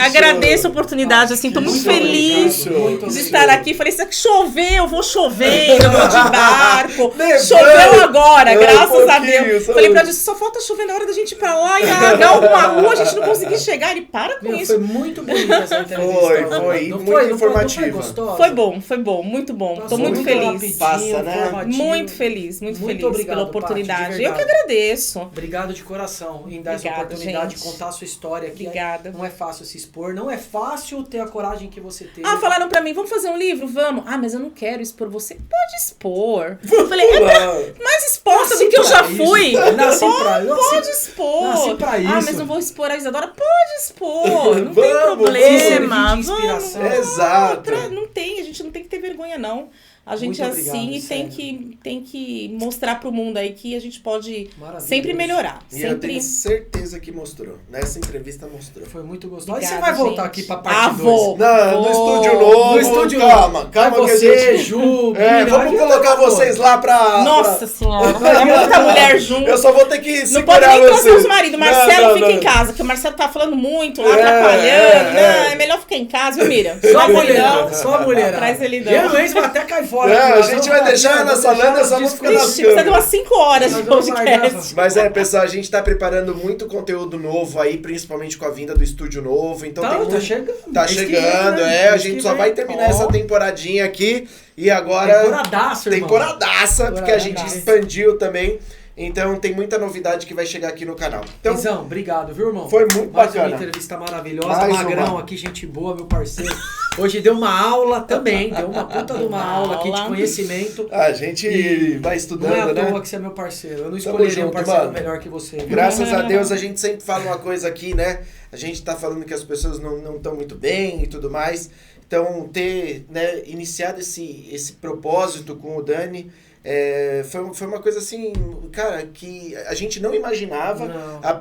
agradeço a oportunidade, assim, tô muito feliz de estar aqui. Falei, se chover, eu vou chover, eu vou de barco. Choveu agora, graças a Deus. Falei pra Deus, só falta chover na hora da gente ir pra lá e agarrar alguma rua, a gente não conseguir chegar. Ele para com isso. Foi muito bonita essa entrevista. Foi muito informativa. Foi bom, muito bom. Tô muito feliz. Passa, né? Muito feliz obrigado, pela oportunidade. Paty, eu que agradeço. Obrigado de coração em dar essa oportunidade de contar a sua história aqui. Obrigada. Não é fácil se expor, não é fácil ter a coragem que você teve. Falaram pra mim, vamos fazer um livro? Vamos. Mas eu não quero expor você. Pode expor. Eu falei, mais exposta do que eu já fui. Pode expor. Nasci pra isso. Mas não vou expor a Isadora. Pode expor. Não tem problema. De inspiração. Exato. Não tem, a gente não tem que ter vergonha, não. A gente é assim e tem que mostrar pro mundo aí que a gente pode sempre melhorar. E eu tenho certeza que mostrou. Nessa entrevista mostrou. Foi muito gostoso. Aí você vai voltar aqui pra parte 2. No estúdio novo. No estúdio calma que você, Ju, vamos colocar vocês lá pra... Nossa senhora. É muita mulher junto. Eu só vou ter que não pode nem trazer os maridos. Marcelo fica em casa, porque o Marcelo tá falando muito lá, atrapalhando. É melhor ficar em casa, viu, Miriam? Só a mulher. Traz ele não. E o Luiz vai até cair fora. A gente vai deixar na salada, só vamos ficar nas câmeras. Precisa de umas 5 horas de podcast. Mas pessoal, a gente tá preparando muito conteúdo novo aí, principalmente com a vinda do estúdio novo. Então tá chegando. Tá chegando, a gente só vai terminar essa temporadinha aqui. E agora... Temporadaça, porque a gente expandiu também. Então tem muita novidade que vai chegar aqui no canal. Então, Izão, obrigado, viu, irmão? Foi muito bacana. Uma entrevista maravilhosa. Magrão aqui, gente boa, meu parceiro. Hoje deu uma aula também, deu uma puta de uma aula aqui de conhecimento. A gente vai estudando, né? Não é à toa que você é meu parceiro. Eu não escolheria um parceiro melhor que você. Viu? Graças a Deus, a gente sempre fala uma coisa aqui, né? A gente tá falando que as pessoas não estão muito bem e tudo mais. Então, ter iniciado esse propósito com o Dani Foi uma coisa assim, cara, que a gente não imaginava a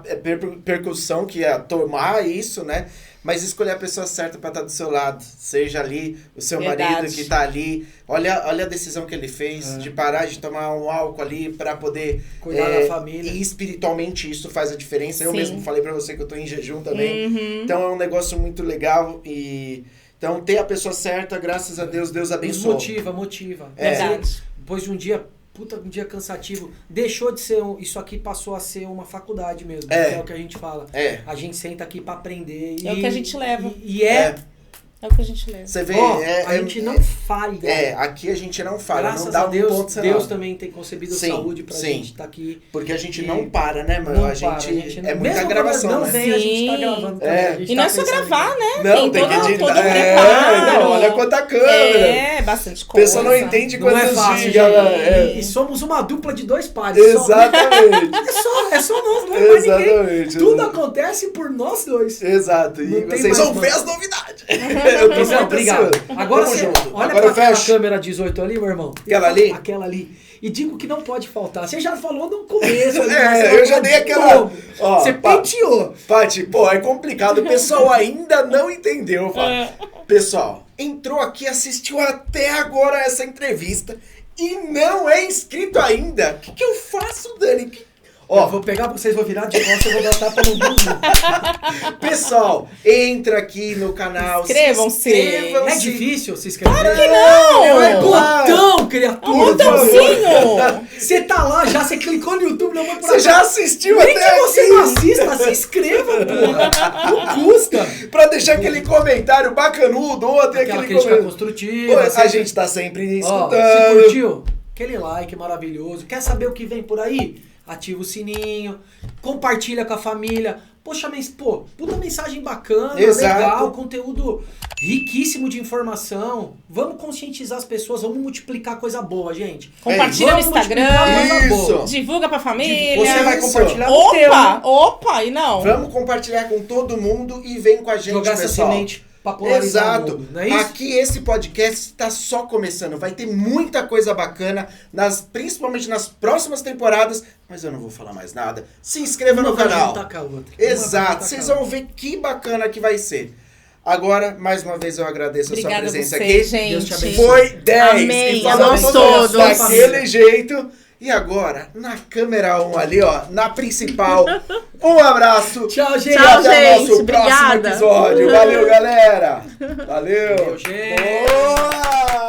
percussão que ia tomar isso, né? Mas escolher a pessoa certa para estar do seu lado. Seja ali o seu marido que tá ali. Olha a decisão que ele fez de parar de tomar um álcool ali para poder cuidar da família. E espiritualmente isso faz a diferença. Eu mesmo falei para você que eu tô em jejum também. Então é um negócio muito legal e... Então, ter a pessoa certa, graças a Deus, Deus abençoe. Motiva. Verdade. Depois de um dia cansativo, deixou de ser isso aqui passou a ser uma faculdade mesmo. É o que a gente fala. A gente senta aqui pra aprender. É o que a gente leva. É o que a gente leva. Você vê, a gente não falha. Aqui a gente não falha. Graças não dá a Deus, um ponto Deus também tem concebido saúde pra gente estar aqui. Porque a gente não para, né, mano? A gente é muita gravação, né? A gente tá gravando. E não é só gravar, né? Não, tem que editar. Não, olha quanta câmera. Bastante coisa. A pessoa não entende quando é fácil, giga. E somos uma dupla de 2 pares. Exatamente. É só nós, não é mais ninguém. Exatamente. Tudo acontece por nós dois. Exato. E vocês vão ver as novidades. Obrigado. Agora você olha pra aquela câmera 18 ali, meu irmão. Aquela ali. E digo que não pode faltar. Você já falou no começo. Eu já dei aquela... Você penteou. Paty, é complicado. O pessoal ainda não entendeu, Paty. Pessoal, entrou aqui, assistiu até agora essa entrevista e não é inscrito ainda. O que eu faço, Dani? Eu vou pegar vocês, vou virar de costas e vou dar tapa no bumbum. Pessoal, entra aqui no canal. Inscrevam-se. É difícil se inscrever? Claro que não! É botão, criatura. Um botãozinho! Você tá lá já, você clicou no YouTube, não vai por Você já assistiu nem até que você aqui. não assista, se inscreva, porra. Não custa. Pra deixar aquele comentário bacanudo ou até Aquela aquele crítica comentário. construtiva. A gente tá sempre escutando. Se curtiu? Aquele like maravilhoso. Quer saber o que vem por aí? Ativa o sininho, compartilha com a família. Poxa, puta mensagem bacana, legal, conteúdo riquíssimo de informação. Vamos conscientizar as pessoas, vamos multiplicar coisa boa, gente. Compartilha no Instagram, divulga pra família. Você vai compartilhar no teu, né? Opa, e não. Vamos compartilhar com todo mundo e vem com a gente, jogar pessoal. Essa semente. Exato. O mundo, não é isso? Aqui esse podcast está só começando. Vai ter muita coisa bacana, principalmente nas próximas temporadas, mas eu não vou falar mais nada. Se inscreva no canal. Exato. Vocês vão ver que bacana que vai ser. Agora, mais uma vez, eu agradeço a sua presença aqui. Gente. Deus te abençoe. Foi 10. Amém. A nós todos. Daquele jeito. E agora, na câmera 1 ali, na principal. Um abraço. Tchau, gente. E até o nosso próximo episódio. Valeu, galera. Valeu. Valeu, gente. Boa!